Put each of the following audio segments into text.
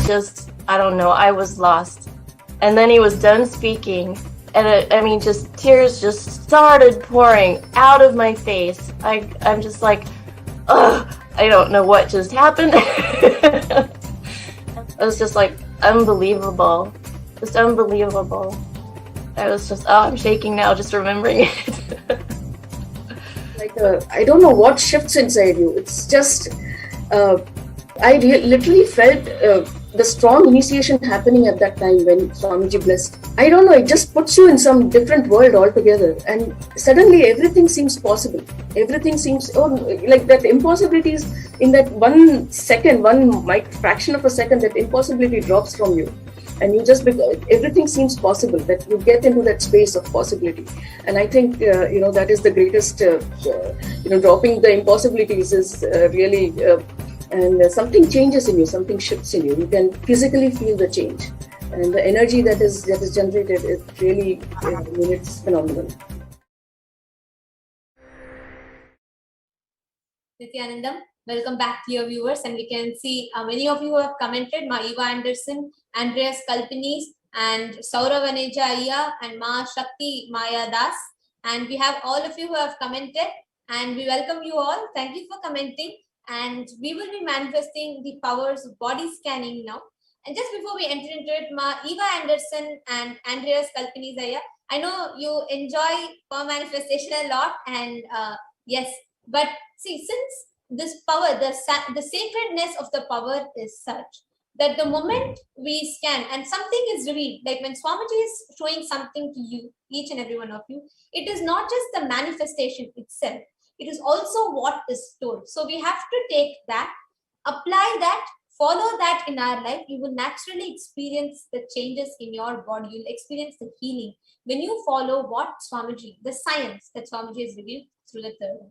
just, I don't know, I was lost. And then he was done speaking, and I mean, just tears just started pouring out of my face. I'm just like, ugh, I don't know what just happened. It was just like unbelievable, just unbelievable. I was just, oh, I'm shaking now just remembering it. Like, I don't know what shifts inside you. It's just, I literally felt the strong initiation happening at that time when Swamiji blessed. I don't know, it just puts you in some different world altogether, and suddenly everything seems possible. Everything seems, oh, like that impossibilities in that 1 second, fraction of a second, that impossibility drops from you. And you just, everything seems possible, that you get into that space of possibility. And I think, that is the greatest, dropping the impossibilities is really, and something changes in you, something shifts in you. You can physically feel the change. And the energy that is generated, it really, it's phenomenal. Nithyanandam, welcome back to your viewers, and we can see many of you who have commented, Ma Eva Anderson, Andreas Kalpinis, and Saurav Aneja Ayya, and Ma Shakti Maya Das, and we have all of you who have commented, and we welcome you all. Thank you for commenting, and we will be manifesting the powers of body scanning now. And just before we enter into it, Ma Eva Anderson and Andreas Kalpinis Ayya, I know you enjoy power manifestation a lot, and yes, but see, since this power, the sacredness of the power is such that the moment we scan and something is revealed, like when Swamiji is showing something to you, each and every one of you, it is not just the manifestation itself, it is also what is told. So we have to take that, apply that, follow that in our life. You will naturally experience the changes in your body. You'll experience the healing when you follow what Swamiji, the science that Swamiji has revealed through the third eye.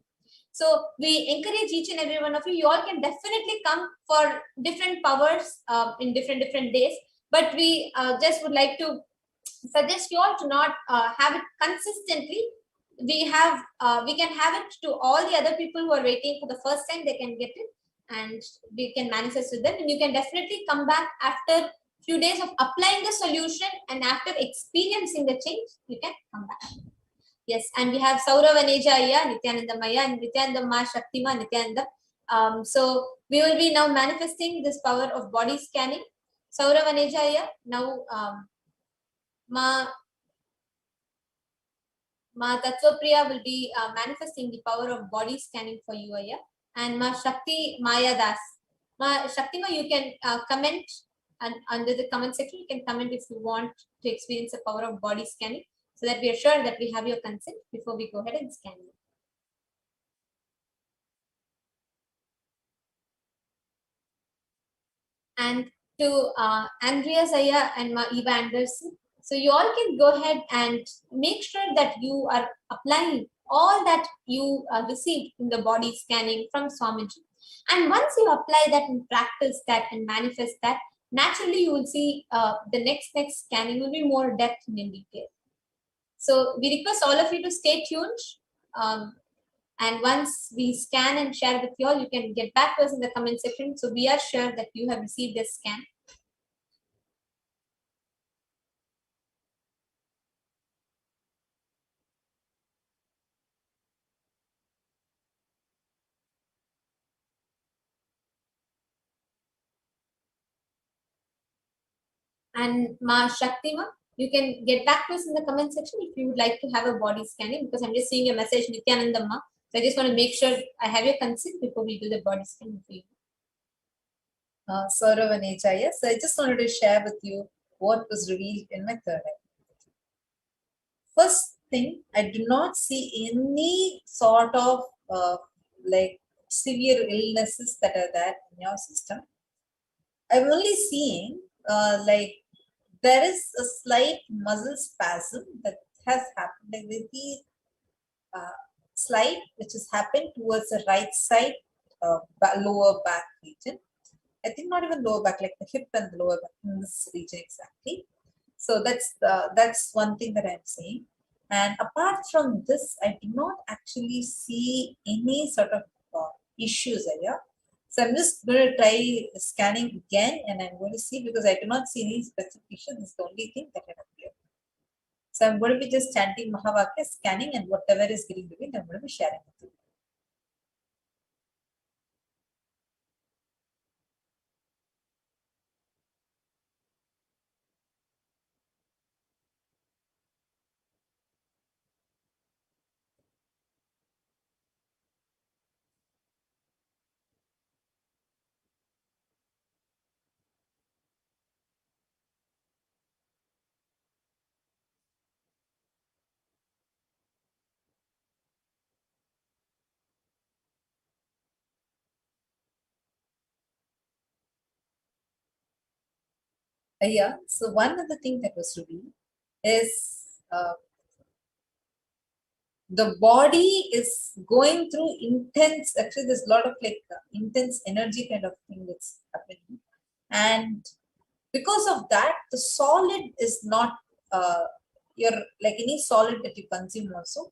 So we encourage each and every one of you. You all can definitely come for different powers in different days. But we just would like to suggest you all to not have it consistently. We can have it to all the other people who are waiting for the first time. They can get it, and we can manifest with them. And you can definitely come back after few days of applying the solution, and after experiencing the change, you can come back. Yes, and we have Saurav Aneja Ayya, Nithyananda Maya, and Nithyananda Ma Shaktima Nithyananda. So we will be now manifesting this power of body scanning. Saurav Aneja Ayya, now Ma Tattvapriya will be manifesting the power of body scanning for you, Ayya. And Ma Shakti Maya Das. Ma Shaktima, you can comment, and under the comment section, you can comment if you want to experience the power of body scanning, so that we are sure that we have your consent before we go ahead and scan you. And to Andreas Ayya and Ma Eva Anderson, so you all can go ahead and make sure that you are applying all that you received in the body scanning from Swamiji. And once you apply that and practice that and manifest that, naturally you will see the next scanning will be more depth and in detail. So we request all of you to stay tuned. And once we scan and share with you all, you can get back to us in the comment section. So we are sure that you have received this scan. And Ma Shaktima, you can get back to us in the comment section if you would like to have a body scanning, because I'm just seeing your message, Nithyanandamma. So I just want to make sure I have your consent before we do the body scanning for you. Saurav Aneja, yes. So I just wanted to share with you what was revealed in my third eye. First thing, I do not see any sort of like severe illnesses that are there in your system. I'm only seeing like there is a slight muscle spasm that has happened, like the slight which has happened towards the right side lower back region. I think not even lower back, like the hip and the lower back, in this region exactly. So that's one thing that I'm saying. And apart from this, I do not actually see any sort of issues here. So I'm just going to try scanning again, and I'm going to see, because I do not see any specification. This is the only thing that can appear. So I'm going to be just chanting Mahavakya, scanning, and whatever is getting revealed, I'm going to be sharing with you. Yeah, so one other thing that was revealed is the body is going through intense, actually there's a lot of intense energy kind of thing that's happening, and because of that the solid is not your, like any solid that you consume also,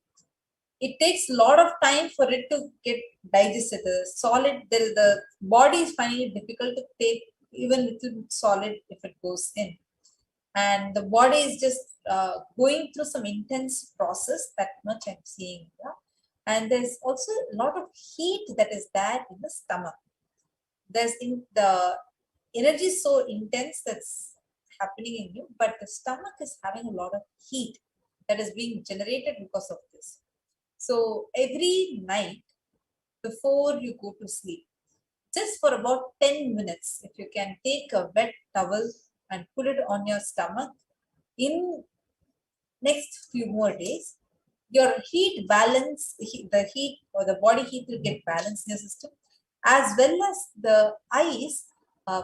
it takes a lot of time for it to get digested. The solid, the body is finding it difficult to take even little solid if it goes in, and the body is just going through some intense process. That much I'm seeing. Yeah? And there's also a lot of heat that is there in the stomach. There's the energy is so intense that's happening in you, but the stomach is having a lot of heat that is being generated because of this. So every night before you go to sleep, just for about 10 minutes, if you can take a wet towel and put it on your stomach, in next few more days, your heat balance, the heat or the body heat will get balanced in your system, as well as the eyes.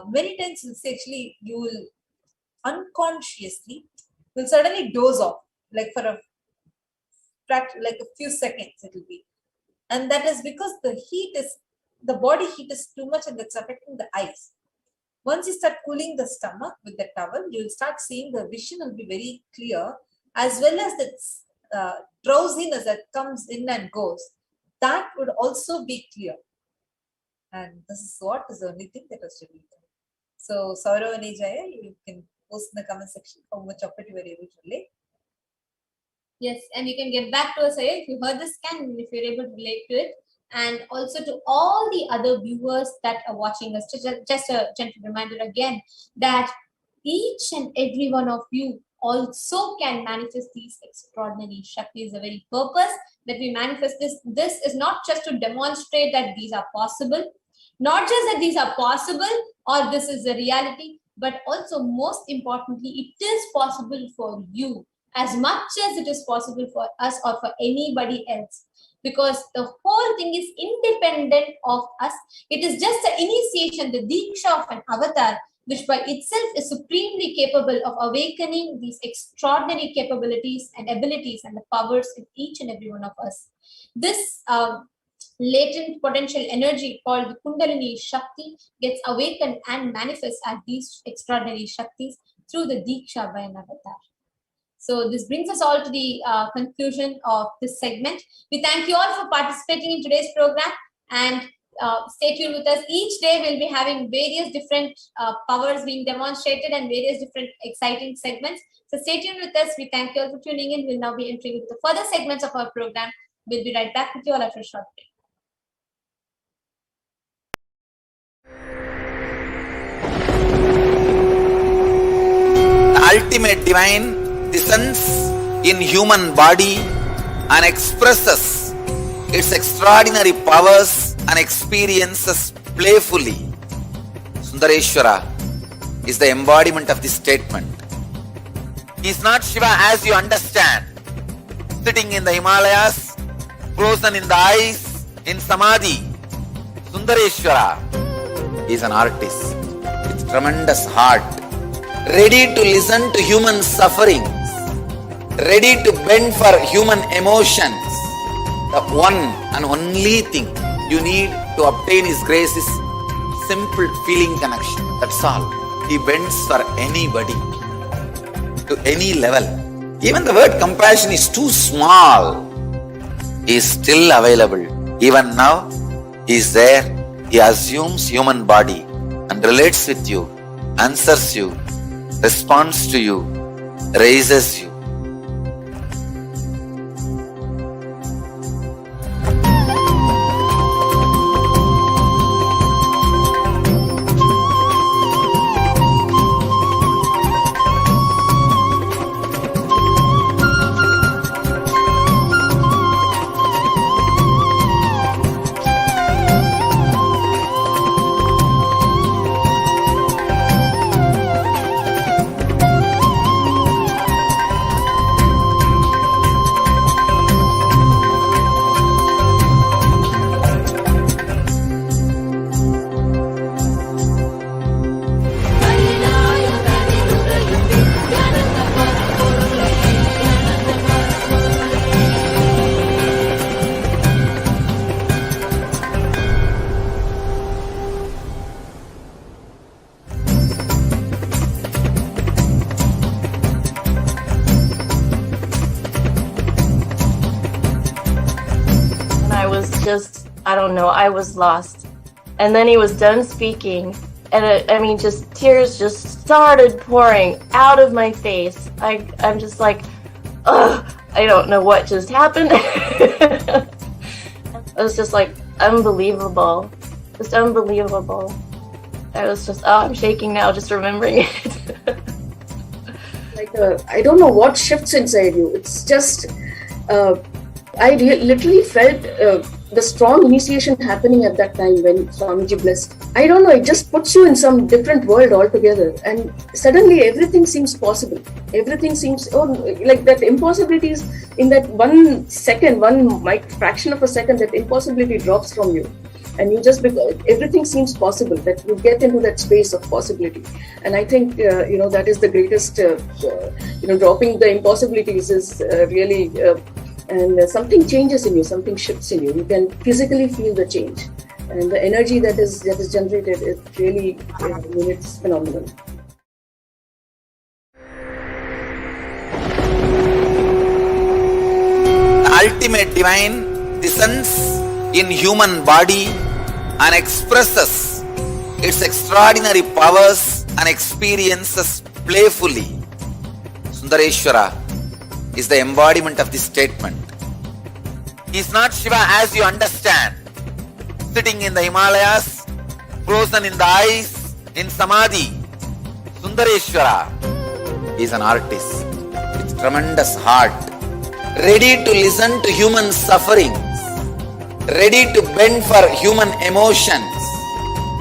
Many times actually you will unconsciously will suddenly doze off, like for a few seconds it will be, and that is because the body heat is too much and that's affecting the eyes. Once you start cooling the stomach with the towel, you'll start seeing the vision will be very clear, as well as the drowsiness that comes in and goes, that would also be clear. And this is what is the only thing that was revealed. So Saurav and Ejaya, you can post in the comment section how much of it you were able to relate. Yes, and you can get back to us if you heard the scan and if you're able to relate to it. And also to all the other viewers that are watching us, just a gentle reminder again that each and every one of you also can manifest these extraordinary Shaktis. The very purpose that we manifest this is not just to demonstrate that these are possible, not just that these are possible or this is the reality, but also most importantly, it is possible for you as much as it is possible for us or for anybody else. Because the whole thing is independent of us. It is just the initiation, the Diksha of an avatar, which by itself is supremely capable of awakening these extraordinary capabilities and abilities and the powers in each and every one of us. This latent potential energy called the Kundalini Shakti gets awakened and manifests as these extraordinary Shaktis through the Diksha by an avatar. So this brings us all to the conclusion of this segment. We thank you all for participating in today's program, and stay tuned with us. Each day we'll be having various different powers being demonstrated and various different exciting segments. So stay tuned with us. We thank you all for tuning in. We'll now be entering into the further segments of our program. We'll be right back with you all after a short break. Ultimate divine descends in human body and expresses its extraordinary powers and experiences playfully. Sundareshwara is the embodiment of this statement. He is not Shiva as you understand, sitting in the Himalayas, frozen in the ice, in Samadhi. Sundareshwara is an artist with tremendous heart, ready to listen to human sufferings, ready to bend for human emotions. The one and only thing you need to obtain His grace is simple feeling connection. That's all. He bends for anybody, to any level. Even the word compassion is too small. He is still available. Even now, He is there he assumes human body and relates with you, answers you, responds to you, raises you. I don't know, I was lost. And then he was done speaking, and just tears just started pouring out of my face. I'm just like, ugh, I don't know what just happened. It was just like unbelievable, just unbelievable. I was just, I'm shaking now just remembering it. I don't know what shifts inside you. It's just, I literally felt the strong initiation happening at that time when Swamiji blessed. I don't know, it just puts you in some different world altogether, and suddenly everything seems possible. Everything seems, like that impossibilities in that 1 second, fraction of a second, that impossibility drops from you. And you just, everything seems possible, that you get into that space of possibility. And I think, that is the greatest, dropping the impossibilities is really, and something changes in you, something shifts in you. You can physically feel the change. And the energy that is generated, it really, it's phenomenal. The ultimate divine descends in human body and expresses its extraordinary powers and experiences playfully. Sundareshwara is the embodiment of this statement. He is not Shiva as you understand, sitting in the Himalayas, frozen in the ice, in Samadhi. Sundareshwara is an artist with tremendous heart, ready to listen to human sufferings, ready to bend for human emotions.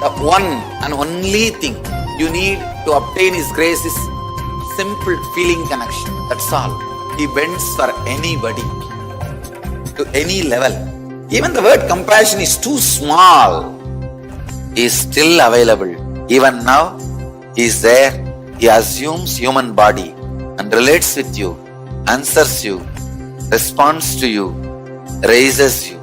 The one and only thing you need to obtain His grace is simple feeling connection. That's all. He bends for anybody, to any level. Even the word compassion is too small. He is still available. Even now, He is there. He assumes human body and relates with you, answers you, responds to you, raises you.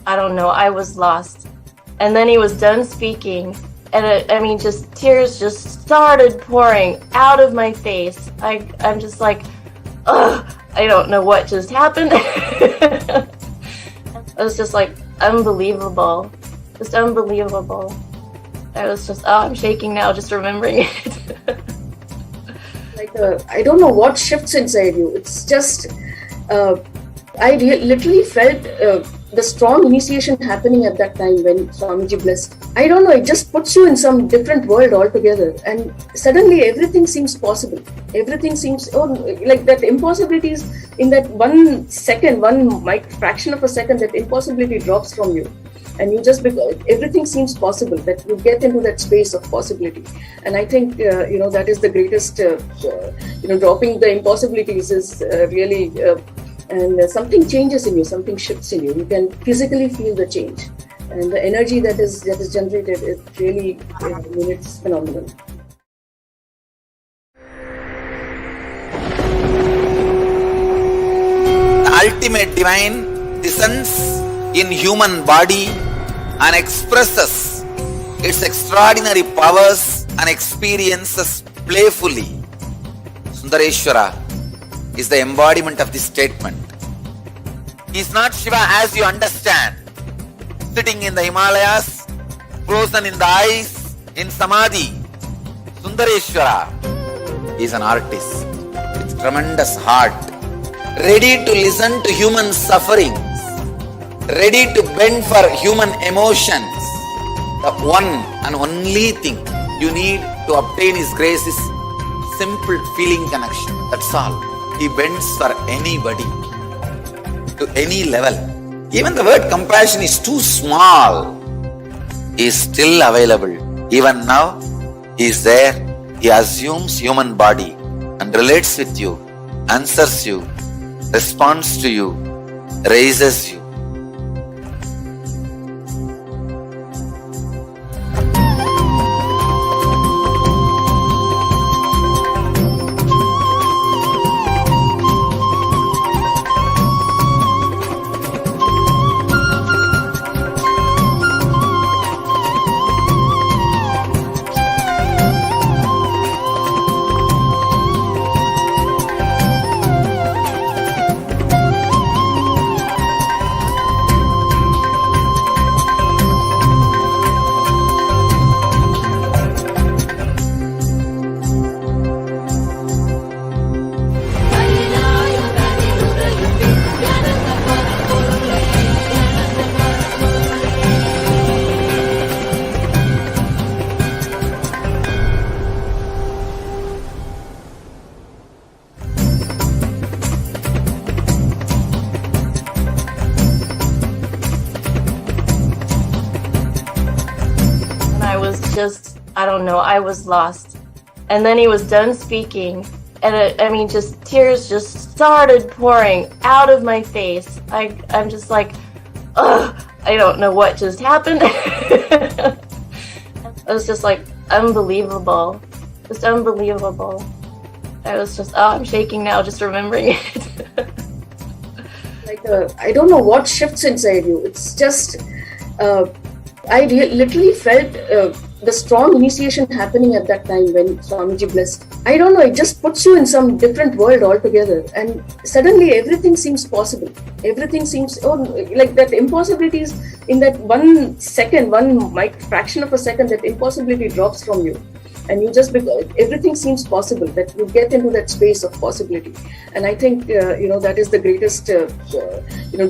I don't know, I was lost. And then he was done speaking, and just tears just started pouring out of my face. I'm just like, ugh, I don't know what just happened. It was just like unbelievable, just unbelievable. I was just, I'm shaking now just remembering it. I don't know what shifts inside you. It's just, literally felt the strong initiation happening at that time when Swamiji blessed. I don't know, it just puts you in some different world altogether, and suddenly everything seems possible. Everything seems like that impossibilities in that 1 second, fraction of a second, that impossibility drops from you. And you just, everything seems possible, that you get into that space of possibility. And I think, that is the greatest, dropping the impossibilities is really, and something changes in you, something shifts in you. You can physically feel the change. And the energy that is generated is really, it's phenomenal. The ultimate divine descends in human body and expresses its extraordinary powers and experiences playfully. Sundareshwara is the embodiment of this statement. He is not Shiva as you understand, sitting in the Himalayas, frozen in the ice, in Samadhi. Sundareshwara is an artist with tremendous heart, ready to listen to human sufferings, ready to bend for human emotions. The one and only thing you need to obtain His grace is simple feeling connection. That's all. He bends for anybody, to any level. Even the word compassion is too small. He is still available. Even now, He is there. He assumes human body and relates with you, answers you, responds to you, raises you. I was lost. And then he was done speaking, and just tears just started pouring out of my face. I'm just like, ugh, I don't know what just happened. It was just like unbelievable. Just unbelievable. I was just, I'm shaking now just remembering it. I don't know what shifts inside you. It's just, literally felt the strong initiation happening at that time when Swamiji blessed. I don't know, it just puts you in some different world altogether, and suddenly everything seems possible. Everything seems, like that impossibilities in that 1 second, fraction of a second, that impossibility drops from you. And you just, everything seems possible, that you get into that space of possibility. And I think, that is the greatest,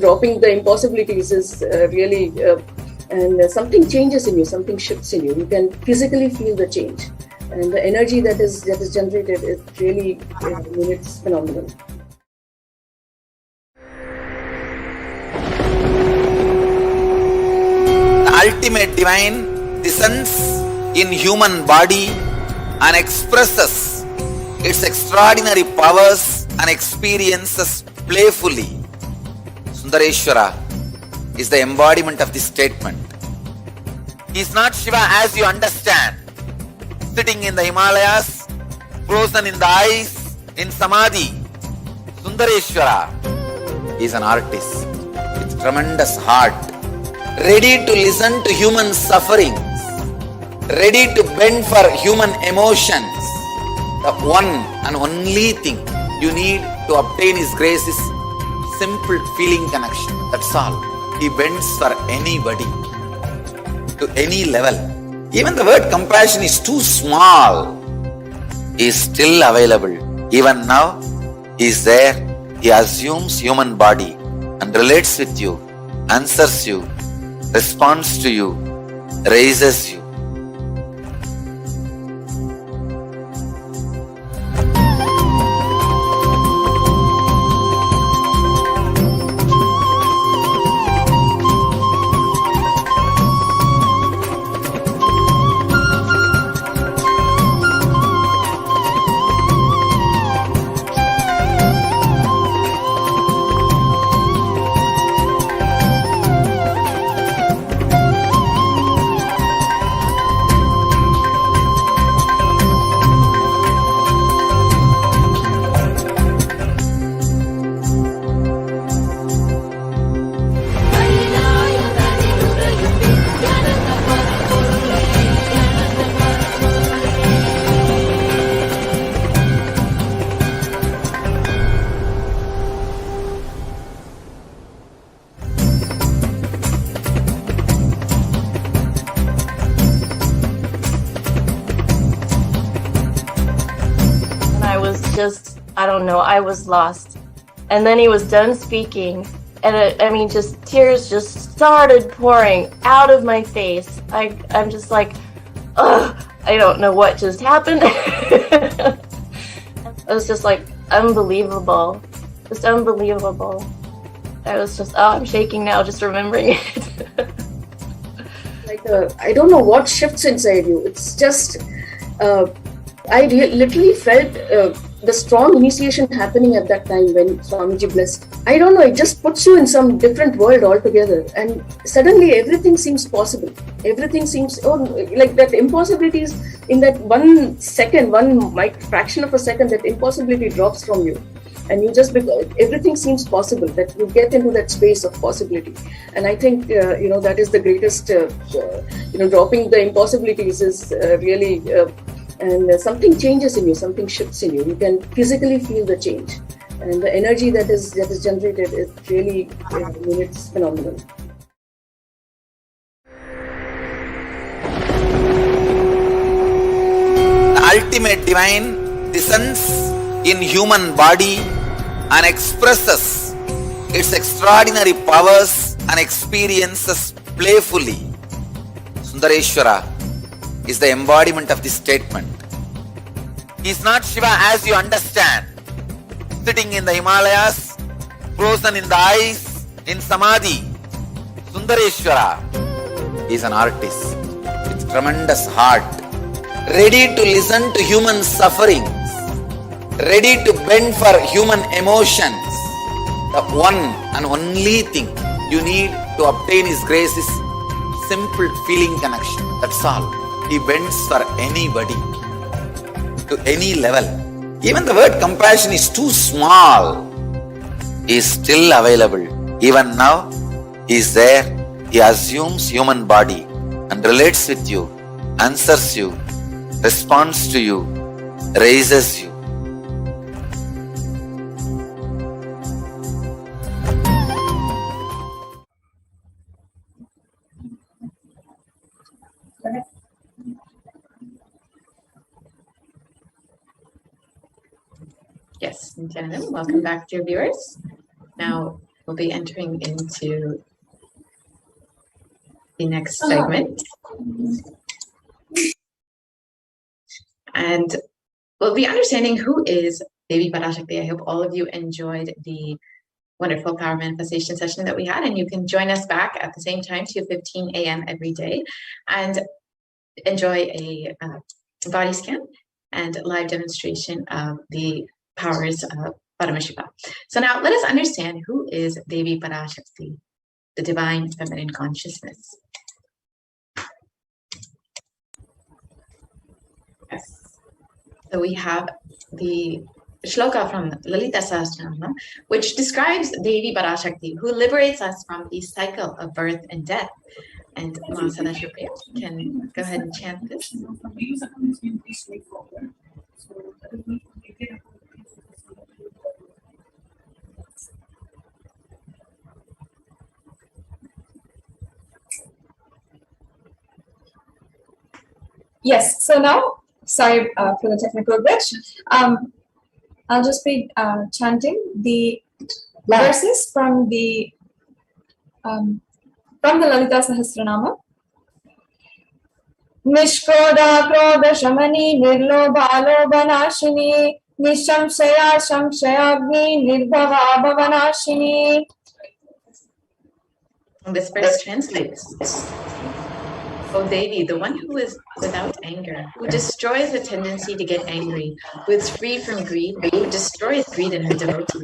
dropping the impossibilities is really, and something changes in you, something shifts in you. You can physically feel the change. And the energy that is generated is really, it's phenomenal. The ultimate divine descends in human body and expresses its extraordinary powers and experiences playfully. Sundareshwara is the embodiment of this statement. He is not Shiva as you understand, sitting in the Himalayas, frozen in the ice, in Samadhi. Sundareshwara is an artist with tremendous heart, ready to listen to human sufferings, ready to bend for human emotions. The one and only thing you need to obtain His grace is simple feeling connection. That's all. He bends for anybody, to any level. Even the word compassion is too small. He is still available. Even now, He is there. He assumes human body and relates with you, answers you, responds to you, raises you. I don't know, I was lost. And then he was done speaking, and I mean, just tears just started pouring out of my face. I'm just like, ugh, I don't know what just happened. It was just like unbelievable, just unbelievable. I was just, oh, I'm shaking now just remembering it. I don't know what shifts inside you. It's just, I literally felt the strong initiation happening at that time when Swamiji blessed. I don't know, it just puts you in some different world altogether, and suddenly everything seems possible. Everything seems, like that impossibilities in that 1 second, fraction of a second, that impossibility drops from you. And you just, everything seems possible, that you get into that space of possibility. And I think, that is the greatest, dropping the impossibilities is really, and something changes in you, something shifts in you. You can physically feel the change. And the energy that is generated is really, it's phenomenal. The ultimate divine descends in human body and expresses its extraordinary powers and experiences playfully. Sundareshwara is the embodiment of this statement. He is not Shiva as you understand, sitting in the Himalayas, frozen in the ice, in Samadhi. Sundareshwara is an artist with tremendous heart, ready to listen to human sufferings, ready to bend for human emotions. The one and only thing you need to obtain His grace is simple feeling connection. That's all. He bends for anybody, to any level. Even the word compassion is too small. He is still available. Even now, He is there. He assumes human body and relates with you, answers you, responds to you, raises you. Yes, Nithyananda, welcome back, dear viewers. Now we'll be entering into the next segment. And we'll be understanding who is Devi Parashakti. I hope all of you enjoyed the wonderful power manifestation session that we had, and you can join us back at the same time, 2:15 a.m. every day, and enjoy a body scan and live demonstration of the powers of Paramashivoham. So now let us understand who is Devi Parashakti, the divine feminine consciousness. Yes. So we have the shloka from Lalita Sahasranama, which describes Devi Parashakti, who liberates us from the cycle of birth and death. And Ma Sadashipriya can go ahead and chant this. Yes, so now, sorry for the technical glitch. I'll just be chanting the verses from the Lalita Sahasranama. Nishkroda Krodha Shamani Nirlobha Lobhanashini Nishamshaya Shamshayagni Nirbhava Bhavanashini. This verse translates, O Devi, the one who is without anger, who destroys the tendency to get angry, who is free from greed, who destroys greed in her devotees,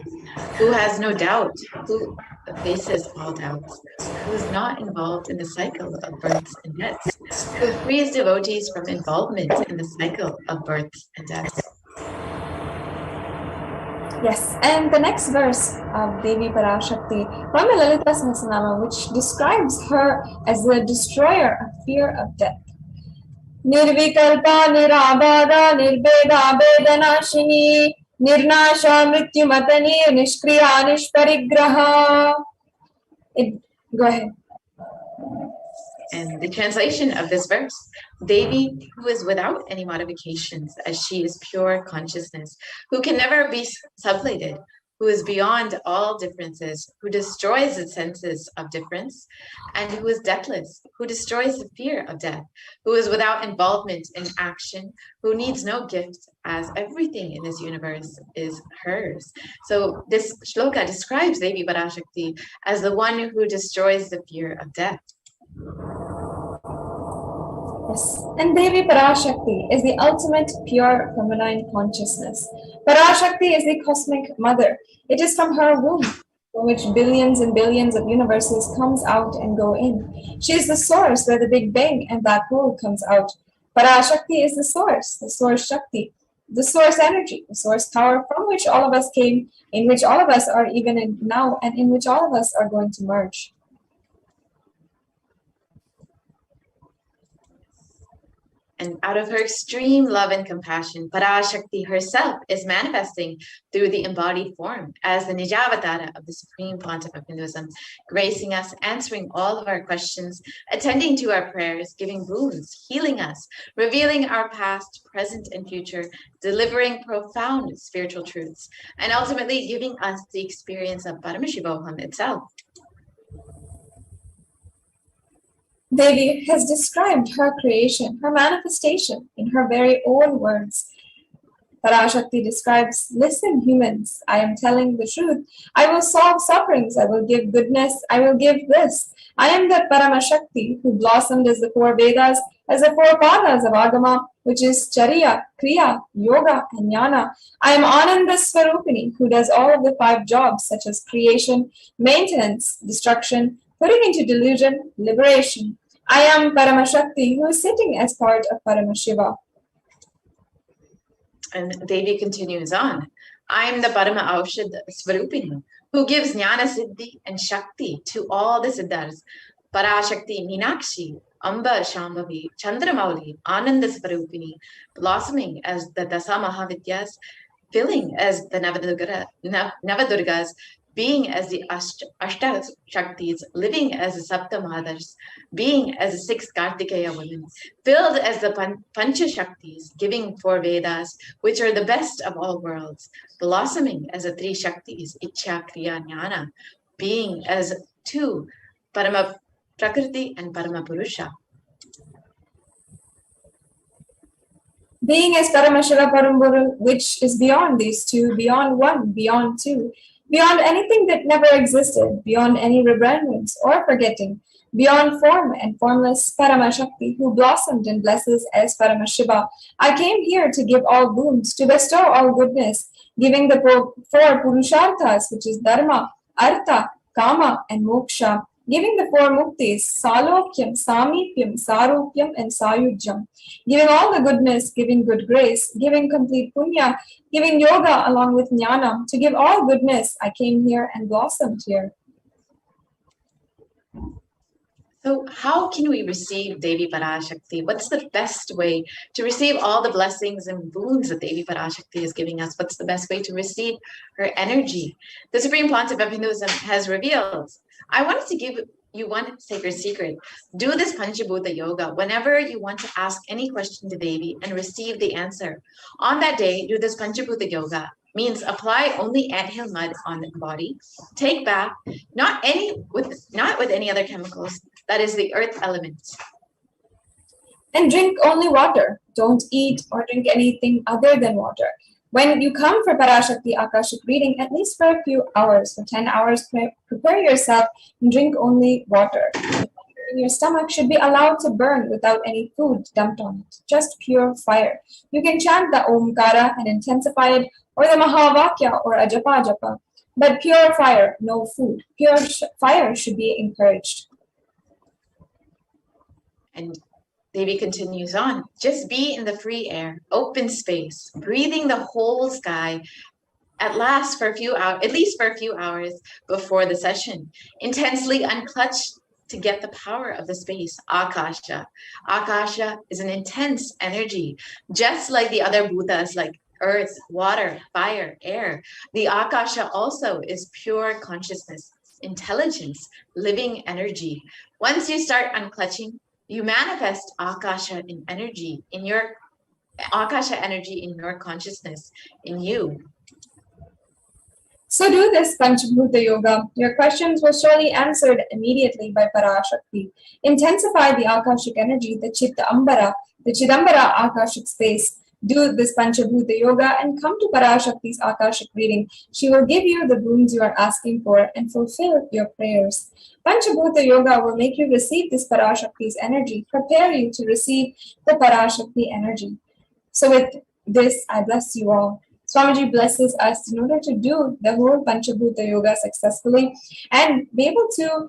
who has no doubt, who faces all doubts, who is not involved in the cycle of births and deaths, who frees devotees from involvement in the cycle of births and deaths. Yes, and the next verse of Devi Parashakti from the Lalita Sahasranama, which describes her as the destroyer of fear of death. Nirvikalpa nirabada nirbeda bedanashini nirnasha mrityumatani nishkriya nishparigraha. Go ahead. And the translation of this verse, Devi, who is without any modifications, as she is pure consciousness, who can never be sublated, who is beyond all differences, who destroys the senses of difference, and who is deathless, who destroys the fear of death, who is without involvement in action, who needs no gift, as everything in this universe is hers. So this shloka describes Devi Parashakti as the one who destroys the fear of death. Yes. And Devi Parashakti is the ultimate pure feminine consciousness. Parashakti is the cosmic mother. It is from her womb, from which billions and billions of universes comes out and go in. She is the source where the Big Bang and Black Hole comes out. Parashakti is the source Shakti, the source energy, the source power from which all of us came, in which all of us are even in now, and in which all of us are going to merge. And out of her extreme love and compassion, Parashakti herself is manifesting through the embodied form as the Nijavatara of the Supreme Pontiff of Hinduism, gracing us, answering all of our questions, attending to our prayers, giving boons, healing us, revealing our past, present, and future, delivering profound spiritual truths, and ultimately giving us the experience of Paramashivoham itself. Devi has described her creation, her manifestation, in her very own words. Parashakti describes, listen, humans, I am telling the truth. I will solve sufferings. I will give goodness. I will give bliss. I am that Paramashakti who blossomed as the four Vedas, as the four padas of Agama, which is Charya, Kriya, Yoga, and Jnana. I am Ananda Swarupini, who does all of the 5 jobs, such as creation, maintenance, destruction, putting into delusion, liberation. I am Paramashakti, who is sitting as part of Paramashiva. And Devi continues on. I am the Parama Aushad Swarupini, who gives Jnana Siddhi and Shakti to all the Siddhas. Parashakti Meenakshi, Amba Shambhavi, Chandramauli, Ananda Swarupini, blossoming as the Dasa Mahavidyas, filling as the Navadurgas, being as the Ashta Shaktis, living as the Sapta Madhas, being as the 6 Kartikeya women, filled as the Pancha Shaktis, giving 4 Vedas, which are the best of all worlds, blossoming as the 3 Shaktis, Ichcha, Kriya, Jnana, being as 2 Parama Prakriti and Parama Purusha. Being as Paramashiva Paramburu, which is beyond these 2, beyond 1, beyond 2, beyond anything that never existed, beyond any remembrance or forgetting, beyond form and formless Paramashakti, who blossomed and blesses as Paramashiva. I came here to give all boons, to bestow all goodness, giving the 4 Purusharthas, which is Dharma, Artha, Kama, and Moksha, giving the 4 Muktis, Salokyam, Samipyam, Sarupyam, and Sayujyam, giving all the goodness, giving good grace, giving complete punya, giving yoga along with jnana. To give all goodness, I came here and blossomed here. So how can we receive Devi Parashakti? What's the best way to receive all the blessings and boons that Devi Parashakti is giving us? What's the best way to receive her energy? The Supreme Pontiff of Hinduism has revealed. I wanted to give you one sacred secret. Do this Panchabhuta Yoga whenever you want to ask any question to Devi and receive the answer. On that day, do this Panchabhuta Yoga means apply only anthill mud on the body. Take bath, not with any other chemicals. That is the earth element. And drink only water. Don't eat or drink anything other than water. When you come for Parashakti Akashic reading, at least for a few hours, for 10 hours, prepare yourself and drink only water. Your stomach should be allowed to burn without any food dumped on it, just pure fire. You can chant the Omkara and intensify it, or the Mahavakya or Ajapa Japa, but pure fire, no food. Pure fire should be encouraged. And Devi continues on. Just be in the free air, open space, breathing the whole sky. At least for a few hours before the session. Intensely unclutch to get the power of the space, Akasha. Akasha is an intense energy, just like the other Bhutas like earth, water, fire, air. The Akasha also is pure consciousness, intelligence, living energy. Once you start unclutching, you manifest Akasha energy in your consciousness, in you. So do this Panchabhuta Yoga. Your questions were surely answered immediately by Parashakti. Intensify the Akashic energy, the Chidambara Akashic space. Do this Panchabhuta Yoga and come to Parashakti's Akashic reading. She will give you the boons you are asking for and fulfill your prayers. Panchabhuta Yoga will make you receive this Parashakti's energy, prepare you to receive the Parashakti energy. So with this, I bless you all. Swamiji blesses us in order to do the whole Panchabhuta Yoga successfully and be able to,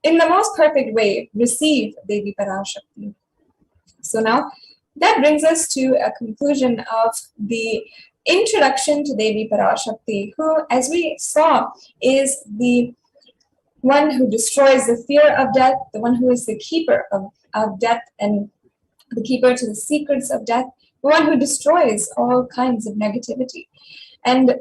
in the most perfect way, receive Devi Parashakti. So now, that brings us to a conclusion of the introduction to Devi Parashakti, who, as we saw, is the one who destroys the fear of death, the one who is the keeper of death and the keeper to the secrets of death, the one who destroys all kinds of negativity. And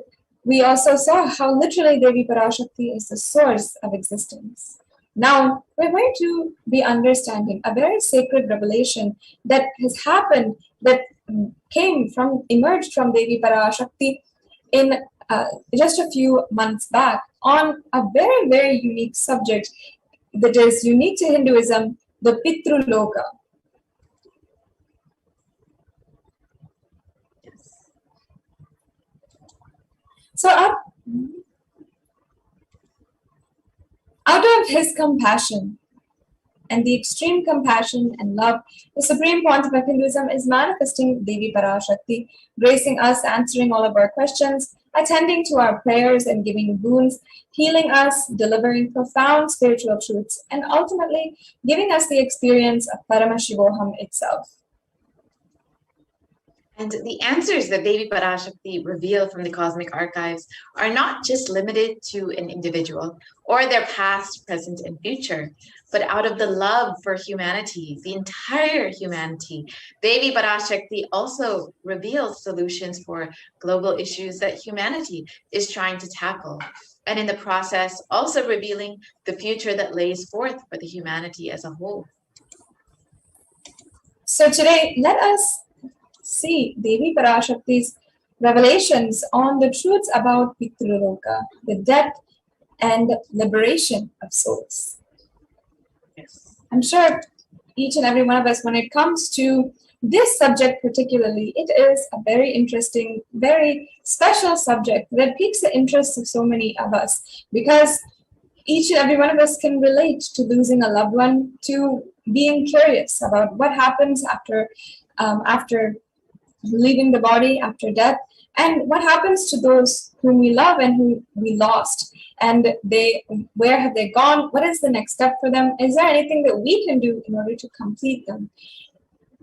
we also saw how literally Devi Parashakti is the source of existence. Now, we're going to be understanding a very sacred revelation that has happened, that emerged from Devi Parashakti in just a few months back on a very, very unique subject that is unique to Hinduism, the Pitru Loka. So out of his compassion and the extreme compassion and love, the Supreme Pontiff of Hinduism is manifesting Devi Parashakti, gracing us, answering all of our questions, attending to our prayers and giving boons, healing us, delivering profound spiritual truths, and ultimately giving us the experience of Paramashivoham itself. And the answers that Devi Parashakti reveal from the cosmic archives are not just limited to an individual or their past, present, and future, but out of the love for humanity, the entire humanity. Devi Parashakti also reveals solutions for global issues that humanity is trying to tackle, and in the process also revealing the future that lays forth for the humanity as a whole. So today, let us see Devi Parashakti's revelations on the truths about Pitruloka, the death and liberation of souls. Yes. I'm sure each and every one of us, when it comes to this subject particularly, it is a very interesting, very special subject that piques the interest of so many of us, because each and every one of us can relate to losing a loved one, to being curious about what happens after leaving the body, after death, and what happens to those whom we love and who we lost, and where have they gone? What is the next step for them? Is there anything that we can do in order to complete them?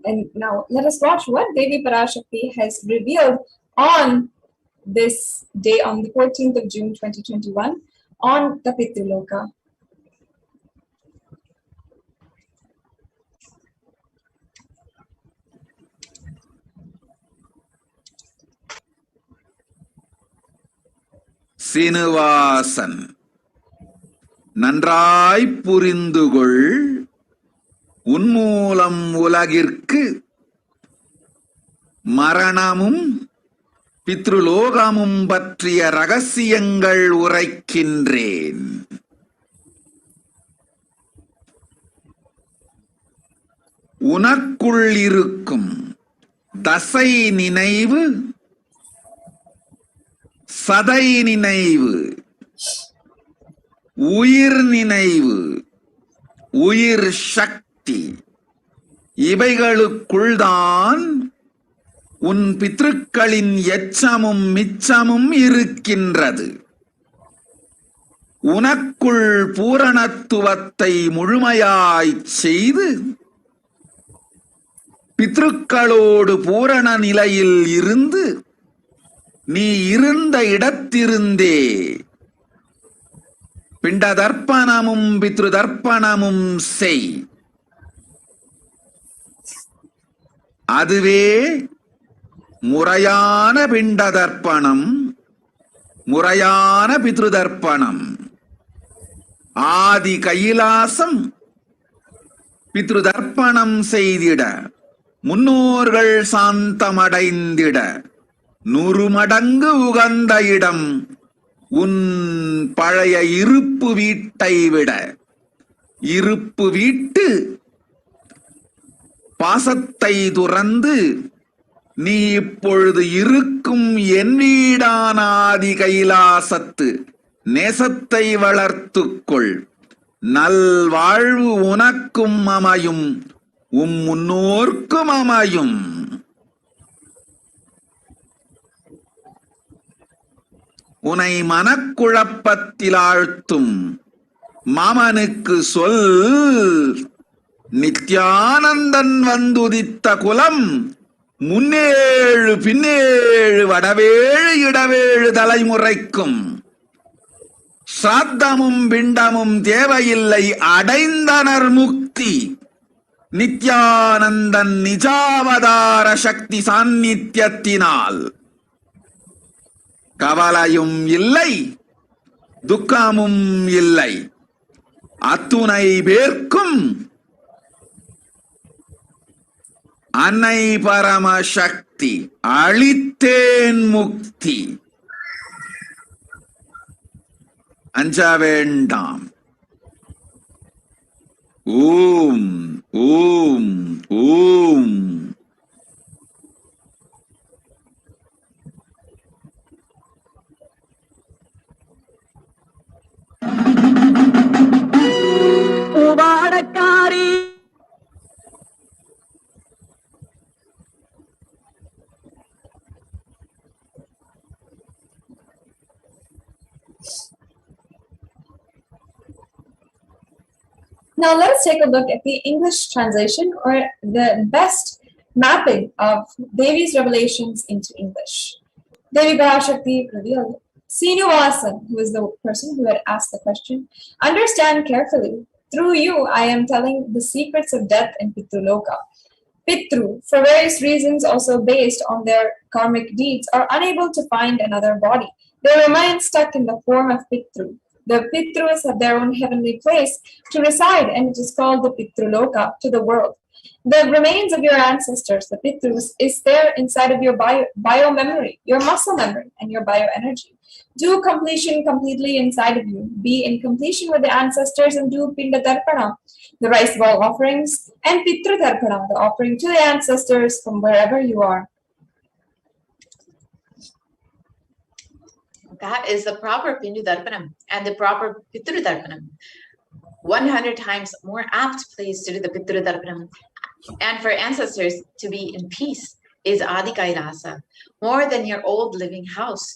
And now let us watch what Devi Parashakti has revealed on this day, on the 14th of June 2021, on the Pitruloka. Srinivasan, நன்றாய் புரிந்துகொள், உன்மூலம் உலகிற்கு மரணமும் பித்ருலோகமும் பற்றிய ரகசியங்கள் உரைக்கின்றேன். உனக்குள் இருக்கும் தசை நினைவு, சதை நினைவு, உயிர் நினைவு, உயிர் சக்தி, இவைகளுக்குள்தான் உன் பித்ருக்களின் எச்சமும் மிச்சமும் இருக்கின்றது. உனக்குள் பூரணத்துவத்தை முழுமையாய்ச் செய்து பித்ருக்களோடு பூரண நிலையில் இருந்து நீ இருந்த இடத்திருந்தே பிண்ட தர்ப்பணமும் பித்ரு தர்ப்பணமும் செய். அதுவே முறையான பிண்ட தர்ப்பணம், முறையான பித்ரு தர்ப்பணம். ஆதி கைலாசம் பித்ரு தர்ப்பணம் செய்திட, முன்னோர்கள் சாந்தமடைந்திட 100 மடங்கு உகந்த இடம் உன் பழைய இருப்பு வீட்டை விட. இருப்பு வீட்டு பாசத்தை துறந்து நீ இப்பொழுது இருக்கும் என் வீடான ஆதி கைலாசத்து நேசத்தை வளர்த்துக்கொள். நல்வாழ்வு உனக்கும் அமையும், முன்னோர்க்கும் அமையும். உனை மனக்குழப்பத்தில் ஆழ்த்தும் மாமனுக்கு சொல், நித்யானந்தன் வந்துதித்த குலம் முன்னேழு பின்னேழு வடவேழு இடவேழு தலைமுறைக்கும். சாத்தமும் பிண்டமும் தேவையில்லை, அடைந்தனர் முக்தி. நித்யானந்தன் நிஜாவதார சக்தி சாநித்தியத்தினால் கவலையும் இல்லை, துக்கமும் இல்லை. அத்துணை பேர்க்கும் அன்னை பரமசக்தி அளித்தேன் முக்தி. அஞ்ச வேண்டாம். ஓம் ஓம் ஓம். உபாடக்காரி Now let's take a look at the English translation, or the best mapping of Devi's revelations into English. Devi Parashakti revealed, Srinivasan, who is the person who had asked the question, understand carefully. Through you, I am telling the secrets of death in Pitruloka. Pitru, for various reasons also based on their karmic deeds, are unable to find another body. They remain stuck in the form of Pitru. The Pitrus have their own heavenly place to reside, and it is called the Pitruloka to the world. The remains of your ancestors, the Pitrus, is there inside of your bio memory, your muscle memory, and your bioenergy. Do completion completely inside of you. Be in completion with the ancestors and do Pinda Tarpana, the rice ball offerings, and Pitru Tarpana, the offering to the ancestors from wherever you are. That is the proper Pindu Darpanam and the proper Pitru Darpanam. 100 times more apt place to do the Pitru Darpanam and for ancestors to be in peace is Adi Kailasa. More than your old living house.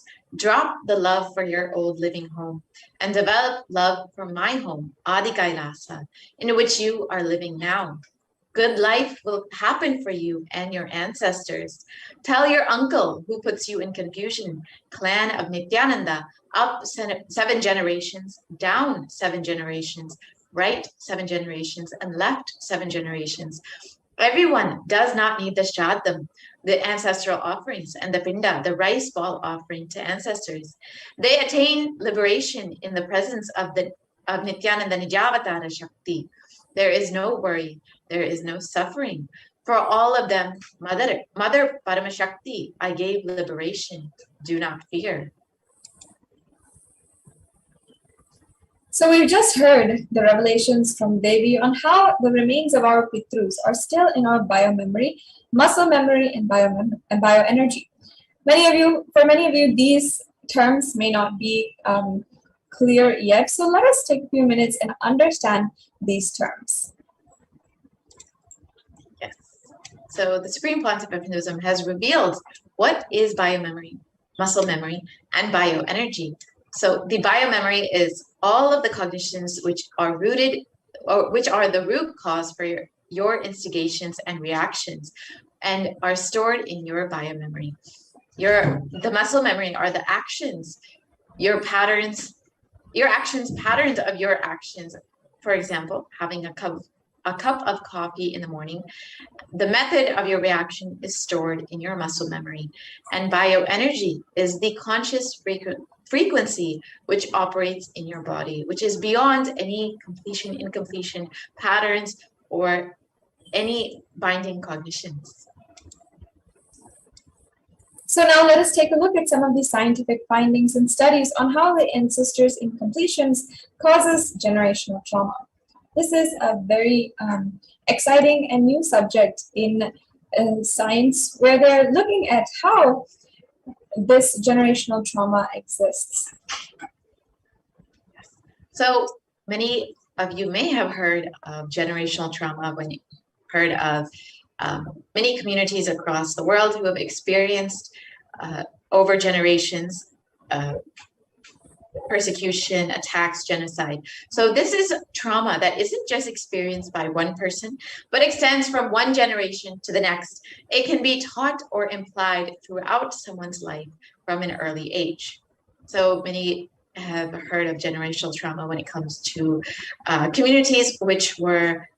Drop the love for your old living home and develop love for my home, Adi Kailasa, in which you are living now. Good life will happen for you and your ancestors. Tell your uncle who puts you in confusion, clan of Nithyananda, up 7 generations, down 7 generations, right 7 generations, and left 7 generations. Everyone does not need the Shraddham, the ancestral offerings, and the Pinda, the rice ball offering to ancestors. They attain liberation in the presence of Nithyananda Nijavatara Shakti. There is no worry. There is no suffering. For all of them, Mother Paramashakti, I gave liberation. Do not fear. So we've just heard the revelations from Devi on how the remains of our Pitrus are still in our biomemory, muscle memory, and bioenergy. For many of you, these terms may not be clear yet. So let us take a few minutes and understand these terms. Yes. So the Supreme Pontiff of Hinduism has revealed what is biomemory, muscle memory, and bioenergy. So the biomemory is all of the cognitions which are rooted, or which are the root cause for your instigations and reactions, and are stored in your biomemory. The muscle memory are the actions, your patterns of your actions. For example, having a cup of coffee in the morning, the method of your reaction is stored in your muscle memory. And bioenergy is the conscious frequency which operates in your body, which is beyond any completion, incompletion, patterns, or any binding cognitions. So now let us take a look at some of the scientific findings and studies on how the ancestors' incompletions causes generational trauma. This is a very exciting and new subject in science, where they're looking at how this generational trauma exists. So many of you may have heard of generational trauma when you heard of many communities across the world who have experienced over generations persecution, attacks, genocide. So this is trauma that isn't just experienced by one person, but extends from one generation to the next. It can be taught or implied throughout someone's life from an early age. So many have heard of generational trauma when it comes to communities which were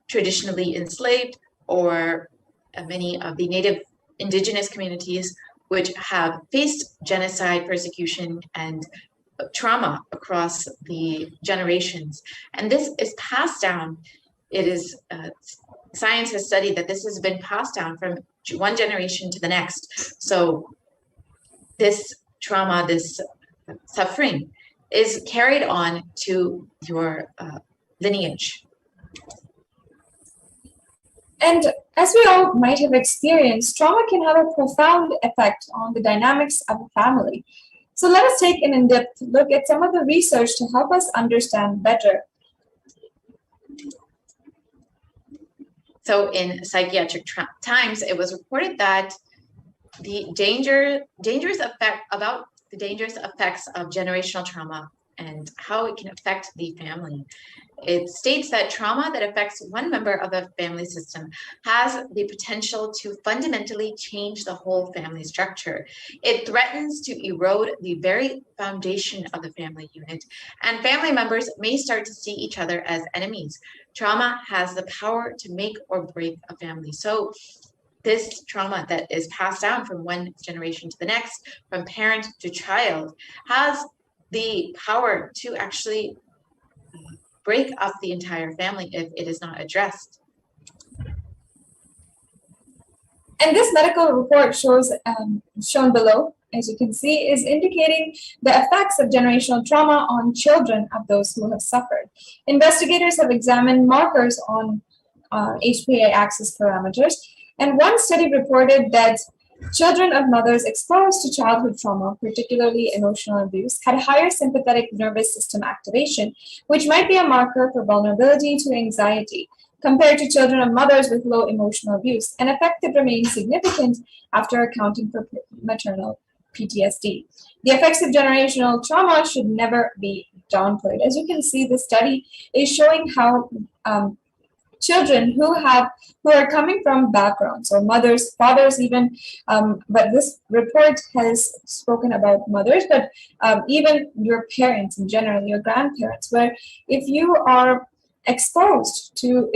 traditionally enslaved, or many of the native indigenous communities which have faced genocide, persecution, and trauma across the generations. And this is passed down. It is, science has studied that this has been passed down from one generation to the next. So this trauma, this suffering is carried on to your lineage. And as we all might have experienced, trauma can have a profound effect on the dynamics of a family. So let us take an in-depth look at some of the research to help us understand better. So in Psychiatric Times, it was reported that the dangerous effects of generational trauma and how it can affect the family. It states that trauma that affects one member of a family system has the potential to fundamentally change the whole family structure. It threatens to erode the very foundation of the family unit, and family members may start to see each other as enemies. Trauma has the power to make or break a family. So this trauma that is passed down from one generation to the next, from parent to child, has the power to actually break up the entire family if it is not addressed. And this medical report shown below, as you can see, is indicating the effects of generational trauma on children of those who have suffered. Investigators have examined markers on HPA axis parameters, and one study reported that children of mothers exposed to childhood trauma, particularly emotional abuse, had higher sympathetic nervous system activation, which might be a marker for vulnerability to anxiety, compared to children of mothers with low emotional abuse, an effect that remains significant after accounting for maternal PTSD. The effects of generational trauma should never be downplayed. As you can see, the study is showing how children who are coming from backgrounds, or mothers, fathers even, but this report has spoken about mothers, but even your parents in general, your grandparents, where if they are exposed to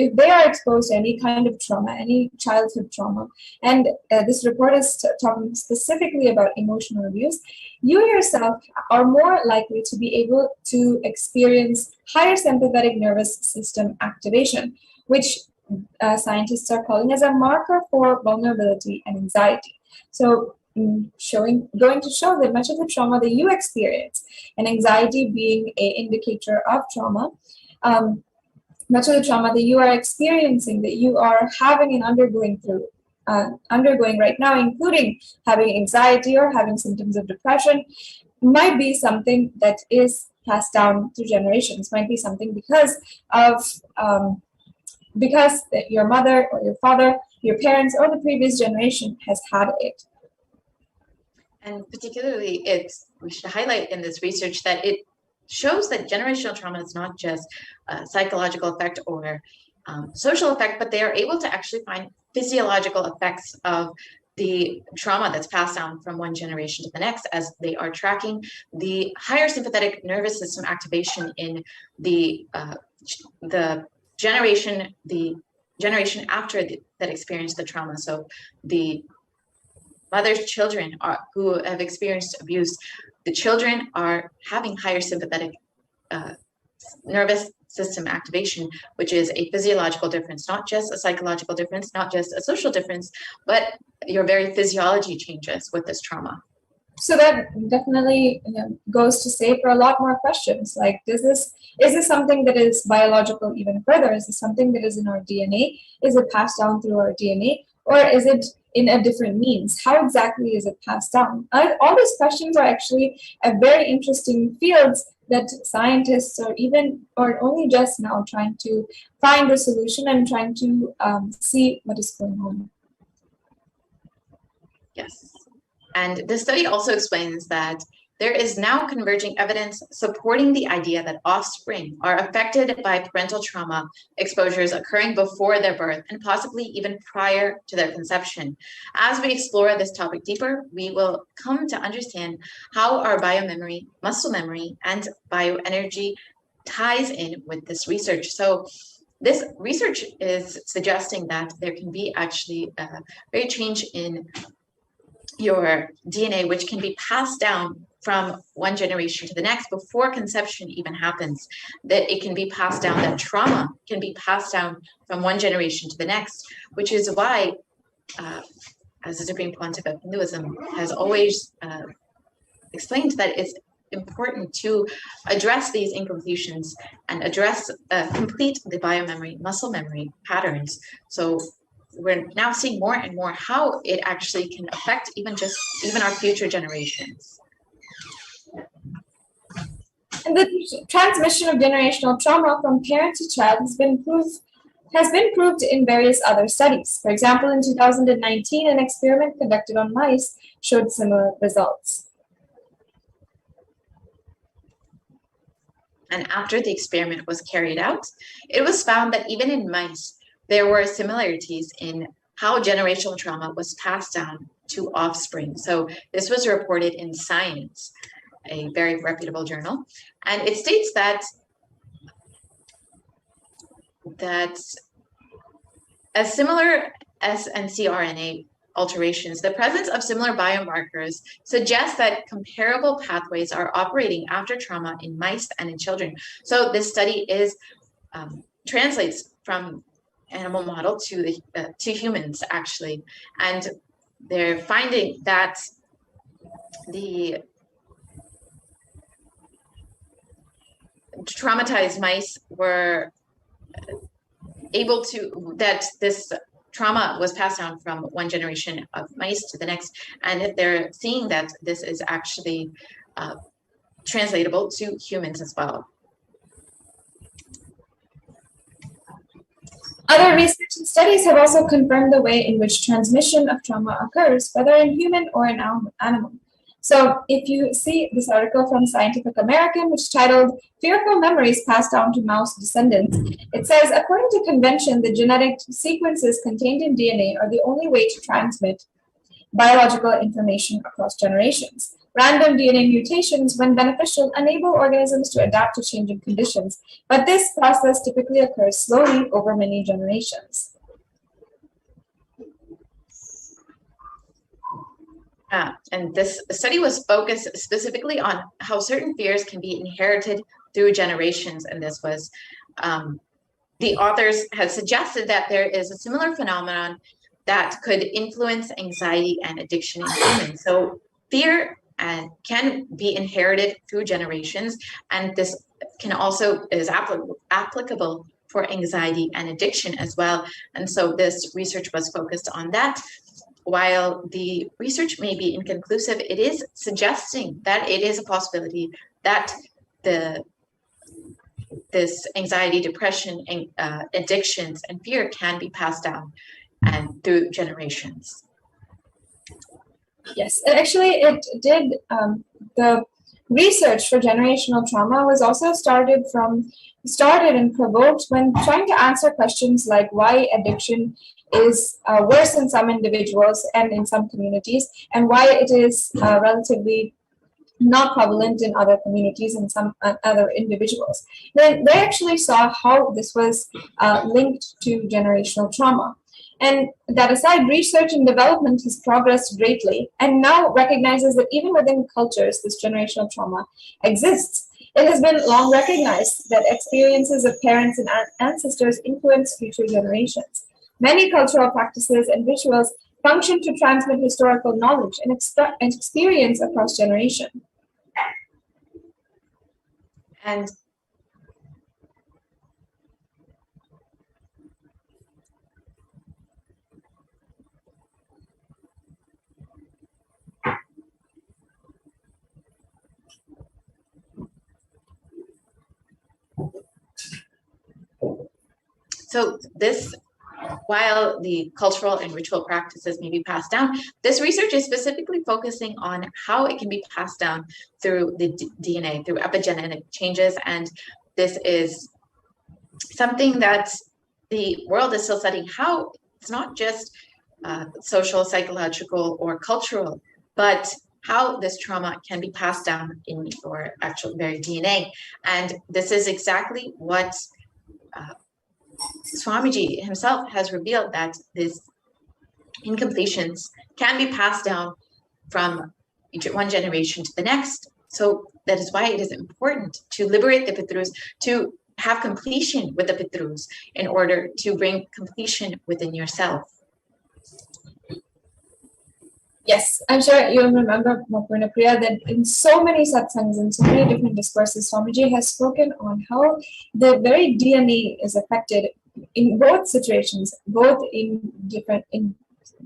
any kind of trauma, any childhood trauma, and this report is talking specifically about emotional abuse, you yourself are more likely to be able to experience higher sympathetic nervous system activation, which scientists are calling as a marker for vulnerability and anxiety. So going to show that much of the trauma that you experience, and anxiety being an indicator of trauma, much of the trauma that you are experiencing, that you are having and undergoing right now, including having anxiety or having symptoms of depression, might be something that is passed down through generations, might be something because your mother or your father, your parents, or the previous generation has had it. And particularly, we should highlight in this research that it shows that generational trauma is not just a psychological effect or social effect, but they are able to actually find physiological effects of the trauma that's passed down from one generation to the next, as they are tracking the higher sympathetic nervous system activation in the generation after that experienced the trauma. So the mother's children who have experienced abuse, the children are having higher sympathetic nervous system activation, which is a physiological difference, not just a psychological difference, not just a social difference, but your very physiology changes with this trauma. So that definitely goes to say for a lot more questions, like is this something that is biological even further? Is this something that is in our DNA? Is it passed down through our DNA? Or is it in a different means? How exactly is it passed down? All these questions are actually a very interesting fields that scientists or only just now trying to find a solution and trying to see what is going on. Yes. And this study also explains that there is now converging evidence supporting the idea that offspring are affected by parental trauma exposures occurring before their birth and possibly even prior to their conception. As we explore this topic deeper, we will come to understand how our biomemory, muscle memory, and bioenergy ties in with this research. So this research is suggesting that there can be actually a great change in your DNA, which can be passed down from one generation to the next before conception even happens, that it can be passed down, that trauma can be passed down from one generation to the next, which is why, as the Supreme Pontiff of Hinduism has always explained, that it's important to address these incompletions and complete the biomemory, muscle memory patterns. So we're now seeing more and more how it actually can affect even our future generations. And the transmission of generational trauma from parent to child has been proved in various other studies. For example, in 2019, an experiment conducted on mice showed similar results. And after the experiment was carried out, it was found that even in mice, there were similarities in how generational trauma was passed down to offspring. So this was reported in Science, a very reputable journal, and it states that as similar snCRNA alterations, the presence of similar biomarkers suggests that comparable pathways are operating after trauma in mice and in children. So this study translates from animal model to humans, actually, and they're finding that the traumatized mice were able to, that this trauma was passed down from one generation of mice to the next, and they're seeing that this is actually translatable to humans as well. Other research and studies have also confirmed the way in which transmission of trauma occurs, whether in human or in animal. So if you see this article from Scientific American, which titled "Fearful Memories Passed Down to Mouse Descendants," it says, according to convention, the genetic sequences contained in DNA are the only way to transmit biological information across generations. Random DNA mutations, when beneficial, enable organisms to adapt to changing conditions, but this process typically occurs slowly over many generations. And this study was focused specifically on how certain fears can be inherited through generations, and this was the authors have suggested that there is a similar phenomenon that could influence anxiety and addiction in humans. So fear can be inherited through generations, and this can also is applicable for anxiety and addiction as well. And so this research was focused on that. While the research may be inconclusive, it is suggesting that it is a possibility that this anxiety, depression, addictions, and fear can be passed down and through generations. Yes, and actually it did. The research for generational trauma was also started and provoked when trying to answer questions like why addiction is worse in some individuals and in some communities, and why it is relatively not prevalent in other communities and some other individuals. Then they actually saw how this was linked to generational trauma. And that aside, research and development has progressed greatly and now recognizes that even within cultures, this generational trauma exists. It has been long recognized that experiences of parents and ancestors influence future generations. Many cultural practices and rituals function to transmit historical knowledge and experience across generations. And so this, while the cultural and ritual practices may be passed down, this research is specifically focusing on how it can be passed down through the DNA, through epigenetic changes. And this is something that the world is still studying, how it's not just social, psychological, or cultural, but how this trauma can be passed down in your actual very DNA. And this is exactly what Swamiji himself has revealed, that this incompletions can be passed down from one generation to the next. So that is why it is important to liberate the Pitrus, to have completion with the Pitrus in order to bring completion within yourself. Yes, I'm sure you'll remember, Purnapriya, that in so many satsangs and so many different discourses, Swamiji has spoken on how the very DNA is affected in both situations, both in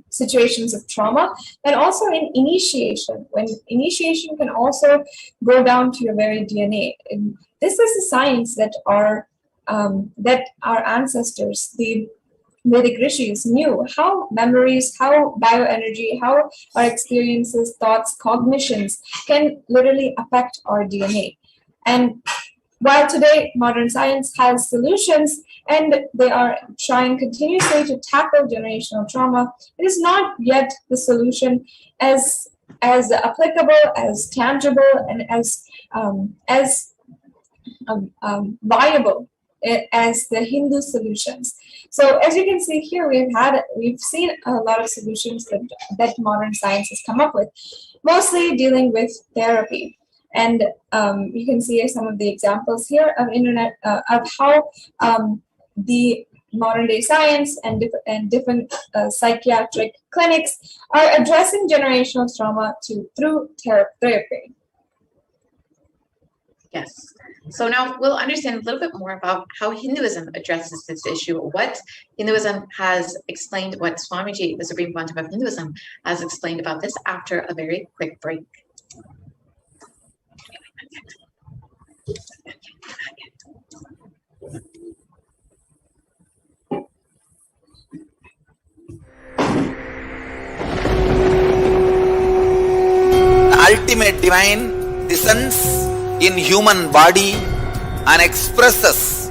situations of trauma and also in initiation, when initiation can also go down to your very DNA. And this is a science that our ancestors, the Vedic rishis, knew how memories, how bioenergy, how our experiences, thoughts, cognitions can literally affect our DNA. And while today modern science has solutions and they are trying continuously to tackle generational trauma, it is not yet the solution as applicable, as tangible, and as viable as the Hindu solutions. So as you can see here, we've seen a lot of solutions that modern science has come up with, mostly dealing with therapy. And you can see some of the examples here of of how the modern day science and different psychiatric clinics are addressing generational trauma through therapy. Yes. So now we'll understand a little bit more about how Hinduism addresses this issue, what Hinduism has explained, what Swamiji, the Supreme Quantum of Hinduism, has explained about this after a very quick break. The ultimate divine descends in human body and expresses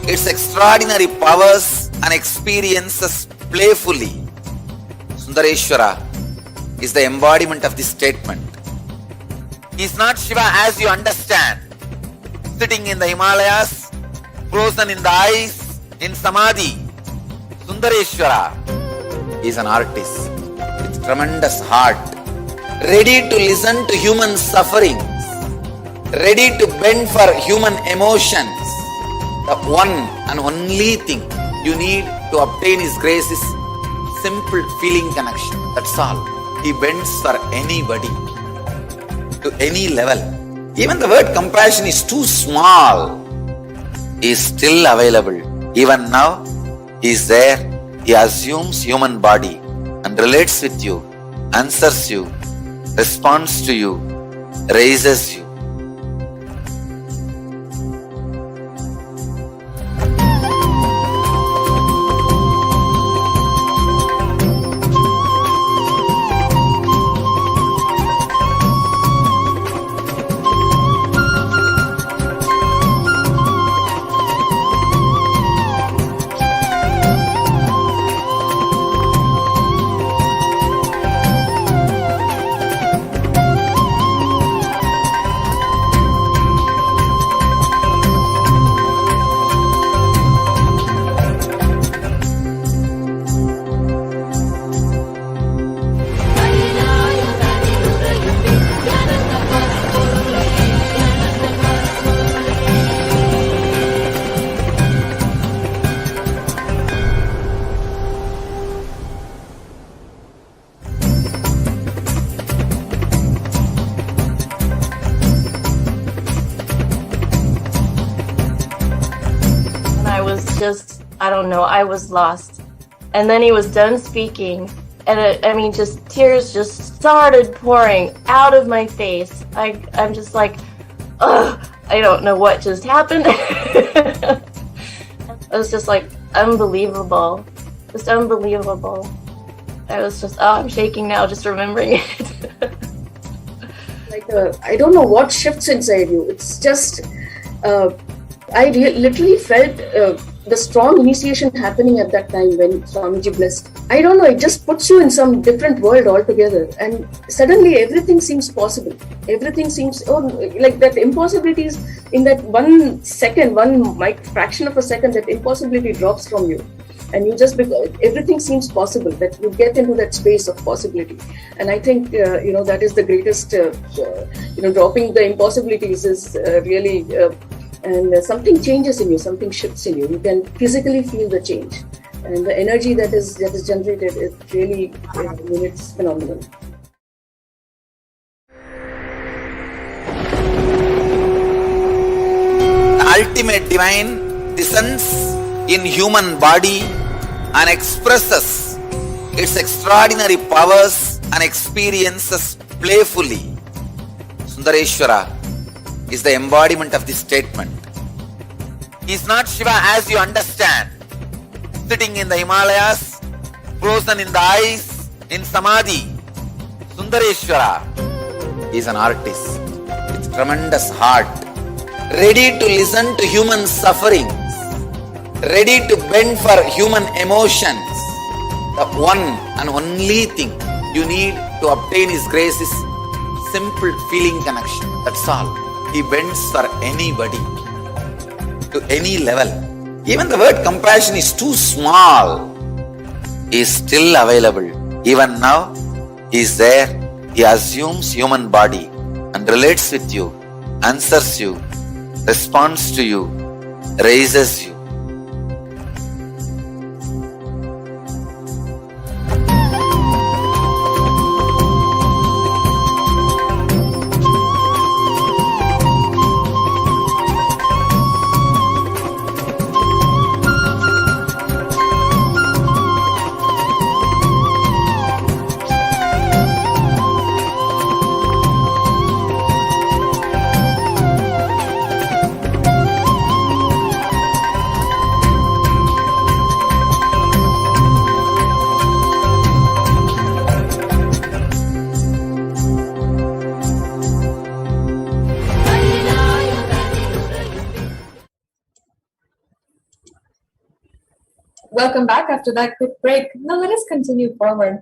its extraordinary powers and experiences playfully. Sundareshwara is the embodiment of this statement. He is not Shiva as you understand, sitting in the Himalayas, frozen in the ice, in Samadhi. Sundareshwara is an artist with tremendous heart, ready to listen to human suffering, ready to bend for human emotions, The one and only thing you need to obtain His grace is simple feeling connection. That's all. He bends for anybody, to any level. Even the word compassion is too small. He is still available. Even now, He is there. He assumes human body and relates with you, answers you, responds to you, raises you. I don't know, I was lost. And then he was done speaking, and just tears just started pouring out of my face. I'm just like, ugh, I don't know what just happened. It was just like unbelievable, just unbelievable. I was just, I'm shaking now just remembering it. I don't know what shifts inside you. It's just, I literally felt the strong initiation happening at that time when Swamiji blessed. I don't know, it just puts you in some different world altogether, and suddenly everything seems possible. Everything seems, like that impossibilities in that 1 second, fraction of a second, that impossibility drops from you. And you just, everything seems possible, that you get into that space of possibility. And I think, that is the greatest, dropping the impossibilities is really, and something changes in you, something shifts in you. You can physically feel the change. And the energy that is generated, it really, it's phenomenal. The ultimate divine descends in human body and expresses its extraordinary powers and experiences playfully. Sundareshwara is the embodiment of this statement. He is not Shiva as you understand, sitting in the Himalayas, frozen in the ice, in Samadhi. Sundareshwara is an artist with tremendous heart, ready to listen to human sufferings, ready to bend for human emotions. The one and only thing you need to obtain His grace is simple feeling connection. That's all. He bends for anybody, to any level. Even the word compassion is too small. He is still available. Even now, He is there. He assumes human body and relates with you, answers you, responds to you, raises you. Welcome back after that quick break. Now let us continue forward.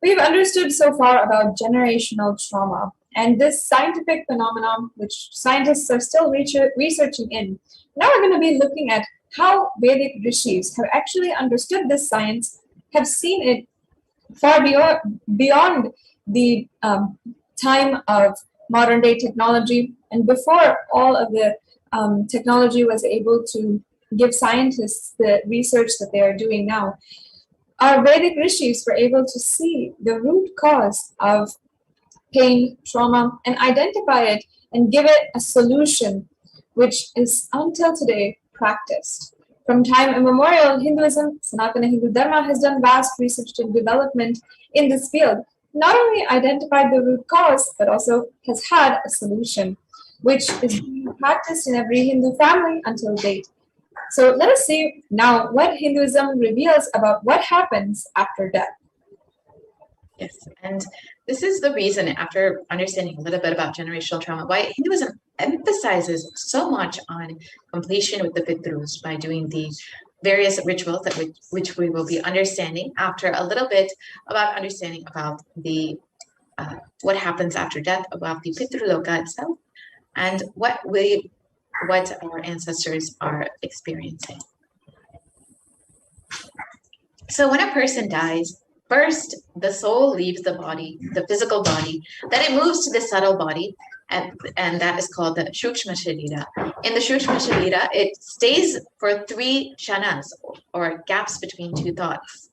We've understood so far about generational trauma and this scientific phenomenon which scientists are still researching in. Now we're going to be looking at how Vedic rishis have actually understood this science, have seen it far beyond the time of modern day technology, and before all of the technology was able to give scientists the research that they are doing now, our Vedic rishis were able to see the root cause of pain, trauma, and identify it and give it a solution, which is until today practiced. From time immemorial, Hinduism, Sanatana Hindu Dharma, has done vast research and development in this field. Not only identified the root cause, but also has had a solution, which is being practiced in every Hindu family until date. So let us see now what Hinduism reveals about what happens after death. Yes, and this is the reason, after understanding a little bit about generational trauma, why Hinduism emphasizes so much on completion with the Pitrus by doing the various rituals that which we will be understanding after a little bit about understanding about the what happens after death, about the Pitruloka itself, and what our ancestors are experiencing. So when a person dies, first, the soul leaves the body, the physical body, then it moves to the subtle body, and that is called the Shukshma Sharira. In the Shukshma Sharira, it stays for 3 kshanas, or gaps between 2 thoughts.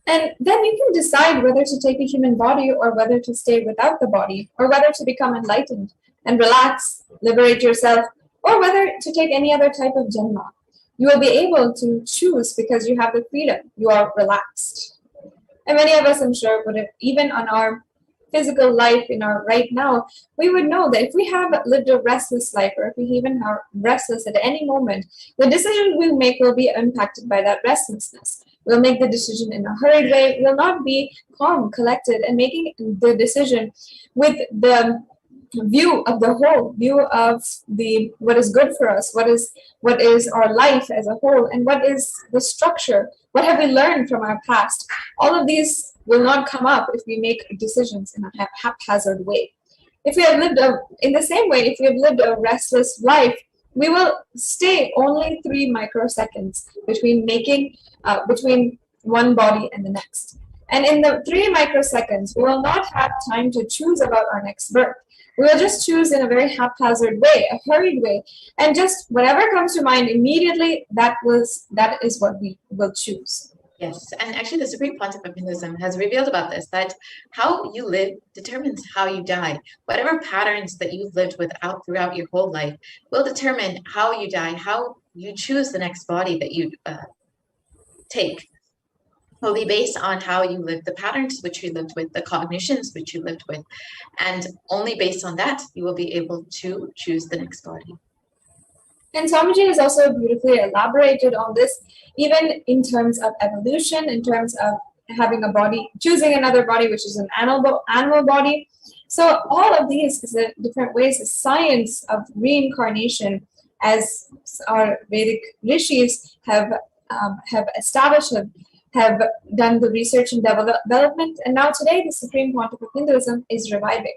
And then you can decide whether to take a human body or whether to stay without the body, or whether to become enlightened and relax, liberate yourself, or whether to take any other type of janma. You will be able to choose because you have the freedom. You are relaxed. And many of us, I'm sure, would have, even on our physical life in our right now, we would know that if we have lived a restless life, or if we even are restless at any moment, the decisions we make will be impacted by that restlessness. We'll make the decision in a hurried way. We'll not be calm, collected, and making the decision with the view of the whole, view of the what is good for us, what is our life as a whole, and what is the structure, what have we learned from our past. All of these will not come up if we make decisions in a haphazard way. If we have lived in the same way, if we have lived a restless life, we will stay only 3 microseconds between one body and the next. And in the 3 microseconds, we will not have time to choose about our next birth. We will just choose in a very haphazard way, a hurried way, and just whatever comes to mind immediately, that is what we will choose. Yes, and actually the Supreme Pontiff of Hinduism has revealed about this, that how you live determines how you die. Whatever patterns that you've lived throughout your whole life will determine how you die, how you choose the next body that you take. Will be based on how you live, the patterns which you lived with, the cognitions which you lived with, and only based on that you will be able to choose the next body. And Swamiji has also beautifully elaborated on this, even in terms of evolution, in terms of having a body, choosing another body, which is an animal body. So all of these is different ways, the science of reincarnation, as our Vedic rishis have established, have done the research and development, and now today the Supreme Pontiff of Hinduism is reviving.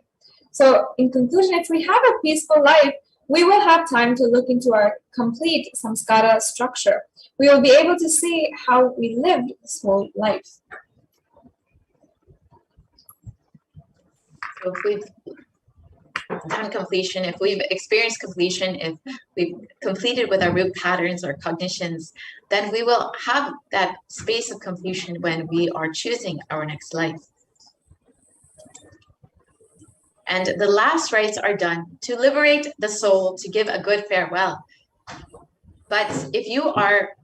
So in conclusion, if we have a peaceful life, we will have time to look into our complete samskara structure. We will be able to see how we lived this whole life. So if we've done completion, if we've experienced completion, if we've completed with our root patterns or cognitions, then we will have that space of completion when we are choosing our next life. And the last rites are done to liberate the soul, to give a good farewell. But if you are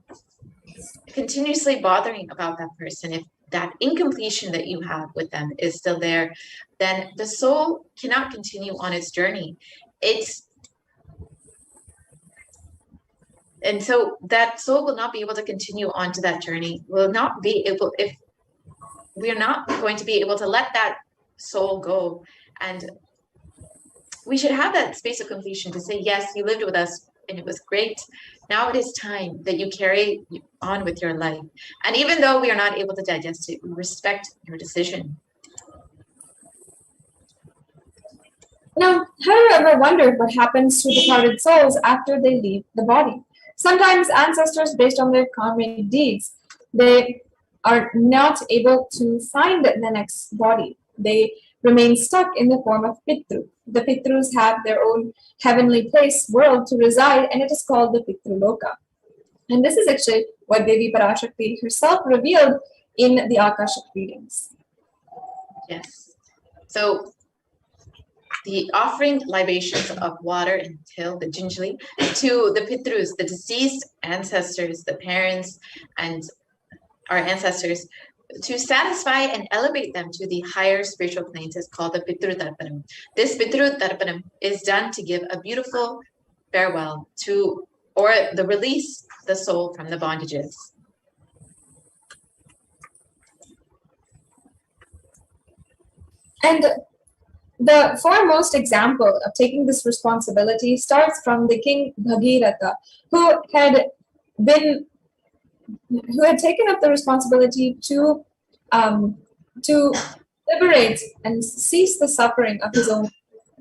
continuously bothering about that person, if that incompletion that you have with them is still there, then the soul cannot continue on its journey. And so that soul will not be able to continue on to that journey, will not be able, if we are not going to be able to let that soul go. And we should have that space of completion to say, yes, you lived with us and it was great. Now it is time that you carry on with your life. And even though we are not able to digest it, we respect your decision. Now, have you ever wondered what happens to departed souls after they leave the body? Sometimes ancestors, based on their karmic deeds, they are not able to find the next body. They remain stuck in the form of Pitru. The Pitrus have their own heavenly place, world to reside, and it is called the Pitruloka. And this is actually what Devi Parashakti herself revealed in the Akashic readings. Yes. So the offering libations of water and till, the Jinjali, to the Pitrus, the deceased ancestors, the parents, and our ancestors, to satisfy and elevate them to the higher spiritual planes is called the Pitru Tarpanam. This Pitru Tarpanam is done to give a beautiful farewell to, or the release the soul from the bondages. And the foremost example of taking this responsibility starts from the king Bhagiratha, who had taken up the responsibility to liberate and cease the suffering of his own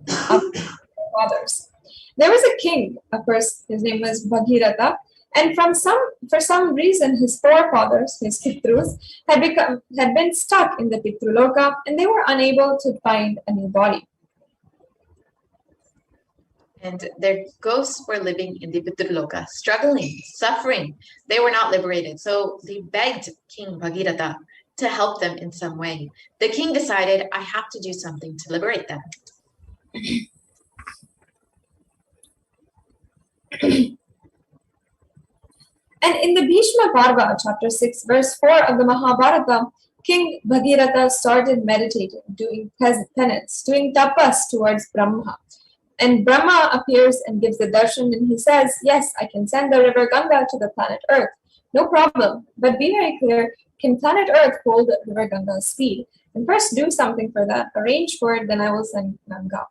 fathers. There was a king, of course, his name was Bhagiratha, and for some reason his forefathers, his Pitrus, had been stuck in the Pitruloka, and they were unable to find a new body. And their ghosts were living in the Pitruloka, struggling, suffering. They were not liberated. So they begged King Bhagiratha to help them in some way. The king decided, I have to do something to liberate them. And in the Bhishma Parva, chapter 6, verse 4 of the Mahabharata, King Bhagiratha started meditating, doing penance, doing tapas towards Brahma. And Brahma appears and gives the darshan, and he says, yes, I can send the river Ganga to the planet Earth. No problem. But be very clear, can planet Earth hold river Ganga's speed? And first do something for that. Arrange for it, then I will send Ganga.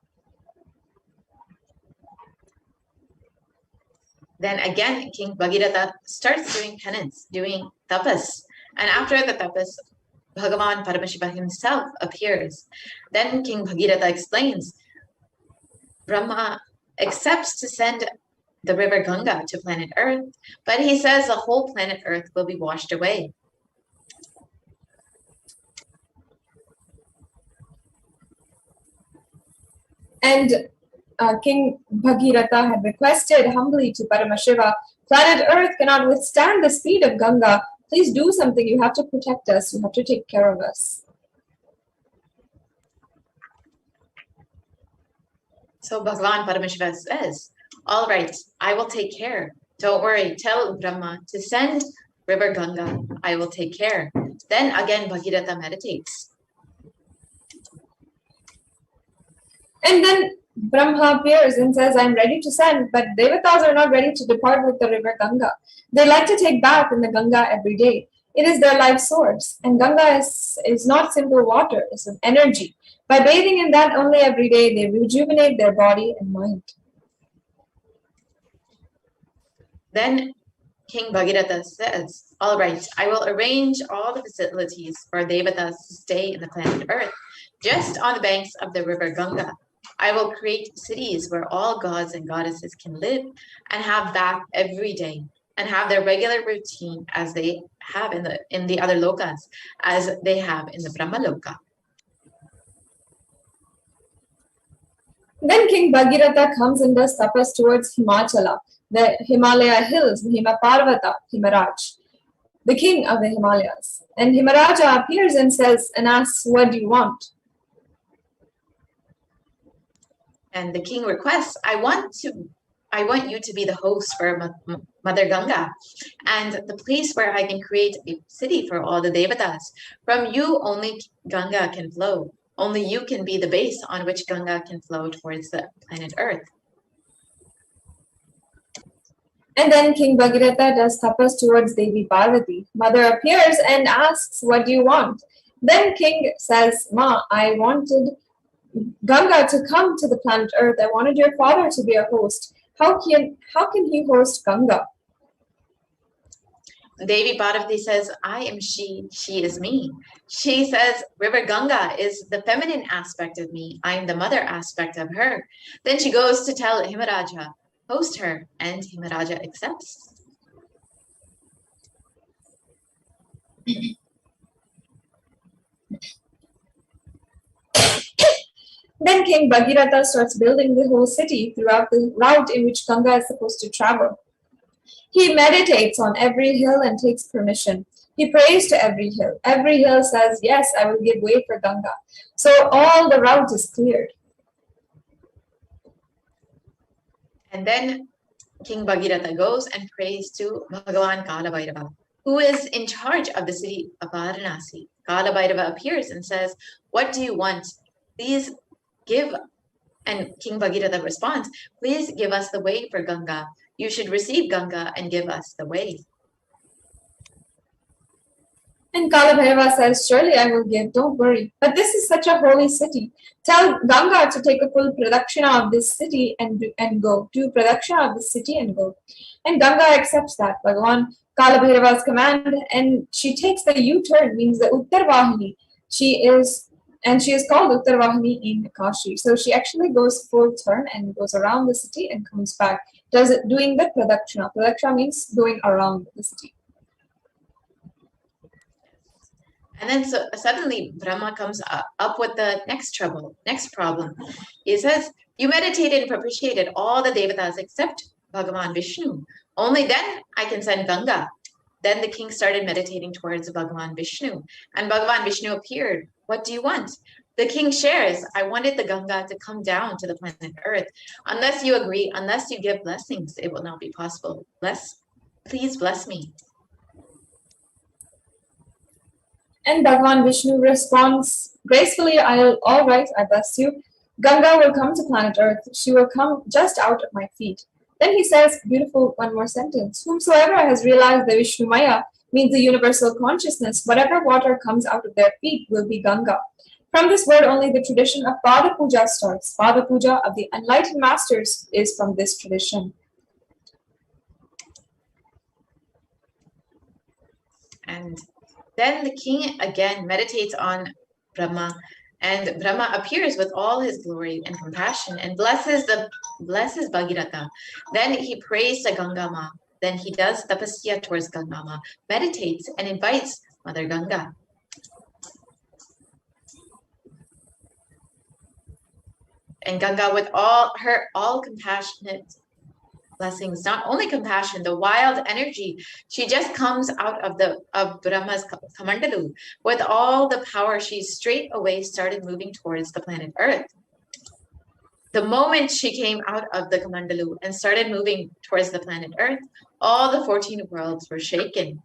Then again, King Bhagiratha starts doing penance, doing tapas. And after the tapas, Bhagavan Paramashiva himself appears. Then King Bhagiratha explains, Brahma accepts to send the river Ganga to planet Earth, but he says the whole planet Earth will be washed away. And King Bhagiratha had requested humbly to Paramashiva, planet Earth cannot withstand the speed of Ganga. Please do something. You have to protect us. You have to take care of us. So Bhagavan Paramashiva says, all right, I will take care. Don't worry, tell Brahma to send river Ganga. I will take care. Then again, Bhagiratha meditates. And then Brahma appears and says, I'm ready to send, but Devatas are not ready to depart with the river Ganga. They like to take bath in the Ganga every day. It is their life source. And Ganga is not simple water, it's an energy. By bathing in that only every day, they rejuvenate their body and mind. Then King Bhagiratha says, all right, I will arrange all the facilities for Devatas to stay in the planet Earth, just on the banks of the river Ganga. I will create cities where all gods and goddesses can live and have bath every day and have their regular routine as they have in the other lokas, as they have in the Brahma Loka. Then King Bhagiratha comes and does tapas towards Himachala, the Himalaya hills, the Himaparvata, Himaraj, the king of the Himalayas. And Himaraja appears and says and asks, what do you want? And the king requests, I want you to be the host for Mother Ganga and the place where I can create a city for all the Devatas. From you, only Ganga can flow. Only you can be the base on which Ganga can flow towards the planet Earth. And then King Bhagiratha does tapas towards Devi Parvati. Mother appears and asks, what do you want? Then King says, Ma, I wanted Ganga to come to the planet Earth. I wanted your father to be a host. How can he host Ganga? Devi Parvati says, I am she is me. She says, River Ganga is the feminine aspect of me. I am the mother aspect of her. Then she goes to tell Himaraja, host her, and Himaraja accepts. Then King Bhagirath starts building the whole city throughout the route in which Ganga is supposed to travel. He meditates on every hill and takes permission. He prays to every hill. Every hill says, yes, I will give way for Ganga. So all the route is cleared. And then King Bhagirath goes and prays to Bhagavan Kalabhairava, who is in charge of the city of Varanasi. Kalabhairava appears and says, what do you want? Please give. And King Bhagirath responds, please give us the way for Ganga. You should receive Ganga and give us the way. And Kalabhairava says, surely I will give, don't worry. But this is such a holy city. Tell Ganga to take a full pradakshina of this city and go. Do pradakshina of this city and go. And Ganga accepts that, Bhagavan Kalabhairava's command, and she takes the U-turn, means the Uttarvahini. She is called Uttarvahini in Kashi. So she actually goes full turn and goes around the city and comes back, doing the pradakshina. Pradakshina means going around the city. And then suddenly Brahma comes up with the next problem. He says, you meditated and propitiated all the devatas except Bhagavan Vishnu. Only then I can send Ganga. Then the king started meditating towards Bhagavan Vishnu. And Bhagavan Vishnu appeared. What do you want? The king shares, I wanted the Ganga to come down to the planet Earth. Unless you agree, unless you give blessings, it will not be possible. Please bless me. And Bhagavan Vishnu responds gracefully, all right, I bless you. Ganga will come to planet Earth. She will come just out of my feet. Then he says, beautiful, one more sentence. Whomsoever has realized the Vishnu Maya, means the universal consciousness, whatever water comes out of their feet will be Ganga. From this word only the tradition of Pada Puja starts. Pada Puja of the enlightened masters is from this tradition. And then the king again meditates on Brahma, and Brahma appears with all his glory and compassion and blesses Bhagiratha. Then he prays to Gangama. Then he does tapasya towards Gangama, meditates and invites Mother Ganga. And Ganga, with all compassionate blessings, not only compassion, the wild energy, she just comes out of Brahma's kamandalu. With all the power, she straight away started moving towards the planet Earth. The moment she came out of the kamandalu and started moving towards the planet Earth, all the 14 worlds were shaken.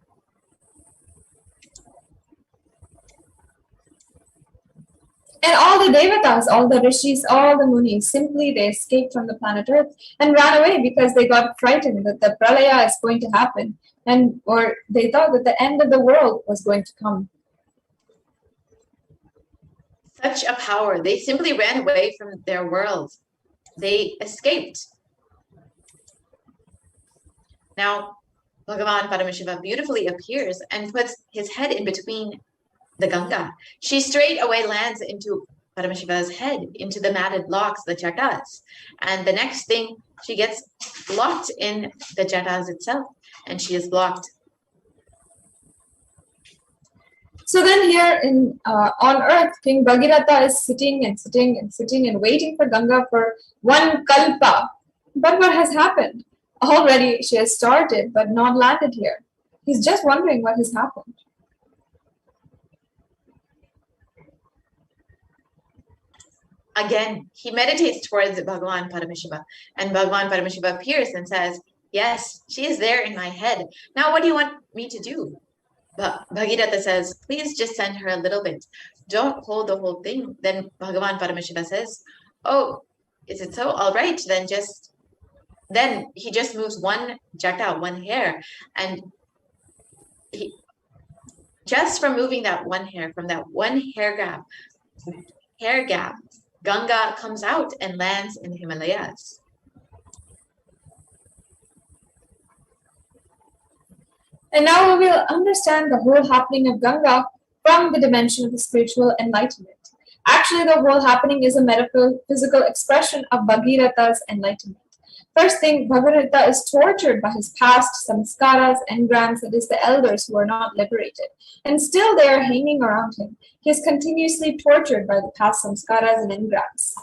And all the devatas, all the rishis, all the munis, simply they escaped from the planet Earth and ran away because they got frightened that the pralaya is going to happen, or they thought that the end of the world was going to come. Such a power. They simply ran away from their world. They escaped. Now, Bhagavan Paramashiva beautifully appears and puts his head in between the Ganga. She straight away lands into Paramashiva's head, into the matted locks, the jatas. And the next thing, she gets locked in the jatas itself, and she is blocked. So then here on earth, King Bhagirath is sitting and sitting and sitting and waiting for Ganga for one kalpa. But what has happened? Already she has started but not landed here. He's just wondering what has happened. Again, he meditates towards Bhagavan Paramashiva, and Bhagavan Paramashiva appears and says, yes, she is there in my head. Now what do you want me to do? But Bhagirath says, please just send her a little bit. Don't hold the whole thing. Then Bhagavan Paramashiva says, oh, is it so? All right, then he just moves one jata, one hair, and just from moving that one hair, from that one hair gap, Ganga comes out and lands in the Himalayas. And now we will understand the whole happening of Ganga from the dimension of the spiritual enlightenment. Actually, the whole happening is a metaphysical expression of Bhagirath's enlightenment. First thing, Bhagavatta is tortured by his past samskaras, engrams, that is the elders who are not liberated. And still they are hanging around him. He is continuously tortured by the past samskaras and engrams.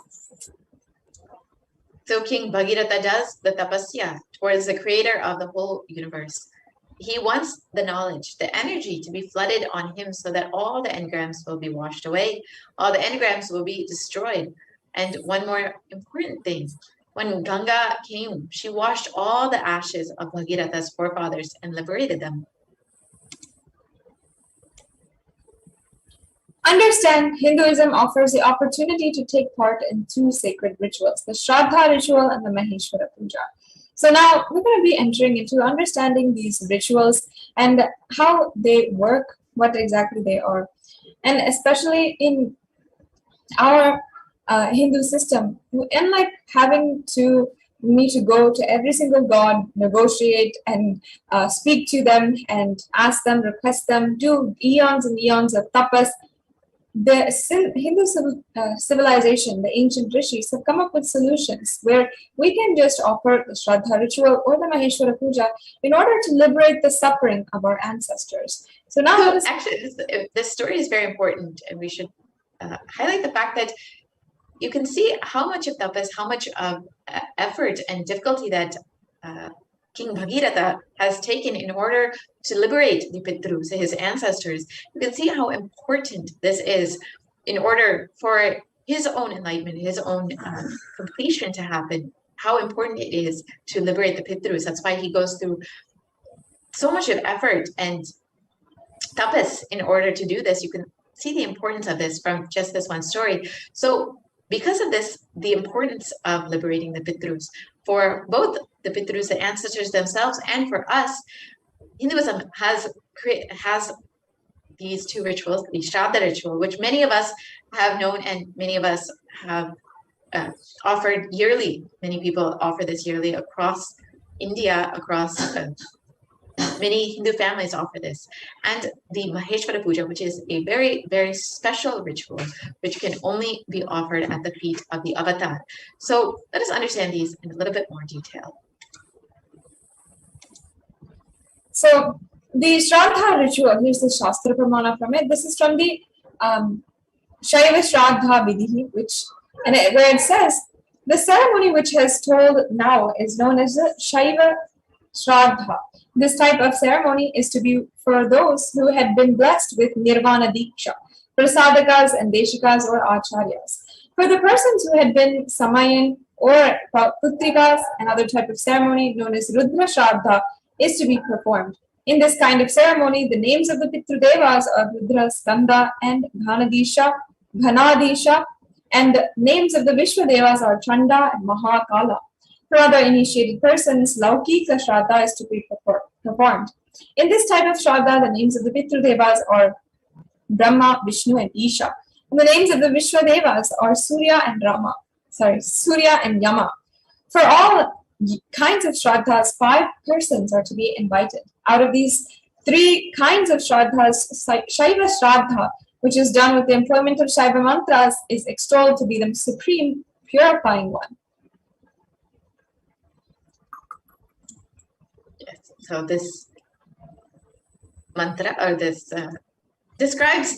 So King Bhagirath does the tapasya towards the creator of the whole universe. He wants the knowledge, the energy to be flooded on him so that all the engrams will be washed away, all the engrams will be destroyed. And one more important thing, when Ganga came, she washed all the ashes of Bhagiratha's forefathers and liberated them. Understand, Hinduism offers the opportunity to take part in two sacred rituals, the Shraddha ritual and the Maheshwara Puja. So now we're going to be entering into understanding these rituals and how they work, what exactly they are. And especially in our Hindu system, unlike having to need to go to every single god, negotiate and speak to them and ask them, request them, do eons and eons of tapas, the Hindu civilization, the ancient rishis, have come up with solutions where we can just offer the Shraddha ritual or the Maheshwara Puja in order to liberate the suffering of our ancestors. So now, actually, this story is very important, and we should highlight the fact that you can see how much of tapas, how much of effort and difficulty that King Bhagiratha has taken in order to liberate the Pitrus, his ancestors. You can see how important this is in order for his own enlightenment, his own completion to happen, how important it is to liberate the Pitrus. That's why he goes through so much of effort and tapas in order to do this. You can see the importance of this from just this one story. So because of this, the importance of liberating the Pitrus, for both the Pitrus, the ancestors themselves, and for us, Hinduism has these two rituals, the Shraddha ritual, which many of us have known and many of us have offered yearly. Many people offer this yearly across India, across many Hindu families offer this. And the Maheshwara Puja, which is a very, very special ritual, which can only be offered at the feet of the avatar. So let us understand these in a little bit more detail. so the Shraddha ritual, here's the Shastra Pramana from it. This is from the Shaiva Shraddha Vidhi, where it says, the ceremony which has told now is known as the Shaiva Shraddha. This type of ceremony is to be for those who had been blessed with Nirvana Diksha, Prasadakas and Deshikas or Acharyas. For the persons who had been Samayan or Putrikas, another type of ceremony known as Rudra Shraddha is to be performed. In this kind of ceremony, the names of the Pitrudevas are Rudra, Skanda and Ghanadisha, and the names of the Vishwadevas are Chanda and Mahakala. For other initiated persons, Laukika Shraddha is to be performed. In this type of Shraddha, the names of the Pitrudevas are Brahma, Vishnu, and Isha. And the names of the Vishwadevas are Surya and Yama. For all kinds of Shraddhas, 5 persons are to be invited. Out of these 3 kinds of Shraddhas, Shaiva Shraddha, which is done with the employment of Shaiva mantras, is extolled to be the supreme purifying one. So this mantra, or this describes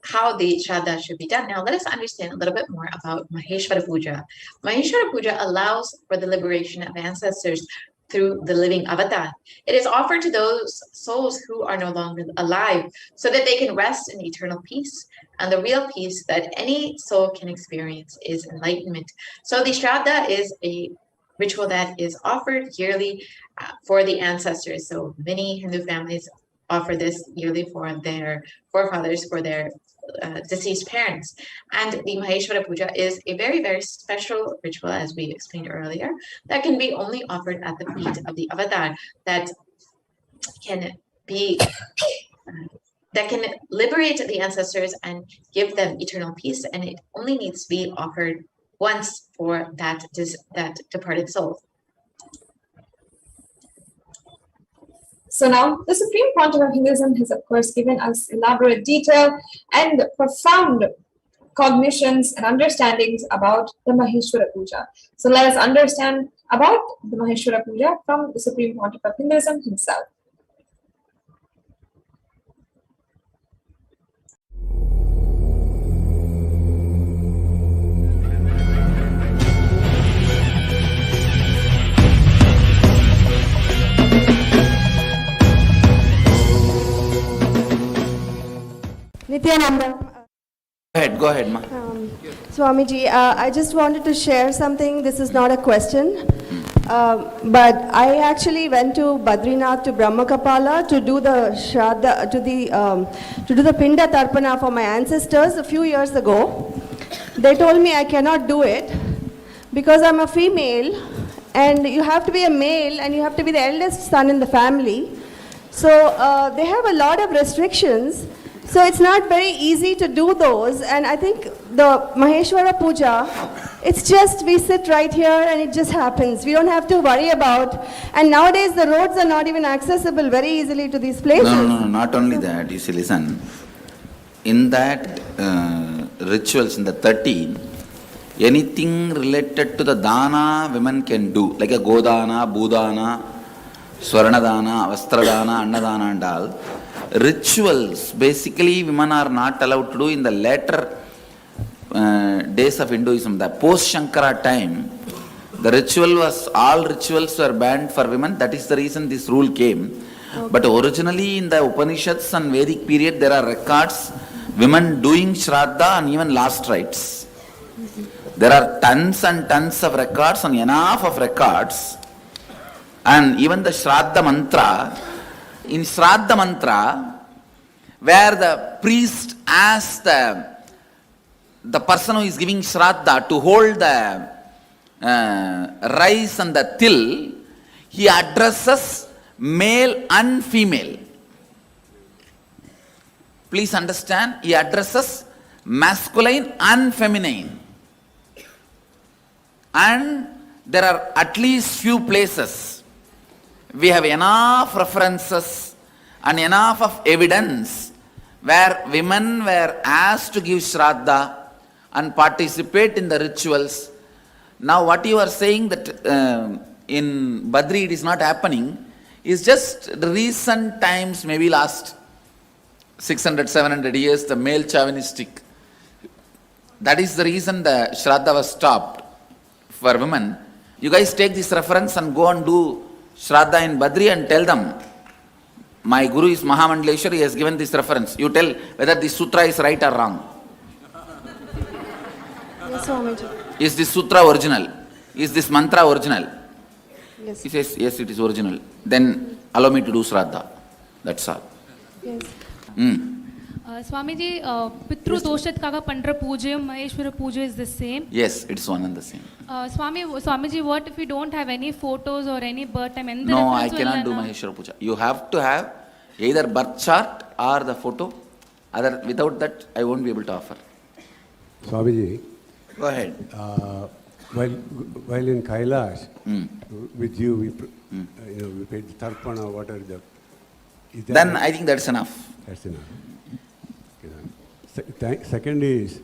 how the Shraddha should be done. Now let us understand a little bit more about Maheshwara Puja. Maheshwara Puja allows for the liberation of ancestors through the living avatar. It is offered to those souls who are no longer alive so that they can rest in eternal peace. And the real peace that any soul can experience is enlightenment. So the Shraddha is a ritual that is offered yearly for the ancestors. So many Hindu families offer this yearly for their forefathers, for their deceased parents. And the Maheshwara Puja is a very, very special ritual, as we explained earlier, that can be only offered at the feet of the avatar, that can liberate the ancestors and give them eternal peace. And it only needs to be offered once for that departed soul. So now, the Supreme Pontiff of Hinduism has, of course, given us elaborate detail and profound cognitions and understandings about the Maheshwara Puja. So let us understand about the Maheshwara Puja from the Supreme Pontiff of Hinduism himself. Nithyananda. Go ahead, ma. Swamiji, I just wanted to share something. This is not a question, but I actually went to Badrinath to Brahmakapala to do the Shraddha, to do the Pinda Tarpana for my ancestors a few years ago. They told me I cannot do it because I'm a female, and you have to be a male, and you have to be the eldest son in the family. So they have a lot of restrictions. So it's not very easy to do those, and I think the Maheshwara Puja, it's just we sit right here and it just happens. We don't have to worry about, and nowadays the roads are not even accessible very easily to these places. No, not only that, you see, listen, in that rituals, in the 13, anything related to the dana women can do, like a godana, budana, swarnadana, vastradana, annadana and all. Rituals, basically women are not allowed to do in the later days of Hinduism. The post-Shankara time, the ritual was, all rituals were banned for women. That is the reason this rule came. Okay. But originally in the Upanishads and Vedic period, there are records, women doing Shraddha and even last rites. There are tons and tons of records and enough of records. And even the Shraddha mantra, in Shraddha mantra, where the priest asks the person who is giving Shraddha to hold the rice and the til, he addresses male and female. Please understand, he addresses masculine and feminine. And there are at least few places we have enough references and enough of evidence where women were asked to give Shraddha and participate in the rituals. Now what you are saying that in Badri it is not happening is just the recent times, maybe last 600, 700 years, the male chauvinistic. That is the reason the Shraddha was stopped for women. You guys take this reference and go and do Shraddha in Badri and tell them, my Guru is Mahamandaleshwar, he has given this reference. You tell whether this sutra is right or wrong. Yes, Swamiji. Is this sutra original? Is this mantra original? Yes. He says, yes, it is original. Then allow me to do Shraddha. That's all. Yes. Swamiji, Pitru Doshat Kaga Pandra Puja, Maheshwara Puja is the same? Yes, it's one and the same. Swamiji, what if we don't have any photos or any birth time? No, I cannot do Maheshwara Puja. You have to have either birth chart or the photo. Without that, I won't be able to offer. Swamiji, go ahead. While in Kailasa, with you, we paid the tarpana, what are the... Then I think that's enough. That's enough. Second is,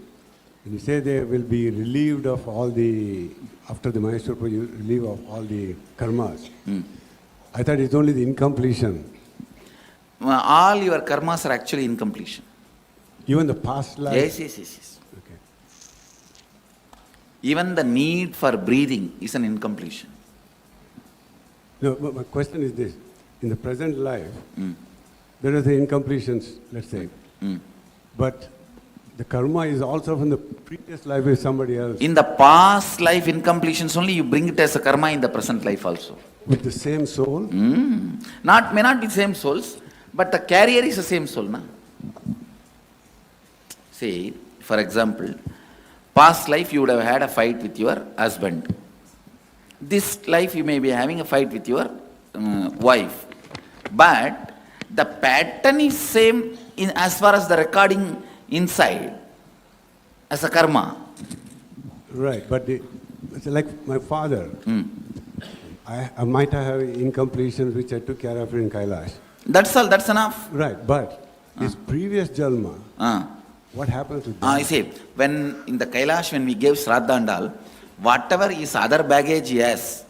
when you say they will be relieved of all the, after the Maheshwara Puja, relieved of all the karmas. I thought it's only the incompletion. Well, all your karmas are actually incompletion. Even the past life? Yes. Okay. Even the need for breathing is an incompletion. No, but my question is this. In the present life, there are the incompletions, let's say. But the karma is also from the previous life with somebody else. In the past life incompletions only, you bring it as a karma in the present life also. With the same soul? May not be same souls, but the carrier is the same soul. Na? See, for example, past life you would have had a fight with your husband. This life you may be having a fight with your wife. But the pattern is same in as far as the recording inside as a karma. Right, but it's like my father. I might have incompletions which I took care of in Kailasa. That's all, that's enough. Right, but his previous jalma, what happens to You them? see, when in the Kailasa, when we gave Shraddha and all, whatever is other baggage he has,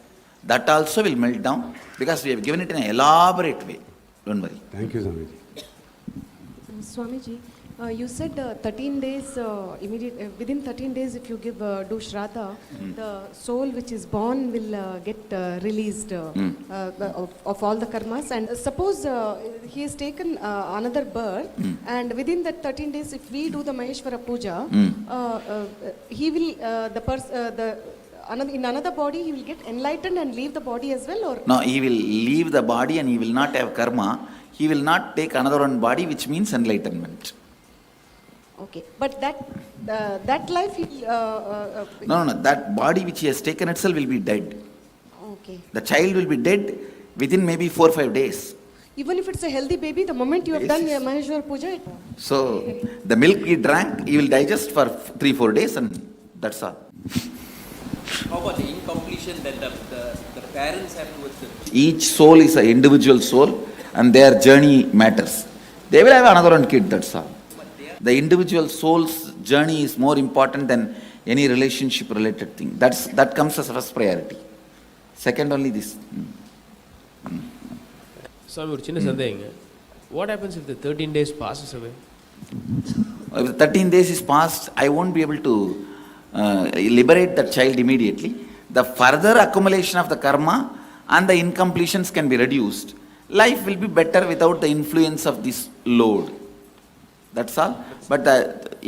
that also will melt down because we have given it in an elaborate way. Don't worry. Thank you, Swamiji. Swamiji, you said 13 days, within 13 days if you give do Shraddha, the soul which is born will get released of all the karmas. And suppose he has taken another birth, and within that 13 days if we do the Maheshwara Puja, he will, in another body he will get enlightened and leave the body as well, or? No, he will leave the body and he will not have karma. He will not take another one body, which means enlightenment. Okay, but that life he No, that body which he has taken itself will be dead. okay. The child will be dead within maybe 4 or 5 days. Even if it's a healthy baby, the moment you have done your Maheshwar Puja, So, the milk he drank, he will digest for 3 or 4 days and that's all. How about the incompletion that the parents have towards the Each soul is an individual soul and their journey matters. They will have another one kid, that's all. The individual soul's journey is more important than any relationship related thing. That comes as first priority. Second only this. Swami, ஒரு சின்ன சந்தேகங்க. What happens if the 13 days passes away? If the 13 days is passed, I won't be able to liberate that child immediately. The further accumulation of the karma and the incompletions can be reduced. Life will be better without the influence of this load. That's all. But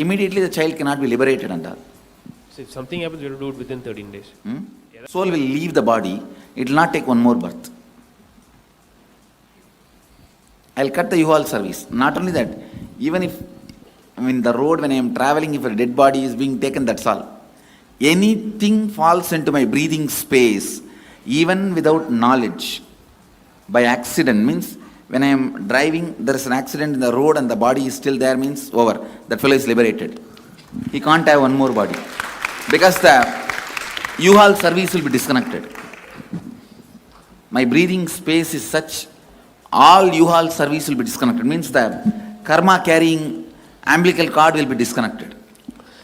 immediately the child cannot be liberated and all. So if something happens, we have to do it within 13 days. Soul will leave the body. It will not take one more birth. I'll cut the U-Haul service. Not only that, even if the road when I am traveling, if a dead body is being taken, that's all. Anything falls into my breathing space, even without knowledge, by accident, means when I am driving, there is an accident in the road and the body is still there, means over. That fellow is liberated. He can't have one more body. Because the U-Haul service will be disconnected. My breathing space is such, all U-Haul service will be disconnected. Means the karma carrying umbilical cord will be disconnected.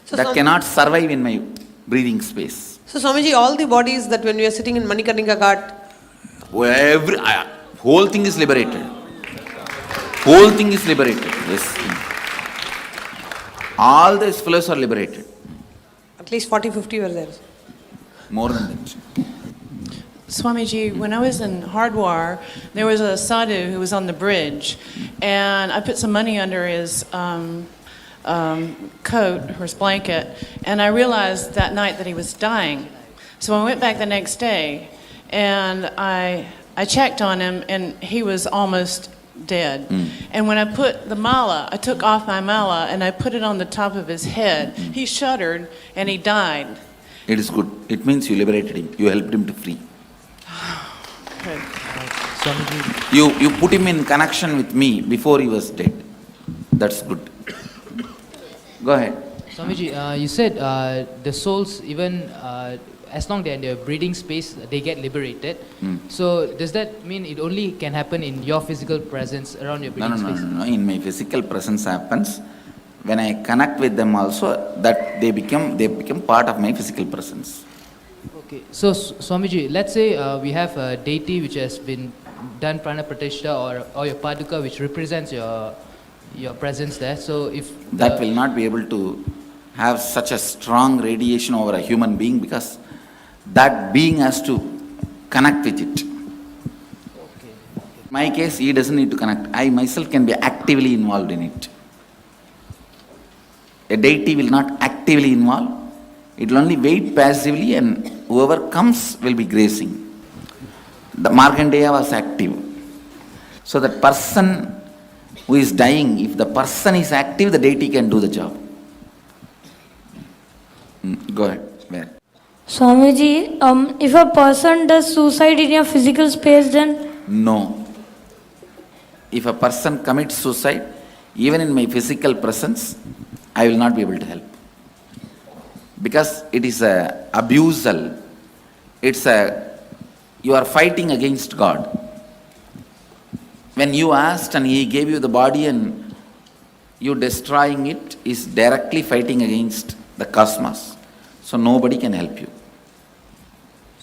So that cannot survive in my breathing space. So Swamiji, all the bodies that when we are sitting in Manikarnika Ghat, Whole thing is liberated. Whole thing is liberated. Yes. All these fellows are liberated. at least 40-50 were there. More than that. Swamiji, when I was in Hardwar, there was a sadhu who was on the bridge, and I put some money under his coat, or his blanket, and I realized that night that he was dying. So I went back the next day, and I checked on him, and he was almost dead. And when I put the mala, I took off my mala, and I put it on the top of his head. He shuddered, and he died. It is good. It means you liberated him. You helped him to free. Good. You put him in connection with me before he was dead. That's good. Go ahead. Swamiji, you said the souls, even as long as they're in their breathing space, they get liberated. So does that mean it only can happen in your physical presence around your breathing space? No. In my physical presence happens. When I connect with them also, that they become part of my physical presence. Okay, so Swamiji, let's say we have a deity which has been done prana pratishtha or your paduka which represents your presence there. So if that will not be able to have such a strong radiation over a human being because that being has to connect with it. Okay. In my case, he doesn't need to connect. I myself can be actively involved in it. A deity will not actively involve. It will only wait passively and whoever comes will be gracing. The Markandeya was active. So that person who is dying, if the person is active, the deity can do the job. Go ahead. Where? Swamiji, if a person does suicide in your physical space, then? No. If a person commits suicide, even in my physical presence, I will not be able to help. Because it is a abusal. You are fighting against God. When you asked and He gave you the body and you destroying it is directly fighting against the cosmos. So nobody can help you.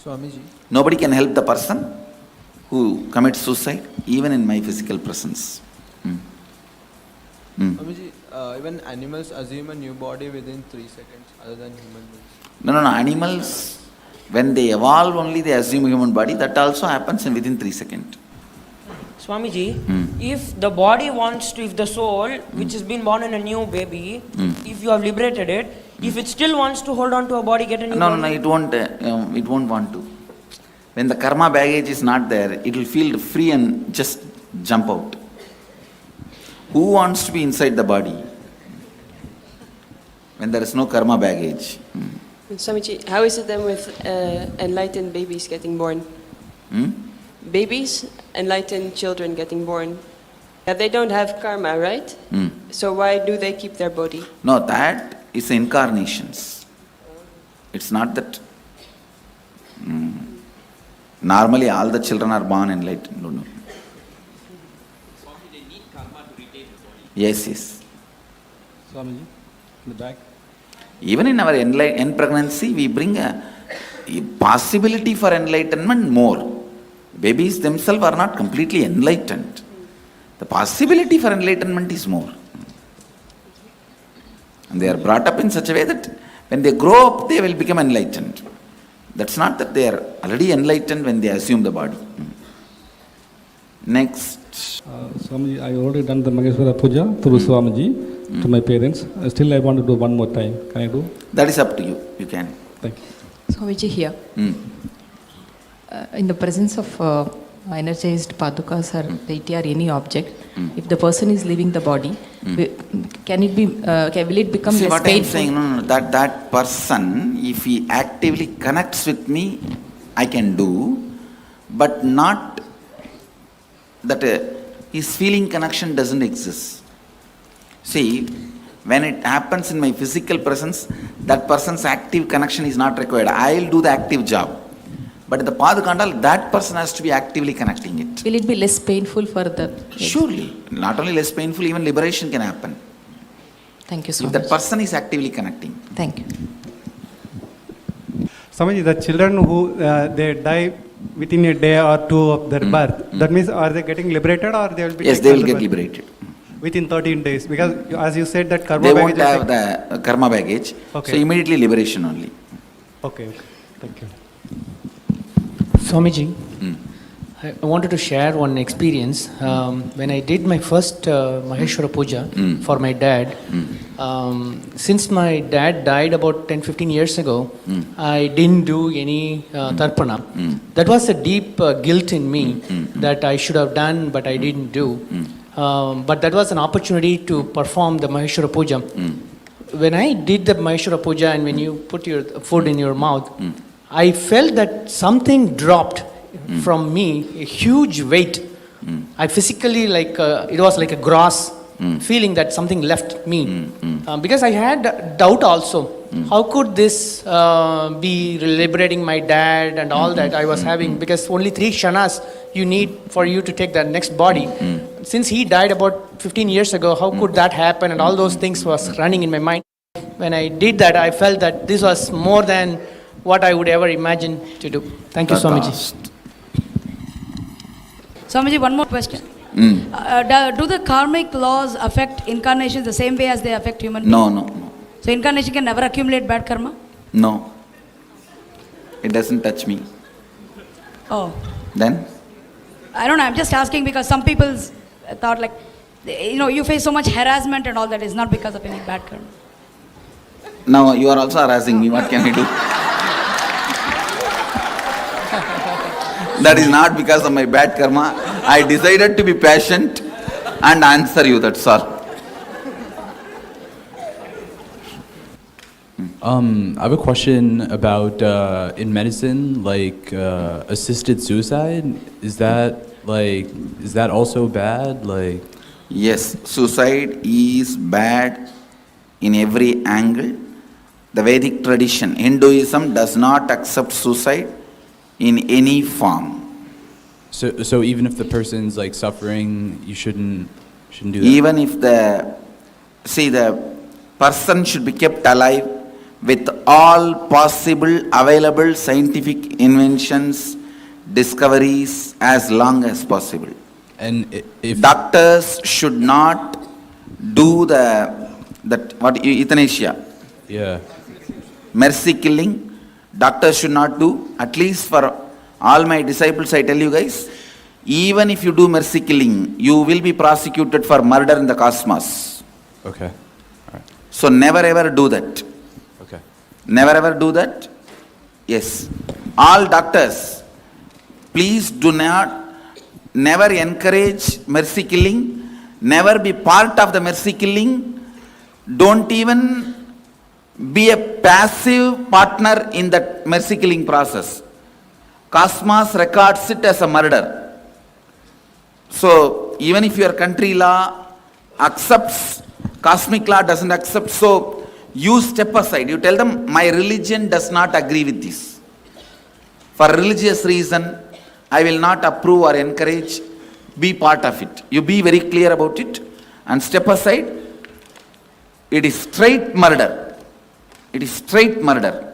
Swamiji. Nobody can help the person who commits suicide, even in my physical presence. Swamiji, even animals assume a new body within 3 seconds other than human beings. No. Animals, when they evolve only, they assume human body. That also happens within 3 seconds. Swamiji, if the body wants to, if the soul, which has been born in a new baby, if you have liberated it, if it still wants to hold on to a body, get a new body? No, it won't want to. When the karma baggage is not there, it will feel free and just jump out. Who wants to be inside the body when there is no karma baggage? Swamiji, how is it then with enlightened babies getting born? Babies, enlightened children getting born, they don't have karma, right? So why do they keep their body? No, that is incarnations. It's not that. Normally, all the children are born enlightened. No. They need karma to retain the body. Yes. Swamiji, in the back. Even in our end pregnancy, we bring a possibility for enlightenment more. Babies themselves are not completely enlightened. The possibility for enlightenment is more. And they are brought up in such a way that when they grow up, they will become enlightened. That's not that they are already enlightened when they assume the body. Next. Swamiji, I already done the Maheshwara Puja through Swamiji to my parents. Still, I want to do one more time. Can I do? That is up to you. You can. Thank you. Swamiji, here. In the presence of energized padukas or deity or any object, if the person is leaving the body, can it be? Will it become less what painful? I am saying, that person, if he actively connects with me, I can do, but not that his feeling connection doesn't exist. See, when it happens in my physical presence, that person's active connection is not required. I will do the active job. But in the Padukandal, that person has to be actively connecting it. Will it be less painful for the... Surely. Not only less painful, even liberation can happen. Thank you so much. If that person is actively connecting. Thank you. Swamiji, the children who they die within a day or two of their birth, that means are they getting liberated or they will be... Yes, they will get liberated. Within 13 days, because as you said that karma they baggage... They won't have the karma baggage, okay. So immediately liberation only. Okay, thank you. Swamiji, I wanted to share one experience. When I did my first Maheshwara Puja for my dad, since my dad died about 10-15 years ago, I didn't do any tarpana. That was a deep guilt in me that I should have done, but I didn't do. But that was an opportunity to perform the Maheshwara Puja. When I did the Maheshwara Puja and when you put your food in your mouth, I felt that something dropped from me, a huge weight. I physically, it was like a gross feeling that something left me. Because I had doubt also. How could this be liberating my dad and all that I was having? Because only 3 kshanas you need for you to take the next body. Since he died about 15 years ago, how could that happen? And all those things was running in my mind. When I did that, I felt that this was more than what I would ever imagine to do. Thank you, Swamiji. Swamiji, one more question. Do the karmic laws affect incarnations the same way as they affect human beings? No. So incarnation can never accumulate bad karma? No. It doesn't touch me. Oh. Then? I don't know, I'm just asking because some people thought you face so much harassment and all that is not because of any bad karma. Now you are also harassing me, what can I do? That is not because of my bad karma. I decided to be patient and answer you, that's all. I have a question about in medicine, assisted suicide. Is that also bad? Yes, suicide is bad in every angle. The Vedic tradition, Hinduism does not accept suicide in any form. So even if the person's suffering, you shouldn't do that? Even if the See, the person should be kept alive with all possible available scientific inventions, discoveries as long as possible. And if doctors should not do euthanasia. Yeah. Mercy killing, doctors should not do. At least for all my disciples, I tell you guys, even if you do mercy killing, you will be prosecuted for murder in the cosmos. Okay. So never ever do that. Okay. Never ever do that. Yes. All doctors, please do not, never encourage mercy killing, never be part of the mercy killing, don't even be a passive partner in that mercy killing process. Cosmos records it as a murder. So even if your country law accepts, cosmic law doesn't accept, so you step aside. You tell them, my religion does not agree with this. For religious reason, I will not approve or encourage, be part of it. You be very clear about it and step aside. It is straight murder. It is straight murder.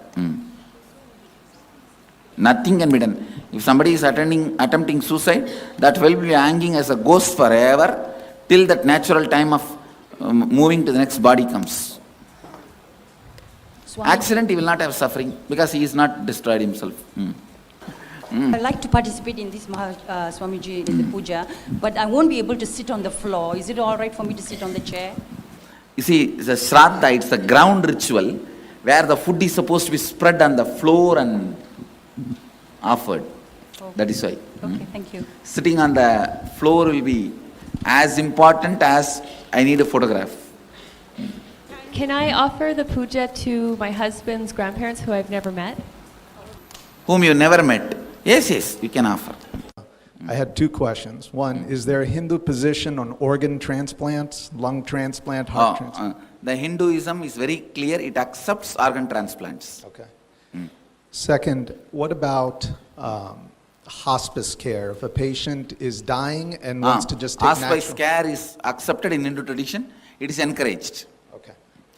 Nothing can be done. If somebody is attempting suicide, that will be hanging as a ghost forever till that natural time of moving to the next body comes. Accident, he will not have suffering because he is not destroyed himself. I'd like to participate in this Swamiji in the puja, but I won't be able to sit on the floor. Is it all right for me to sit on the chair? You see, the Shraddha, it's a ground ritual where the food is supposed to be spread on the floor and offered. Okay. That is why. Okay, thank you. Sitting on the floor will be as important as I need a photograph. Can I offer the puja to my husband's grandparents who I've never met? Whom you never met? Yes, you can offer. I had two questions. One, is there a Hindu position on organ transplants, lung transplant, heart transplant? The Hinduism is very clear. It accepts organ transplants. Okay. Second, what about hospice care? If a patient is dying and wants to just take hospice care is accepted in Hindu tradition. It is encouraged. Okay.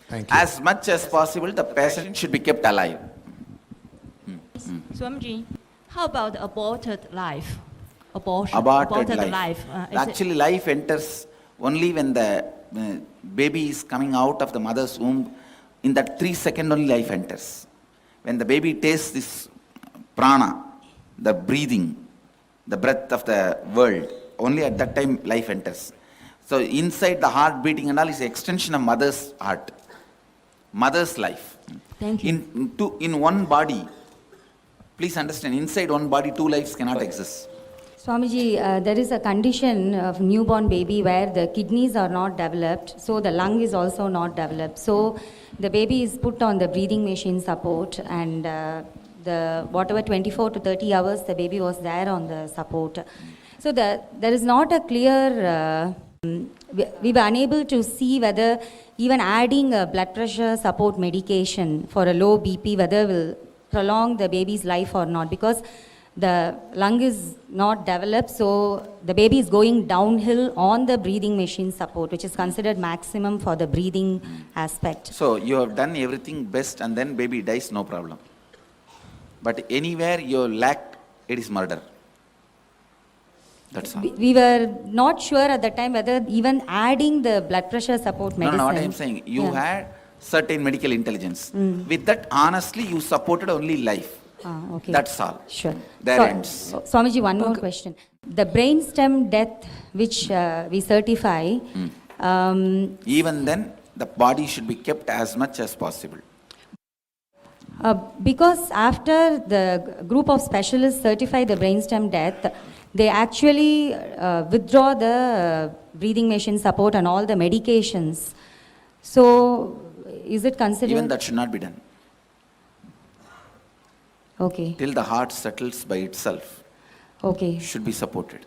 Thank you. As much as possible, the patient should be kept alive. Swamiji, how about aborted life? Aborted life. Actually, life enters only when the baby is coming out of the mother's womb. In that 3 seconds only life enters. When the baby tastes this prana, the breathing, the breath of the world, only at that time life enters. So inside the heart beating and all is an extension of mother's heart, mother's life. Thank you. In one body, please understand, inside one body, two lives cannot exist. Swamiji, there is a condition of newborn baby where the kidneys are not developed, so the lung is also not developed. So the baby is put on the breathing machine support, and the whatever 24 to 30 hours the baby was there on the support. So there is not a clear, we were unable to see whether even adding a blood pressure support medication for a low BP, whether will prolong the baby's life or not, because the lung is not developed, so the baby is going downhill on the breathing machine support, which is considered maximum for the breathing aspect. So you have done everything best and then baby dies, no problem. But anywhere you lacked, it is murder. That's all. We were not sure at the time whether even adding the blood pressure support medicine. No, what I am saying, you had certain medical intelligence. With that, honestly, you supported only life. Okay. That's all. Sure. There ends. Swamiji, one more question. The brainstem death which we certify. Even then, the body should be kept as much as possible. Because after the group of specialists certify the brainstem death, they actually withdraw the breathing machine support and all the medications. So, is it considered? Even that should not be done. Okay. Till the heart settles by itself. Okay. Should be supported.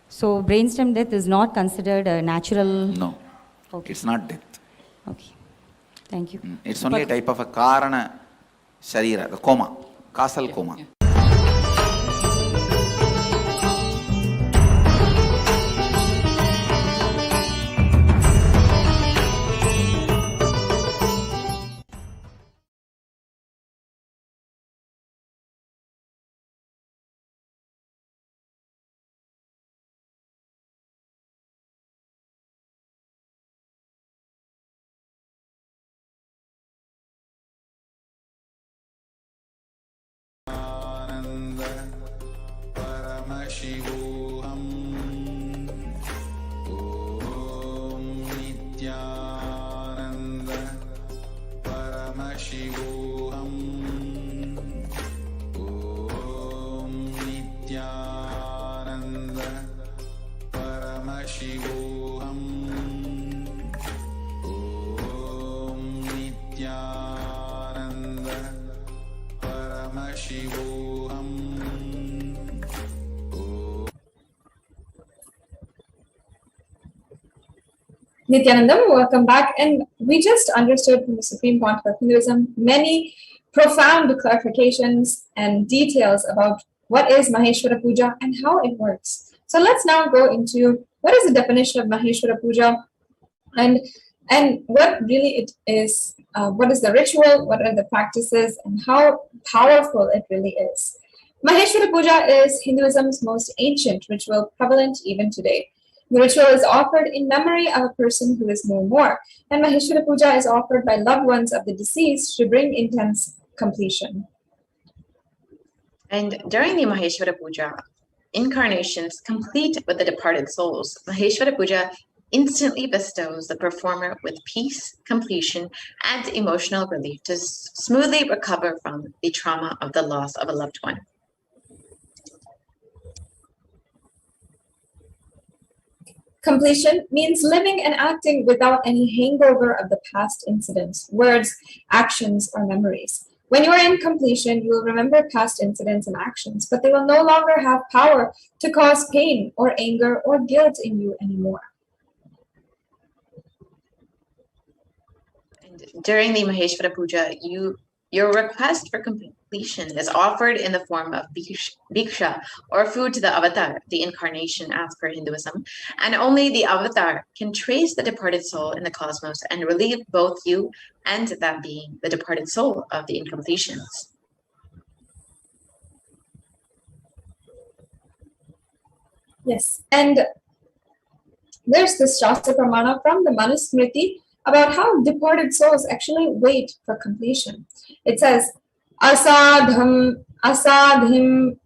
So brainstem death is not considered a natural. No. Okay. It's not death. Okay. Thank you. It's only a type of a karana sharira, the coma, causal coma. Paramashivoham. Om Nithyananda Paramashivoham. Om Nithyananda Paramashivoham. Om Nithyananda Paramashivoham. Nithyanandam, welcome back. And we just understood from the Supreme Pontiff of Hinduism many profound clarifications and details about what is Maheshwara Puja and how it works. So let's now go into what is the definition of Maheshwara Puja and what really it is, what is the ritual, what are the practices, and how powerful it really is. Maheshwara Puja is Hinduism's most ancient ritual prevalent even today. The ritual is offered in memory of a person who is no more, and Maheshwara Puja is offered by loved ones of the deceased to bring intense completion. And during the Maheshwara Puja, incarnations complete with the departed souls. Maheshwara Puja instantly bestows the performer with peace, completion, and emotional relief to smoothly recover from the trauma of the loss of a loved one. Completion means living and acting without any hangover of the past incidents, words, actions, or memories. When you are in completion, you will remember past incidents and actions, but they will no longer have power to cause pain or anger or guilt in you anymore. And during the Maheshwara Puja, your request for completion is offered in the form of bhiksha, or food to the avatar, the incarnation as per Hinduism, and only the avatar can trace the departed soul in the cosmos and relieve both you and that being, the departed soul, of the incompletions. Yes, and there's this Shastra Pramana from the Manusmriti about how departed souls actually wait for completion. It says, asadhim avadhim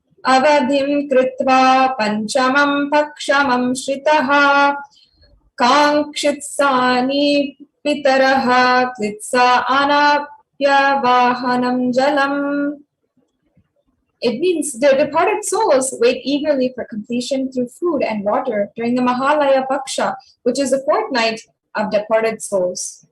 kritva panchamam pakshamam shritaha kankshitsani pitaraha klitsa anapya vahanam jalam. It means the departed souls wait eagerly for completion through food and water during the Mahalaya Paksha, which is the fortnight of departed souls.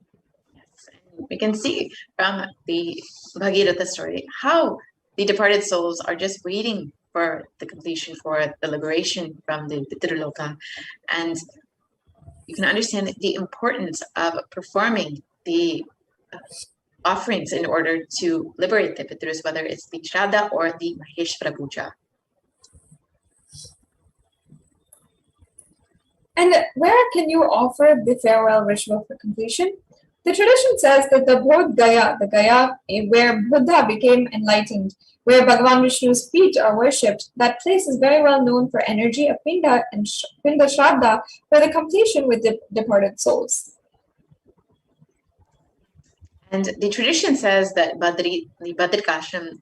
We can see from the Bhagirath story how the departed souls are just waiting for the completion, for the liberation from the Pitraloka. And you can understand the importance of performing the offerings in order to liberate the Pitrus, whether it's the Shraddha or the Maheshwara Puja. And where can you offer the farewell ritual for completion? The tradition says that the Bodh Gaya, the Gaya where Buddha became enlightened, where Bhagavan Vishnu's feet are worshipped, that place is very well known for energy of Pinda and Pinda Shraddha for the completion with the departed souls. And the tradition says that the Badrikashram,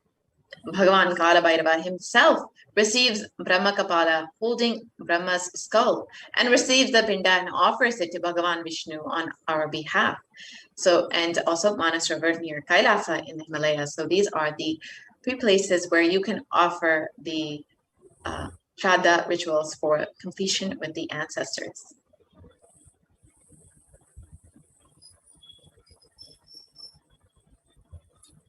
Bhagavan Kala Bhairava himself receives Brahma Kapala holding Brahma's skull and receives the Pinda and offers it to Bhagavan Vishnu on our behalf. So, and also Manas River near Kailasa in the Himalayas. So these are the three places where you can offer the Shraddha rituals for completion with the ancestors.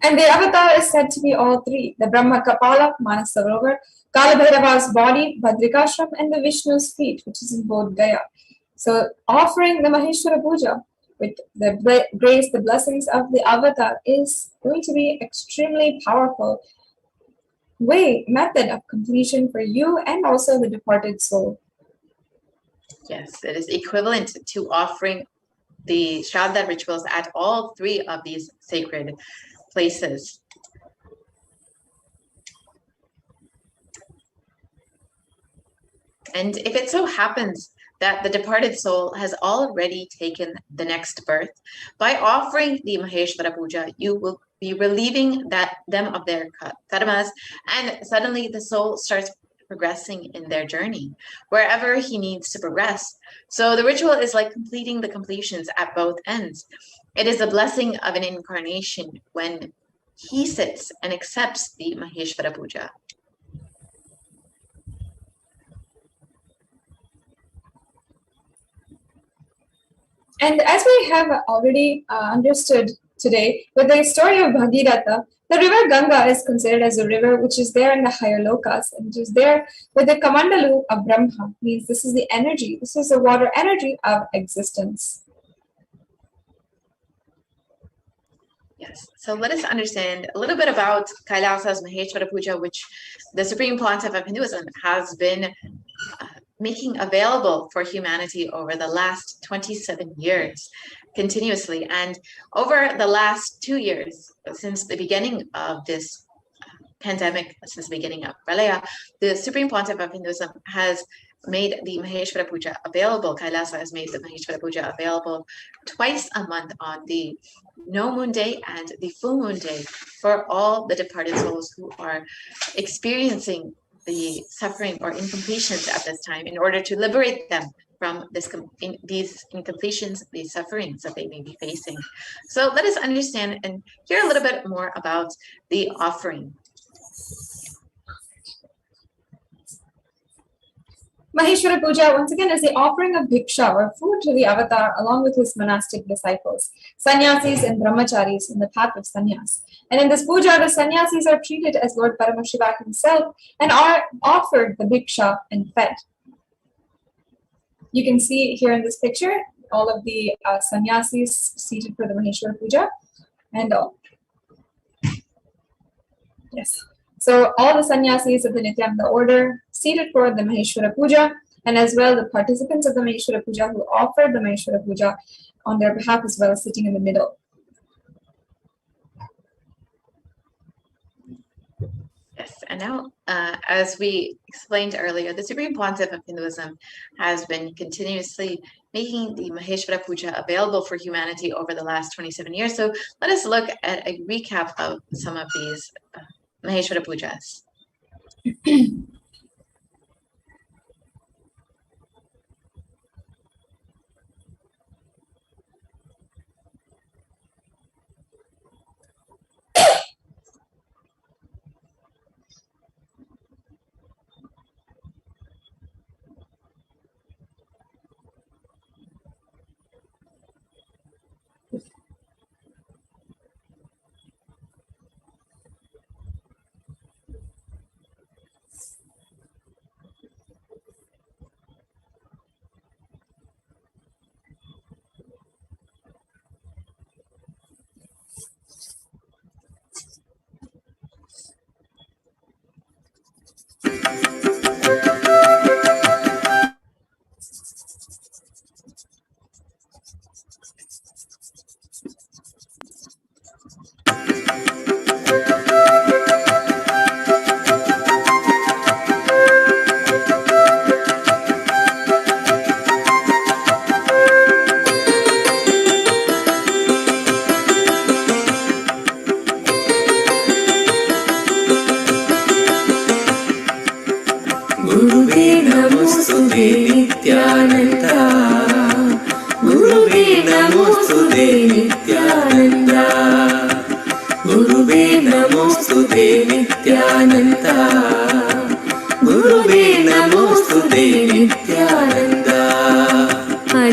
And the avatar is said to be all three, the Brahma Kapala, Manas Sarovar, Kala Bhairava's body, Badrikashram, and the Vishnu's feet, which is in Bodh Gaya. So offering the Maheshwara Puja with the grace, the blessings of the avatar is going to be extremely powerful method of completion for you and also the departed soul. Yes, it is equivalent to offering the Shraddha rituals at all three of these sacred places. And if it so happens that the departed soul has already taken the next birth, by offering the Maheshwara Puja, you will be relieving them of their karmas, and suddenly the soul starts progressing in their journey, wherever he needs to progress. So the ritual is like completing the completions at both ends. It is a blessing of an incarnation when he sits and accepts the Maheshwara Puja. And as we have already understood today, with the story of Bhagirath, the river Ganga is considered as a river which is there in the higher lokas, and which is there with the Kamandalu of Brahma. Means this is the energy, this is the water energy of existence. Yes, so let us understand a little bit about Kailasa's Maheshwara Puja, which the Supreme Pontiff of Hinduism has been making available for humanity over the last 27 years continuously. And over the last 2 years, since the beginning of this pandemic, since the beginning of Pralaya, the Supreme Pontiff of Hinduism has made the Maheshwara Puja available. Kailasa has made the Maheshwara Puja available twice a month on the no moon day and the full moon day for all the departed souls who are experiencing the suffering or incompletions at this time, in order to liberate them from these incompletions, these sufferings that they may be facing. So let us understand and hear a little bit more about the offering. Maheshwara Puja, once again, is the offering of bhiksha or food to the avatar along with his monastic disciples, sannyasis and brahmacharis in the path of sannyas. And in this puja, the sannyasis are treated as Lord Paramashiva himself and are offered the bhiksha and fed. You can see here in this picture all of the sannyasis seated for the Maheshwara Puja. And yes. So all the sannyasis of the Nithyananda order seated for the Maheshwara Puja, and as well the participants of the Maheshwara Puja who offered the Maheshwara Puja on their behalf as well, sitting in the middle. Yes, and now, as we explained earlier, the Supreme Pontiff of Hinduism has been continuously making the Maheshwara Puja available for humanity over the last 27 years. So let us look at a recap of some of these Maheshwara Pujas.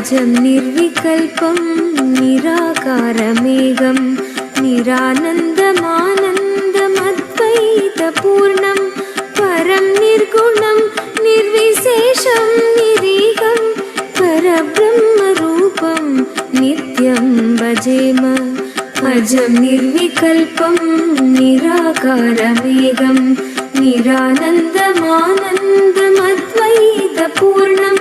अजं निर्विकल्पं निराकारमेघं निरानन्दमानन्दमद्वैतपूर्णं परं निर्गुणं निर्विशेषं निरीहं परब्रह्मरूपं नित्यं भजेम अजं निर्विकल्पं निराकारमेघं निरानन्दमानन्दमद्वैतपूर्णं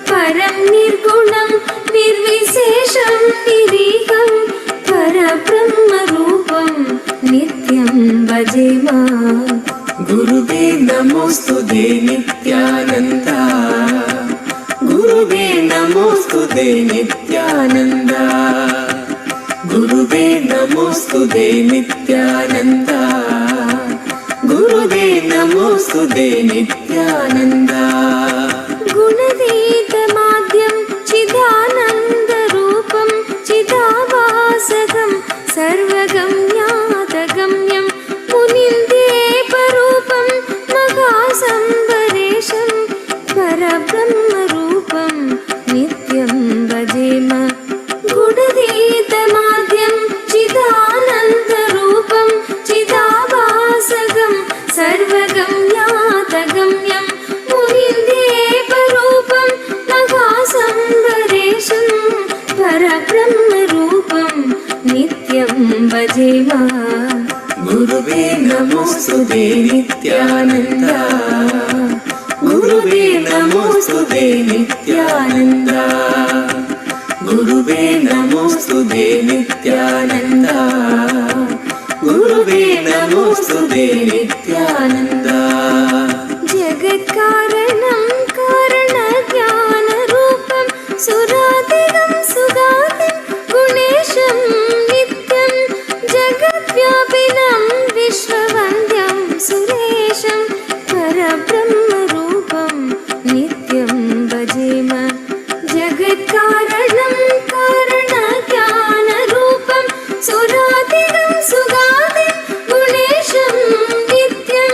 परं निर्गुणं निर्विशेषं निरीहं परब्रह्मरूपं नित्यं भजेम गुरुवे नमोस्तुते नित्यानन्द गुरुवे नमोस्तुते नित्यानन्द गुरुवे नमोस्तुते नित्यानन्द गुरुवे नमो नमोस्तुते नित्यानन्दा गुणतीतमाद्यं चिदानन्दरूपं चिदाभासकं सर्वगम्यातगम्यं मुनिन्देपरूपं महासम्भरेशं परब्रह्मरूपं नित्यं भजेम गुणतीतमाद्यं चिदानन्दरूपं चिदाभासकं सर्वगम्यातगम्यं मुनिन्देपरूपं महासम्भरेशं परब्रह्मरूपं नित्यं भजेम गुरुवे नमोस्तुते नित्यानन्दा गुरुवे नमोस्तुते नित्यानन्दा गुरुवे नमोस्तुते नित्यानन्दा गुरुवे नमोस्तुते नित्यानन्दा जगत्कारणं कारणज्ञानरूपं सुरातिगं सुगातिं गुणेशं नित्यं जगद्व्यापिनं विश्ववन्द्यं सुरेशं परब्रह्मरूपं नित्यं भजेम जगत्कारणं कारणज्ञानरूपं सुरातिगं सुगातिं गुणेशं नित्यं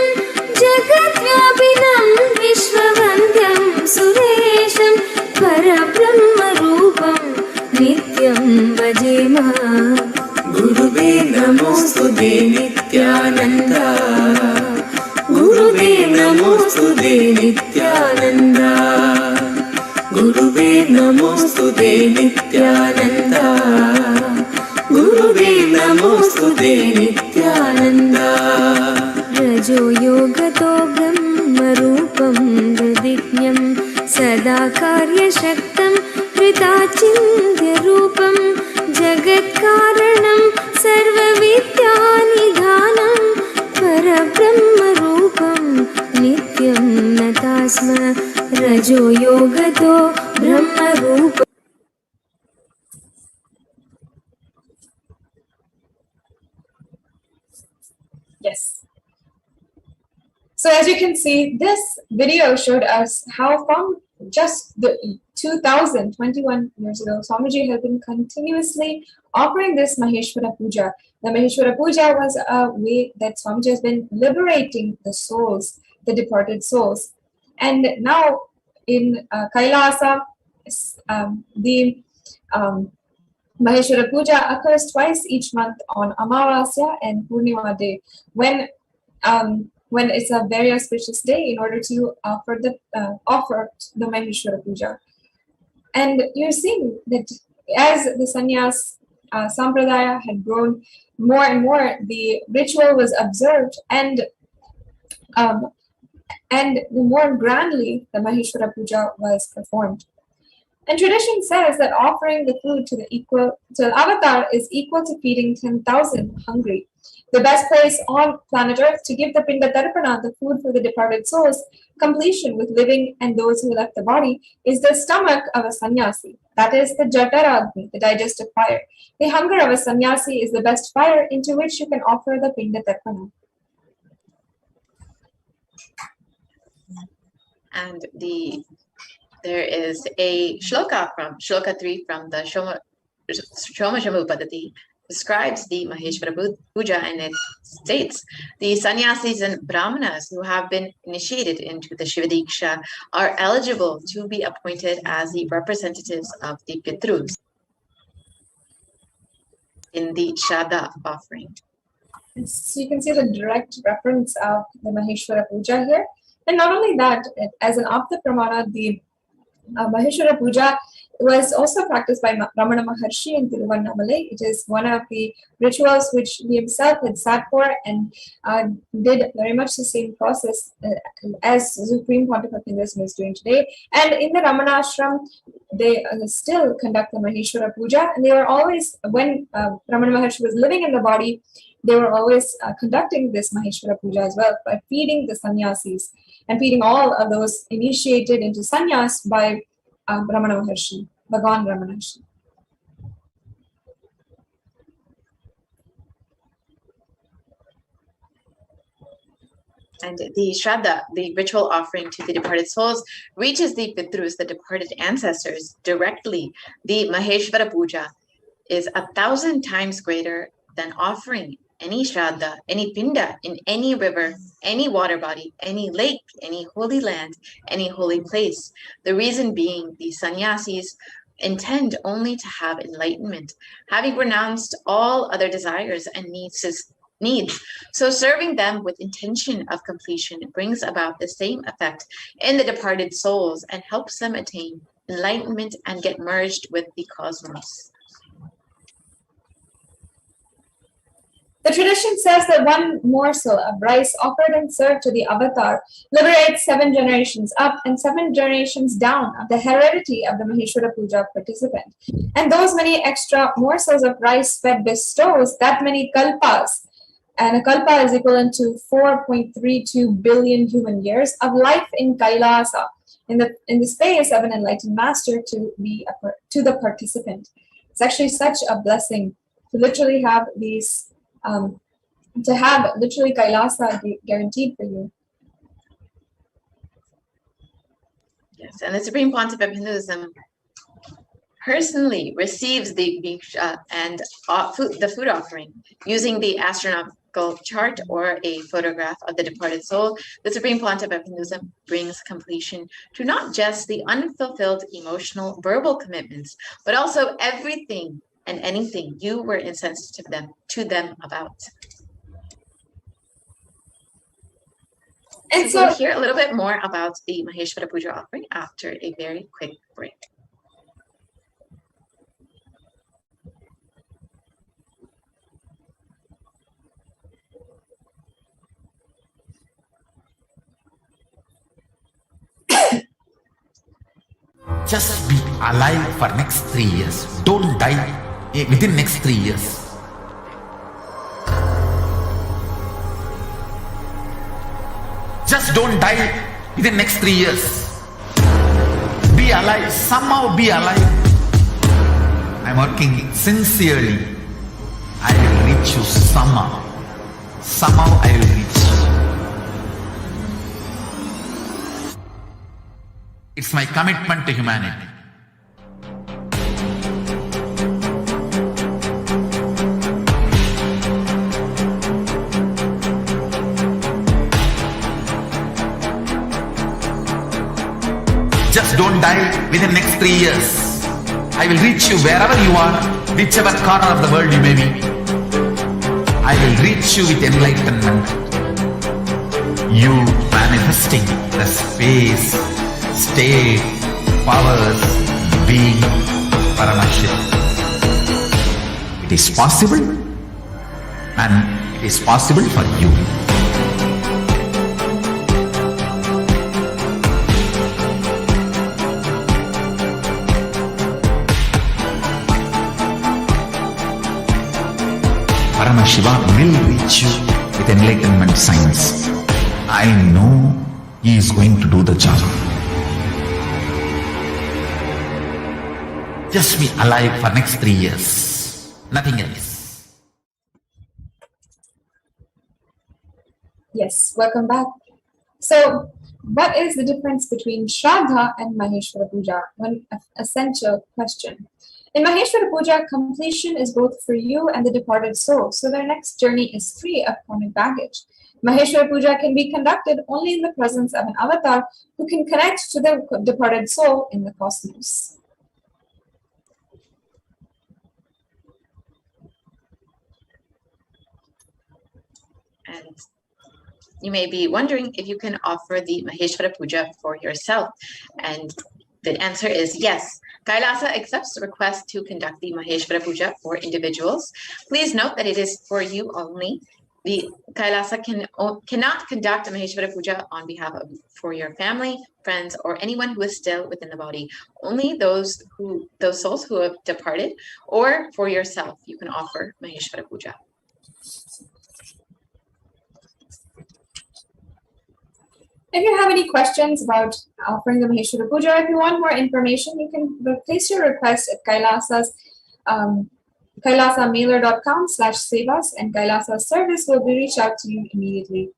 जगद्व्यापिनं विश्ववन्द्यं सुरेशं परब्रह्मरूपं नित्यं भजेम गुरुवे नमोस्तुते नित्यानन्दा गुरुवे नमोस्तुते नित्यानन्दा गुरुवे नमोस्तुते नित्यानन्दा गुरुवे नमोस्तुते नित्यानन्दा रजो योगतो ब्रह्मरूपं हृदिज्ञं सदा कार्यशक्तं हृदाचिन्त्यरूपं जगत्कारणं सर्वविद्यानिधानं परब्रह्मरूपं नित्यं नतास्म रजो योगतो ब्रह्मरूपम्. Yes. So as you can see, this video showed us how from just the 2021 years ago, Swamiji has been continuously offering this Maheshwara Puja. The Maheshwara Puja was a way that Swamiji has been liberating the souls, the departed souls. And now in Kailasa, the Maheshwara Puja occurs twice each month on Amavasya and Purnima day, when it's a very auspicious day in order to offer the Maheshwara Puja. And you're seeing that as the sannyas sampradaya had grown more and more, the ritual was observed, and the more grandly the Maheshwara Puja was performed. And tradition says that offering the food to the avatar is equal to feeding 10,000 hungry. The best place on planet Earth to give the Pinda Tarpana, the food for the departed souls, completion with living and those who left the body, is the stomach of a sannyasi. That is the Jataragni, the digestive fire. The hunger of a sannyasi is the best fire into which you can offer the Pinda Tarpana. And there is a shloka 3 from the Shoma Shamu Padati, describes the Maheshwara Puja, and it states, the sannyasis and brahmanas who have been initiated into the Shiva Diksha are eligible to be appointed as the representatives of the Pitrus in the Shraddha offering. So you can see the direct reference of the Maheshwara Puja here. And not only that, as an Apta Pramana, the Maheshwara Puja was also practiced by Ramana Maharshi in Tiruvannamalai. It is one of the rituals which he himself had sat for and did very much the same process as Supreme Pontifical Hinduism is doing today. And in the Ramana Ashram, they still conduct the Maheshwara Puja, and they were always, when Ramana Maharshi was living in the body, they were always conducting this Maheshwara Puja as well by feeding the sannyasis and feeding all of those initiated into sannyas by Ramana Maharshi, Bhagavan Ramana Maharshi. And the Shraddha, the ritual offering to the departed souls, reaches the Pitrus, the departed ancestors, directly. The Maheshwara Puja is 1,000 times greater than offering any Shraddha, any Pinda in any river, any water body, any lake, any holy land, any holy place. The reason being, the sannyasis intend only to have enlightenment, having renounced all other desires and needs. So serving them with intention of completion brings about the same effect in the departed souls and helps them attain enlightenment and get merged with the cosmos. The tradition says that one morsel of rice offered and served to the avatar liberates 7 generations up and 7 generations down of the heredity of the Maheshwara Puja participant. And those many extra morsels of rice fed bestows that many kalpas, and a kalpa is equivalent to 4.32 billion human years of life in Kailasa, in the space of an enlightened master to the participant. It's actually such a blessing to literally have these. To have literally Kailasa guaranteed for you. Yes, and the Supreme Pontiff of Hinduism personally receives the bhiksha and the food offering using the astronomical chart or a photograph of the departed soul. The Supreme Pontiff of Hinduism brings completion to not just the unfulfilled emotional verbal commitments, but also everything and anything you were insensitive to them about. And so we'll hear a little bit more about the Maheshwara Puja offering after a very quick break. Just be alive for next 3 years. Don't die within next 3 years. Just don't die within next 3 years. Be alive. Somehow be alive. I'm working sincerely. I will reach you somehow. Somehow I will reach you. It's my commitment to humanity. Just don't die within next 3 years. I will reach you wherever you are, whichever corner of the world you may be. I will reach you with enlightenment. You manifesting the space, state, powers, being Paramashivoham. It is possible, and it is possible for you. Paramashiva will reach you with enlightenment science. I know he is going to do the job. Just be alive for next 3 years. Nothing else. Yes, welcome back. So, what is the difference between Shraddha and Maheshwara Puja? One essential question. In Maheshwara Puja, completion is both for you and the departed soul, so their next journey is free of karmic baggage. Maheshwara Puja can be conducted only in the presence of an avatar who can connect to the departed soul in the cosmos. And you may be wondering if you can offer the Maheshwara Puja for yourself. And the answer is yes. Kailasa accepts the request to conduct the Maheshwara Puja for individuals. Please note that it is for you only. The Kailasa cannot conduct a Maheshwara Puja on behalf of for your family, friends, or anyone who is still within the body. Only those souls who have departed, or for yourself, you can offer Maheshwara Puja. If you have any questions about offering the Maheshwara Puja, if you want more information, you can place your request at Kailasa's kailasamailer.com/sevas, and Kailasa's service will be reached out to you immediately.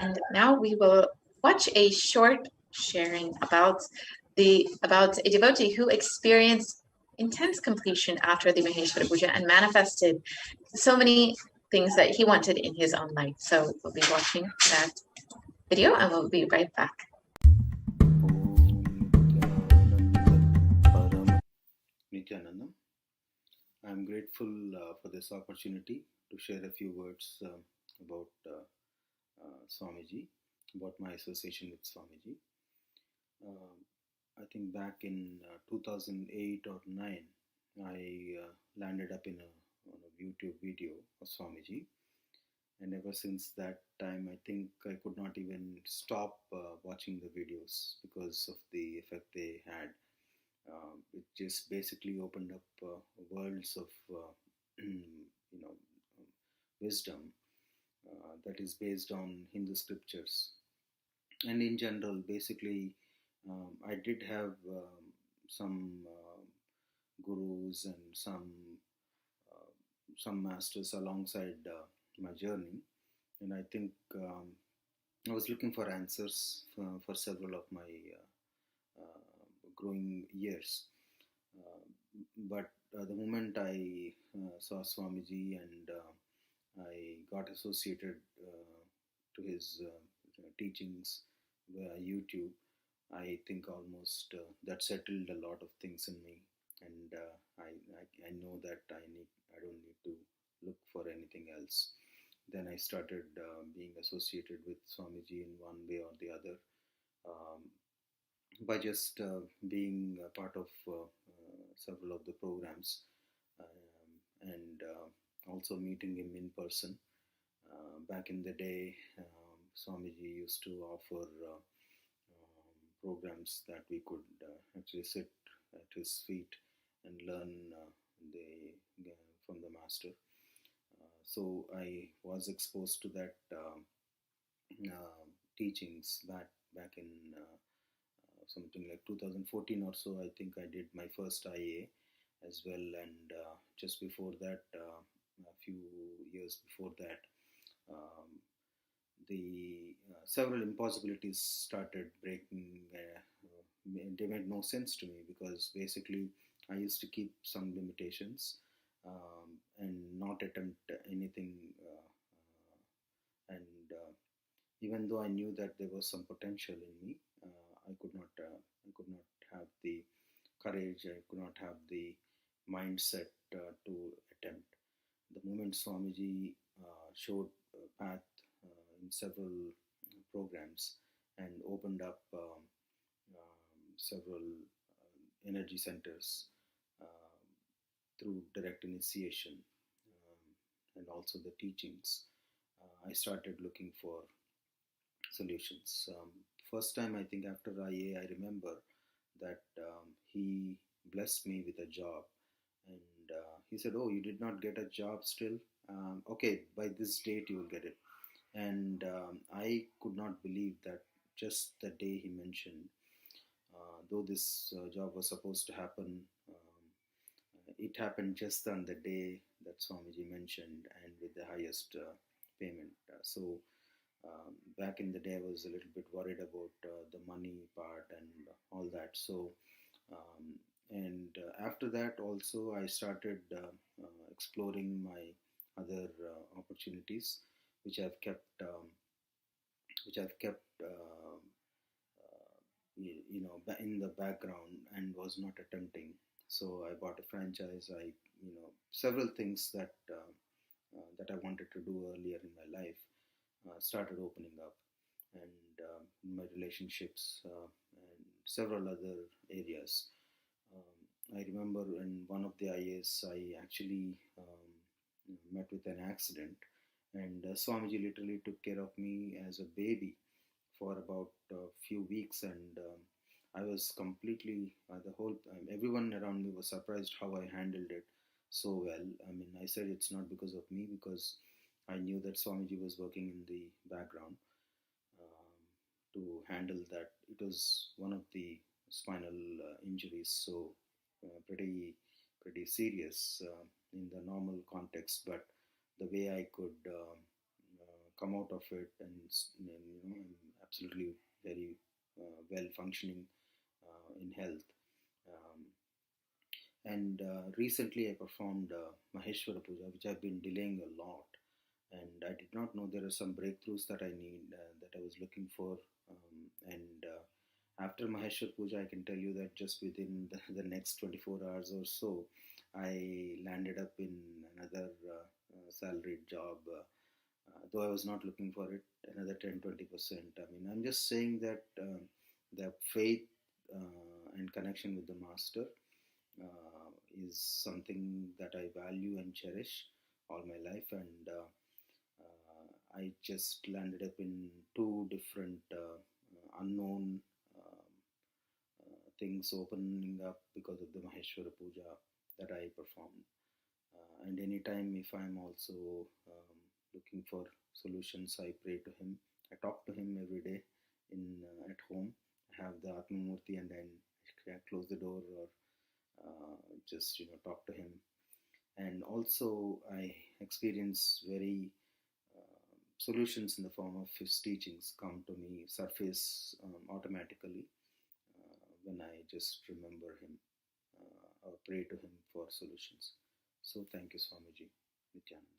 And now we will watch a short sharing about a devotee who experienced intense completion after the Maheshwara Puja and manifested so many things that he wanted in his own life. So we'll be watching that video and we'll be right back. Nithyanandam. I am grateful for this opportunity to share a few words about Swamiji, about my association with Swamiji. I think back in 2008 or 9, I landed up on a YouTube video of Swamiji, and ever since that time, I think I could not even stop watching the videos because of the effect they had. It just basically opened up worlds of wisdom that is based on Hindu scriptures. And in general, basically, I did have some gurus and some masters alongside my journey, and I think I was looking for answers for several of my growing years. But the moment I saw Swamiji and I got associated to his teachings via YouTube, I think almost that settled a lot of things in me, and I know that I don't need to look for anything else. Then I started being associated with Swamiji in one way or the other, by just being a part of several of the programs, and also meeting him in person. Back in the day, Swamiji used to offer programs that we could actually sit at his feet and learn from the master. So I was exposed to that teachings back in something like 2014 or so. I think I did my first IA as well, and just before that, a few years before that, the several impossibilities started breaking. They made no sense to me because basically I used to keep some limitations and not attempt anything. And even though I knew that there was some potential in me, I could not have the courage. I could not have the mindset to attempt. The moment Swamiji showed a path in several programs and opened up several energy centers through direct initiation and also the teachings, I started looking for solutions. First time, I think after IA, I remember that he blessed me with a job, and he said, "Oh, you did not get a job still? Okay, by this date you will get it." And I could not believe that just the day he mentioned, though this job was supposed to happen, it happened just on the day that Swamiji mentioned and with the highest payment. So back in the day, I was a little bit worried about the money part and all that. So after that also, I started exploring my other opportunities, which I've kept in the background and was not attempting. So I bought a franchise. Several things that I wanted to do earlier in my life started opening up, and my relationships and several other areas. I remember in one of the IAs, I actually met with an accident, and Swamiji literally took care of me as a baby for about a few weeks, and I was completely, everyone around me was surprised how I handled it so well. I mean, I said it's not because of me, because I knew that Swamiji was working in the background to handle that. It was one of the spinal injuries, so pretty serious in the normal context, but the way I could come out of it, and I'm absolutely very well functioning in health. And recently I performed Maheshwara Puja, which I've been delaying a lot, and I did not know there are some breakthroughs that I need, that I was looking for, and after Maheshwara Puja, I can tell you that just within the next 24 hours or so, I landed up in another salaried job, though I was not looking for it, another 10-20%. I mean, I'm just saying that the faith and connection with the Master is something that I value and cherish all my life, and I just landed up in two different unknown things opening up because of the Maheshwara Puja that I performed. And anytime if I'm also looking for solutions, I pray to him. I talk to him every day at home. I have the Atma Murti, and then I close the door or just talk to him. And also I experience very solutions in the form of his teachings come to me, surface automatically when I just remember him or pray to him for solutions. So thank you, Swamiji Nithyananda.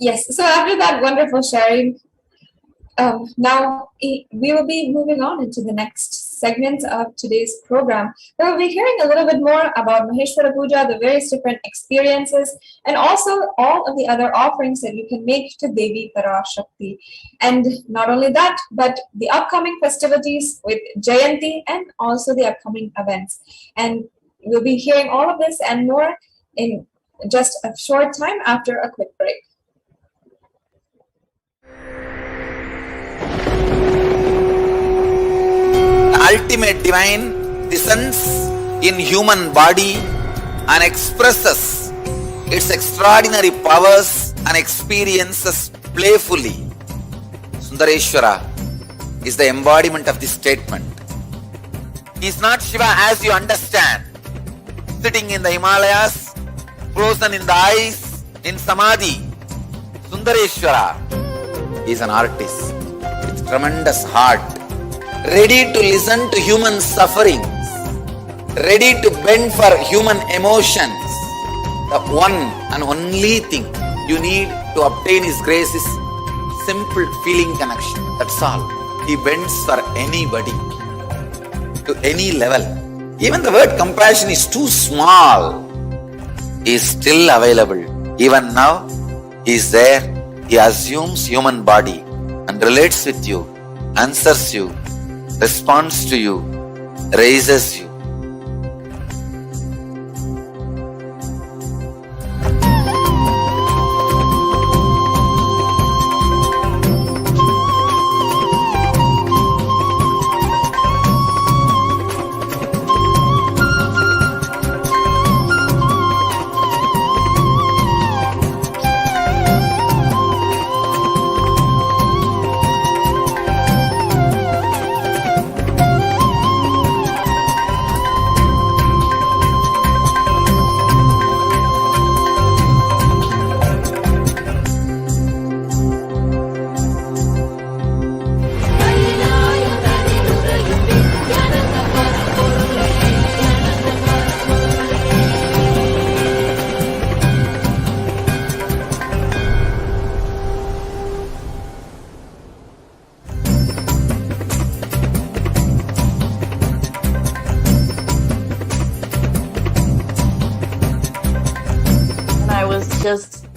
Yes, so after that wonderful sharing, now we will be moving on into the next segment of today's program. We'll be hearing a little bit more about Maheshwara Puja, the various different experiences, and also all of the other offerings that you can make to Devi Parashakti. And not only that, but the upcoming festivities with Jayanti and also the upcoming events. And we'll be hearing all of this and more in just a short time after a quick break. Ultimate divine descends in human body and expresses its extraordinary powers and experiences playfully. Sundareshwara is the embodiment of this statement. He is not Shiva as you understand, sitting in the Himalayas, frozen in the ice, in Samadhi. Sundareshwara is an artist with tremendous heart, ready to listen to human sufferings, ready to bend for human emotions. The one and only thing you need to obtain his grace is simple feeling connection. That's all. He bends for anybody, to any level. Even the word compassion is too small. He is still available. Even now, he is there. He assumes human body and relates with you, answers you, responds to you, raises you.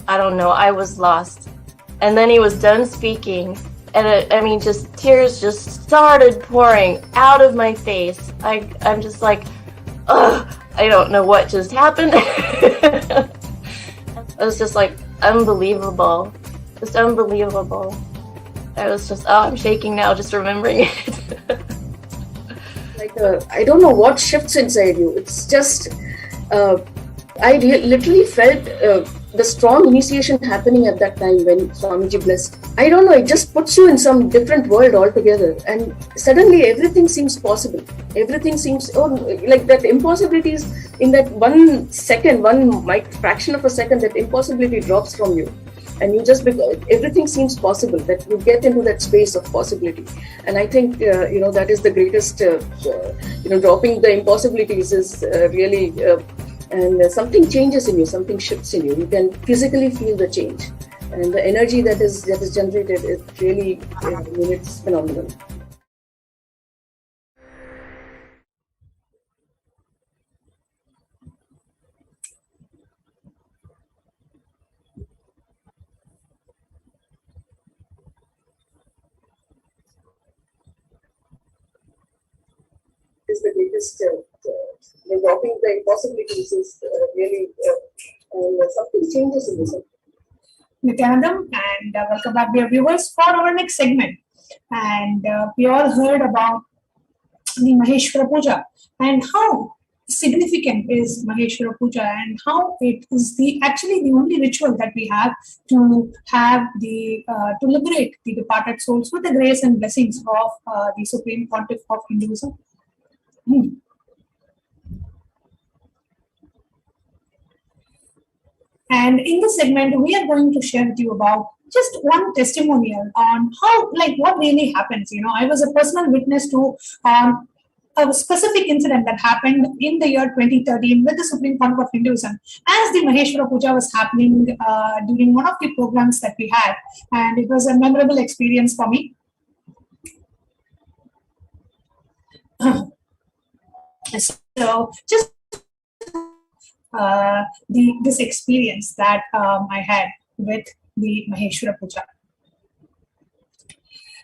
I don't know, I was lost. And then he was done speaking, and just tears just started pouring out of my face. I'm just like, ugh, I don't know what just happened. It was just like unbelievable, just unbelievable. I was just, I'm shaking now just remembering it. I don't know what shifts inside you. It's just, I literally felt the strong initiation happening at that time when Swamiji blessed. I don't know, it just puts you in some different world altogether, and suddenly everything seems possible. Everything seems, like that impossibilities in that 1 second, fraction of a second, that impossibility drops from you. And you just, everything seems possible, that you get into that space of possibility. And I think, that is the greatest, dropping the impossibilities is really, and something changes in you, something shifts in you. You can physically feel the change. And the energy that is generated is really, it's phenomenal. Is the greatest, dropping the impossibilities is really, and something changes in this. Nithyanandam, and welcome back, dear viewers, for our next segment. And we all heard about the Maheshwara Puja and how significant is Maheshwara Puja, and how it is actually the only ritual that we have to liberate the departed souls with the grace and blessings of the Supreme Pontiff of Hinduism. And in this segment, we are going to share with you about just one testimonial on how, what really happens. I was a personal witness to a specific incident that happened in the year 2013 with the Supreme Pontiff of Hinduism, as the Maheshwara Puja was happening during one of the programs that we had, and it was a memorable experience for me. So just this experience that I had with the Maheshwara Puja.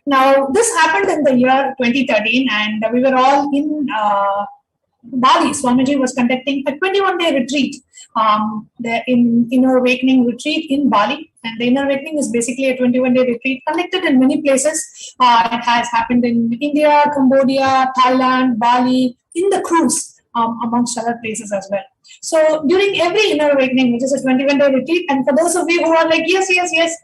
Now, this happened in the year 2013, and we were all in Bali. Swamiji was conducting a 21-day retreat, the Inner Awakening retreat in Bali. And the Inner Awakening is basically a 21-day retreat conducted in many places. It has happened in India, Cambodia, Thailand, Bali, in the cruise, amongst other places as well. So during every Inner Awakening, which is a 21-day retreat, and for those of you who are like, yes,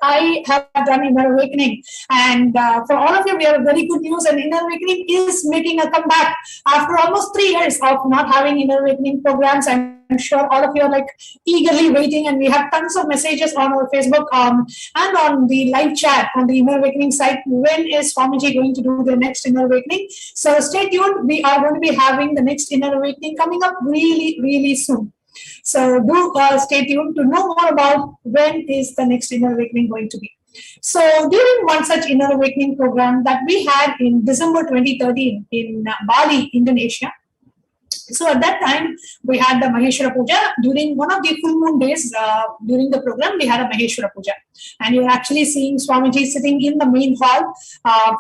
I have done Inner Awakening, and for all of you, we have very good news, and Inner Awakening is making a comeback after almost 3 years of not having Inner Awakening programs. I'm sure all of you are eagerly waiting, and we have tons of messages on our Facebook and on the live chat on the Inner Awakening site. When is Swamiji going to do the next Inner Awakening? So stay tuned. We are going to be having the next Inner Awakening coming up really, really soon. So do stay tuned to know more about when is the next Inner Awakening going to be. So during one such Inner Awakening program that we had in December 2013 in Bali, Indonesia. So at that time, we had the Maheshwara Puja. During one of the full moon days during the program, we had a Maheshwara Puja. And you're actually seeing Swamiji sitting in the main hall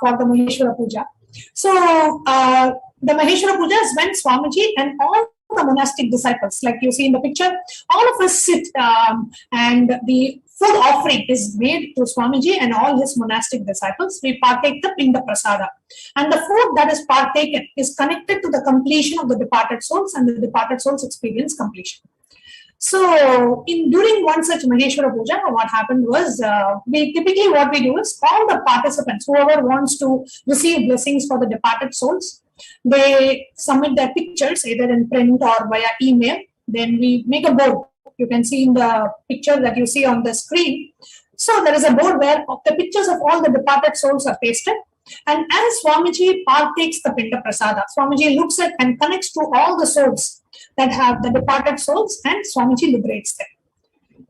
for the Maheshwara Puja. So the Maheshwara Puja is when Swamiji and all the monastic disciples, like you see in the picture, all of us sit and the food offering is made to Swamiji and all his monastic disciples. We partake the Pinda Prasada. And the food that is partaken is connected to the completion of the departed souls, and the departed souls experience completion. So during one such Maheshwara Puja, what happened was, typically what we do is all the participants, whoever wants to receive blessings for the departed souls, they submit their pictures either in print or via email. Then we make a board. You can see in the picture that you see on the screen. So there is a board where the pictures of all the departed souls are pasted. And as Swamiji partakes the Pinda Prasada, Swamiji looks at and connects to all the souls that have the departed souls, and Swamiji liberates them.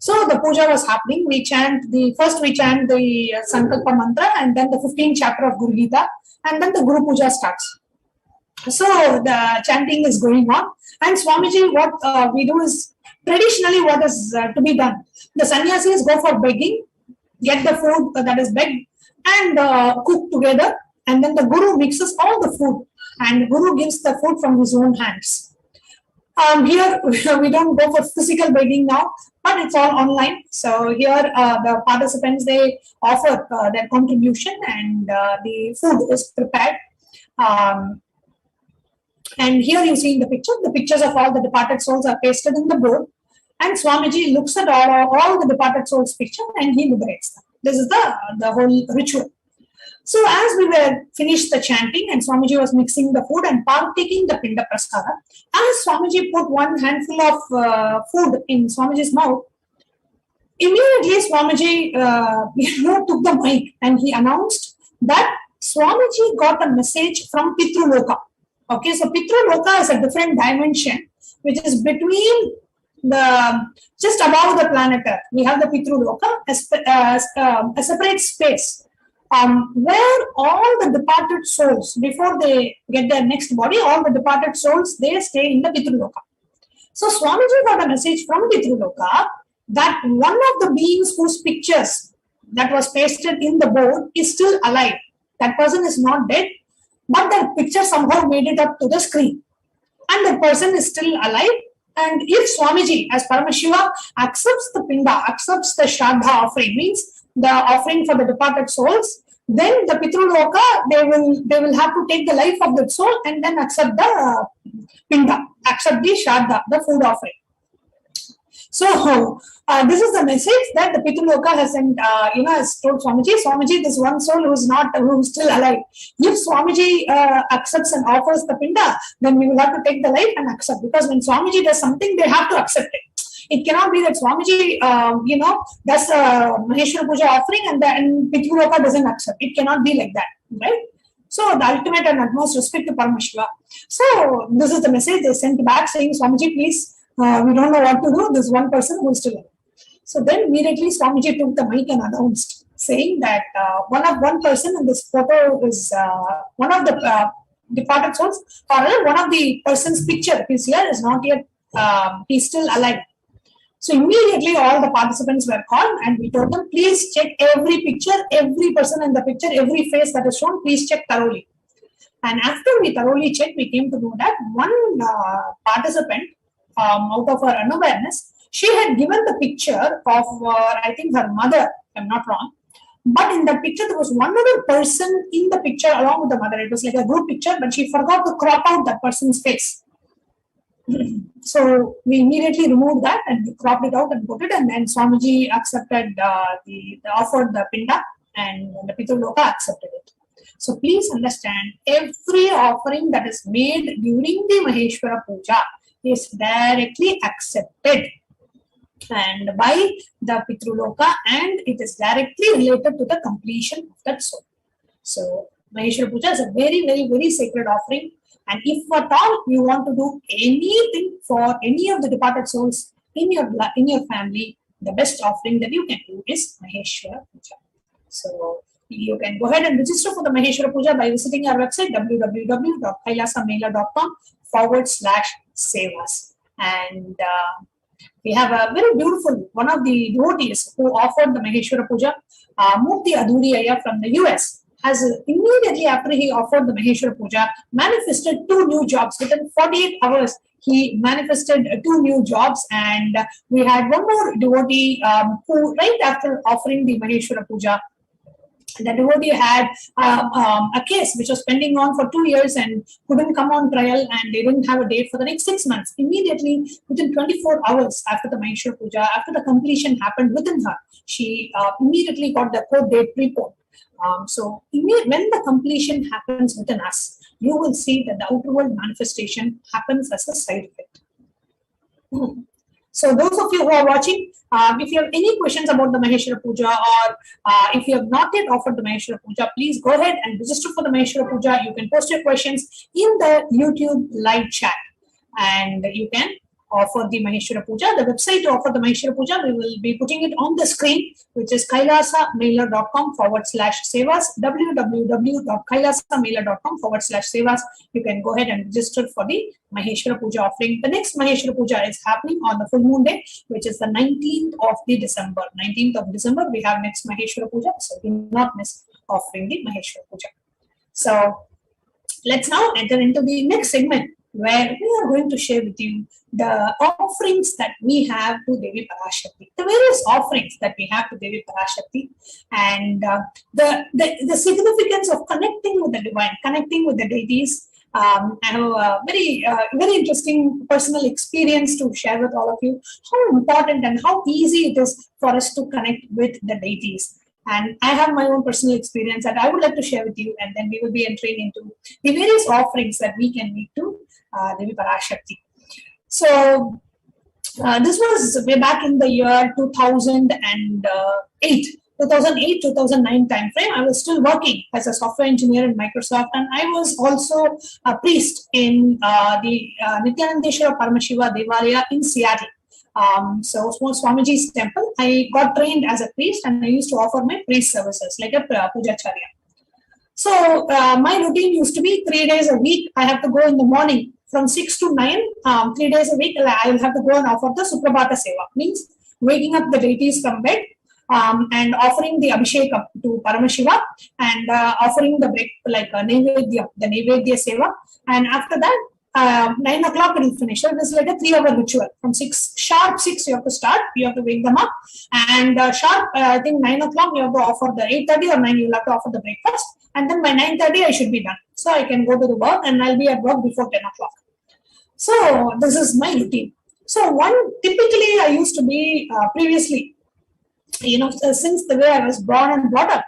So the puja was happening. We chant the Sankalpa mantra, and then the 15th chapter of Guru Gita, and then the Guru Puja starts. So the chanting is going on, and Swamiji, what we do is, traditionally what is to be done, the sannyasis go for begging, get the food that is begged, and cook together, and then the Guru mixes all the food, and Guru gives the food from his own hands. Here we don't go for physical begging now, but it's all online. So here the participants, they offer their contribution, and the food is prepared. And here you see in the picture, the pictures of all the departed souls are pasted in the board. And Swamiji looks at all the departed souls' picture and he liberates them. This is the whole ritual. So as we were finished the chanting and Swamiji was mixing the food and partaking the Pinda Prasada, as Swamiji put one handful of food in Swamiji's mouth, immediately Swamiji took the mic and he announced that Swamiji got a message from Pitruloka. Okay, so Pitruloka is a different dimension which is between just above the planet Earth. We have the Pitruloka, a separate space where all the departed souls, before they get their next body, all the departed souls, they stay in the Pitruloka. So Swamiji got a message from Pitruloka that one of the beings whose pictures that was pasted in the board is still alive. That person is not dead, but the picture somehow made it up to the screen. And the person is still alive. And if Swamiji, as Paramashiva, accepts the Pinda, accepts the Shraddha offering, means the offering for the departed souls, then the Pitruloka, they will have to take the life of the soul and then accept the Pinda, accept the Shraddha, the food offering. So this is the message that the Pitruloka has sent, has told Swamiji. Swamiji, this one soul who's still alive. If Swamiji accepts and offers the Pinda, then we will have to take the life and accept. Because when Swamiji does something, they have to accept it. It cannot be that Swamiji, does Maheshwara Puja offering and then Pitruloka doesn't accept. It cannot be like that, right? So the ultimate and utmost respect to Paramashiva. So this is the message they sent back saying, Swamiji, please, we don't know what to do. This one person who is still alive. So then immediately Swamiji took the mic and announced, saying that one person in this photo is one of the departed souls, or one of the person's picture is here is not yet, he's still alive. So immediately all the participants were called and we told them, please check every picture, every person in the picture, every face that is shown, please check thoroughly. And after we thoroughly checked, we came to know that one participant, out of her unawareness, she had given the picture of, I think, her mother, if I'm not wrong. But in that picture, there was one other person in the picture along with the mother. It was like a group picture, but she forgot to crop out that person's face. So we immediately removed that and we cropped it out and put it, and then Swamiji accepted offered the Pinda and the Pitruloka accepted it. So please understand, every offering that is made during the Maheshwara Puja is directly accepted and by the Pitruloka, and it is directly related to the completion of that soul. So Maheshwara Puja is a very, very, very sacred offering. And if at all you want to do anything for any of the departed souls in your family, the best offering that you can do is Maheshwara Puja. So you can go ahead and register for the Maheshwara Puja by visiting our website www.kailasamela.com/sevas. And we have a very beautiful, one of the devotees who offered the Maheshwara Puja, Mukti Aduriyaya from the US, has immediately after he offered the Maheshwara Puja, manifested 2 new jobs. Within 48 hours, he manifested 2 new jobs. And we had one more devotee who, right after offering the Maheshwara Puja, the devotee had a case which was pending on for 2 years and couldn't come on trial, and they didn't have a date for the next 6 months. Immediately, within 24 hours after the Maheshwara Puja, after the completion happened within her, she immediately got the court date preponed. So when the completion happens within us, you will see that the outer world manifestation happens as a side effect. So those of you who are watching, if you have any questions about the Maheshwara Puja, or if you have not yet offered the Maheshwara Puja, please go ahead and register for the Maheshwara Puja. You can post your questions in the YouTube live chat, and you can offer the Maheshwara Puja. The website to offer the Maheshwara Puja, we will be putting it on the screen, which is kailasamailer.com/sevas, www.kailasamailer.com/sevas. You can go ahead and register for the Maheshwara Puja offering. The next Maheshwara Puja is happening on the full moon day, which is the 19th of December. 19th of December, we have next Maheshwara Puja, so do not miss offering the Maheshwara Puja. So let's now enter into the next segment, where we are going to share with you the offerings that we have to Devi Parashakti, the various offerings that we have to Devi Parashakti, and the significance of connecting with the divine, connecting with the deities, I have a very interesting personal experience to share with all of you, how important and how easy it is for us to connect with the deities. And I have my own personal experience that I would like to share with you, and then we will be entering into the various offerings that we can make to Devi Parashakti. So this was way back in the year 2008. 2008-2009 time frame. I was still working as a software engineer in Microsoft, and I was also a priest in the Nithyananda Paramashiva Devalaya in Seattle. So Swamiji's temple. I got trained as a priest, and I used to offer my priest services like a pujacharya. So my routine used to be 3 days a week. I have to go in the morning from 6 to 9. 3 days a week, I will have to go and offer the Suprabhata Seva, means waking up the deities from bed. And offering the Abhishekam to Paramashiva, and offering the break, like the Naivedya Seva. And after that, 9 o'clock it will finish. So this is like a 3-hour ritual. From sharp 6 you have to start, you have to wake them up. And sharp, I think 9 o'clock you have to offer the 8:30 or 9 you will have to offer the breakfast. And then by 9:30 I should be done. So I can go to the work, and I'll be at work before 10 o'clock. So this is my routine. So typically I used to be previously, since the way I was born and brought up,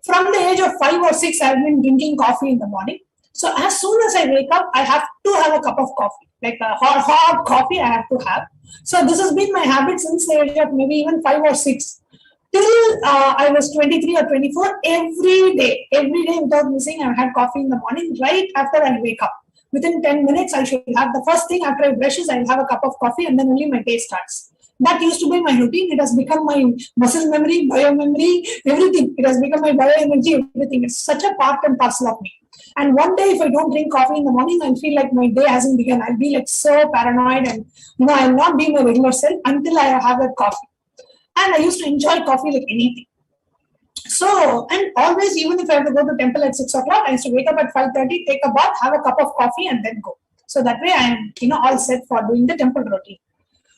from the age of 5 or 6, I've been drinking coffee in the morning. So as soon as I wake up, I have to have a cup of coffee, like a hot coffee I have to have. So this has been my habit since the age of maybe even 5 or 6. Till I was 23 or 24, every day without missing, I've had coffee in the morning right after I wake up. Within 10 minutes, I should have the first thing after I brush is I'll have a cup of coffee, and then only my day starts. That used to be my routine. It has become my muscle memory, bio memory, everything. It has become my bioenergy, everything. It's such a part and parcel of me. And one day, if I don't drink coffee in the morning, I'll feel like my day hasn't begun. I'll be like so paranoid, and I'll not be my regular self until I have that coffee. And I used to enjoy coffee like anything. So, and always, even if I have to go to temple at 6 o'clock, I used to wake up at 5:30, take a bath, have a cup of coffee, and then go. So that way, I am all set for doing the temple routine.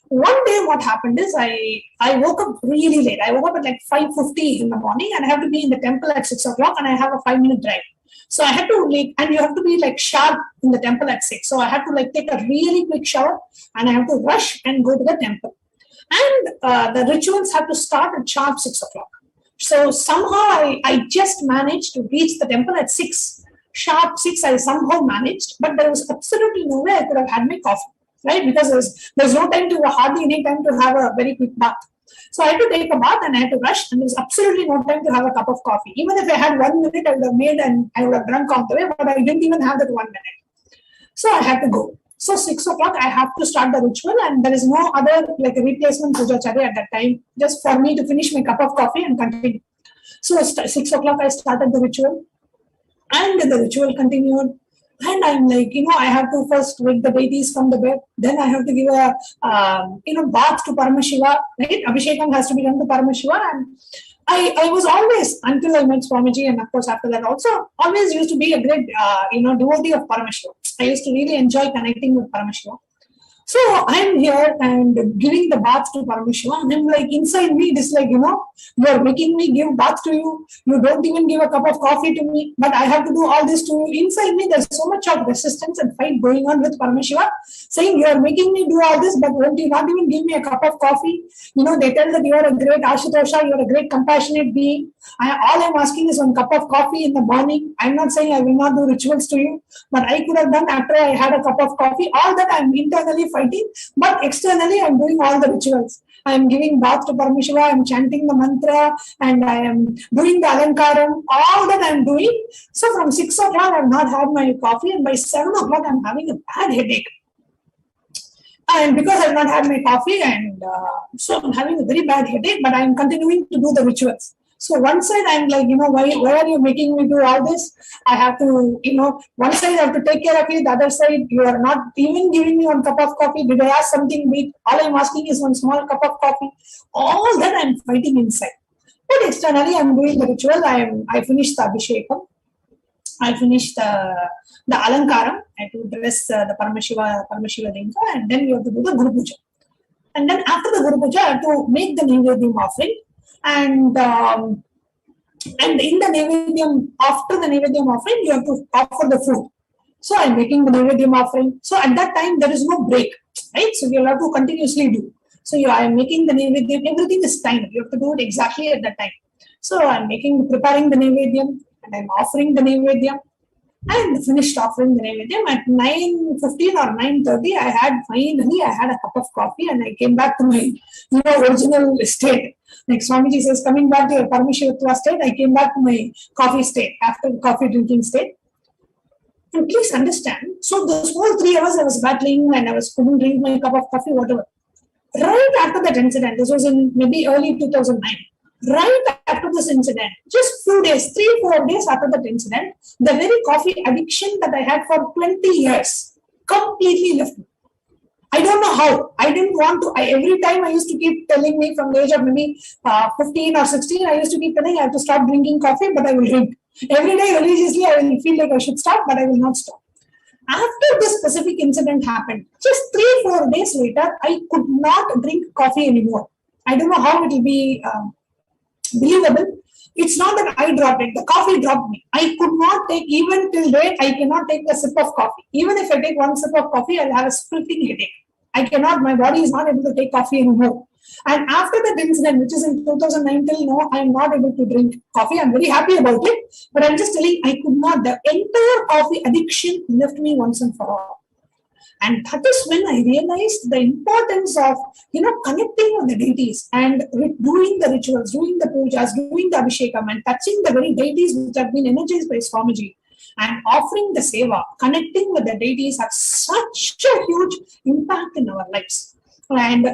One day what happened is I woke up really late. I woke up at like 5:50 in the morning, and I have to be in the temple at 6 o'clock, and I have a 5-minute drive. So I had to and you have to be like sharp in the temple at 6. So I had to take a really quick shower, and I have to rush and go to the temple. And the rituals have to start at sharp 6 o'clock. So somehow I just managed to reach the temple at 6. Sharp 6 I somehow managed, but there was absolutely no way I could have had my coffee. Right, because there's no time hardly any time to have a very quick bath. So I had to take a bath, and I had to rush, and there's absolutely no time to have a cup of coffee. Even if I had 1 minute, I would have made and I would have drunk on the way, but I didn't even have that 1 minute. So I had to go. So 6 o'clock, I have to start the ritual, and there is no other replacement pujacharya at that time, just for me to finish my cup of coffee and continue. So 6 o'clock, I started the ritual, and the ritual continued. And I'm like, I have to first wake the deities from the bed. Then I have to give a, bath to Paramashiva. Right? Abhishekam has to be done to Paramashiva. And I was always, until I met Swamiji, and of course after that also, always used to be a great, devotee of Paramashiva. I used to really enjoy connecting with Paramashiva. So I'm here and giving the bath to Paramashiva, and I'm like, inside me, it is like, you are making me give bath to you. You don't even give a cup of coffee to me, but I have to do all this to you. Inside me, there's so much of resistance and fight going on with Paramashiva, saying, you are making me do all this, but won't you not even give me a cup of coffee? They tell that you are a great Ashitosha, you are a great compassionate being. All I'm asking is 1 cup of coffee in the morning. I'm not saying I will not do rituals to you, but I could have done after I had a cup of coffee. All that I'm internally fighting, but externally I'm doing all the rituals. I'm giving bath to Paramashiva, I'm chanting the mantra, and I am doing the alankaram, all that I'm doing. So from 6 o'clock, I've not had my coffee, and by 7 o'clock, I'm having a bad headache. And because I've not had my coffee, and so I'm having a very bad headache, but I'm continuing to do the rituals. So one side I'm like, why are you making me do all this? I have to, one side I have to take care of you, the other side you are not even giving me 1 cup of coffee. Did I ask something big? All I'm asking is 1 small cup of coffee. All that I'm fighting inside. But externally I'm doing the ritual. I finished the Abhishekam. I finished the Alankaram. I have to dress the Paramashiva Linga, and then you have to do the Guru Puja. And then after the Guru Puja, I have to make the Naivedyam offering. And in the Naivedyam, after the Naivedyam offering, you have to offer the food. So I'm making the Naivedyam offering. So at that time, there is no break, right? So you'll have to continuously do. So I'm making the Naivedyam, everything is timed. You have to do it exactly at that time. So I'm preparing the Naivedyam and I'm offering the Naivedyam. And finished offering the Naivedyam at 9:15 or 9:30. I had a cup of coffee and I came back to my original state. Like Swamiji says, coming back to your Paramashivoham state, I came back to my coffee state, after coffee drinking state. And please understand, so those whole 3 hours I was battling and couldn't drink my cup of coffee, whatever. Right after that incident, this was in maybe early 2009. Right after this incident, just few days, 3-4 days after that incident, the very coffee addiction that I had for 20 years completely left me. I don't know how. I didn't want to. Every time I used to keep telling me from the age of maybe 15 or 16, I used to keep telling I have to stop drinking coffee, but I will drink. Every day religiously, I will feel like I should stop, but I will not stop. After this specific incident happened, just 3-4 days later, I could not drink coffee anymore. I don't know how it will be believable. It's not that I dropped it, the coffee dropped me. I could not take, even till date, I cannot take a sip of coffee. Even if I take one sip of coffee, I'll have a splitting headache. I cannot, my body is not able to take coffee anymore. And after that incident, which is in 2009 till now, I'm not able to drink coffee. I'm very happy about it, but I'm just telling I could not. The entire coffee addiction left me once and for all. And that is when I realized the importance of, connecting with the deities and doing the rituals, doing the pujas, doing the abhishekam and touching the very deities which have been energized by Swamiji and offering the seva, connecting with the deities have such a huge impact in our lives. And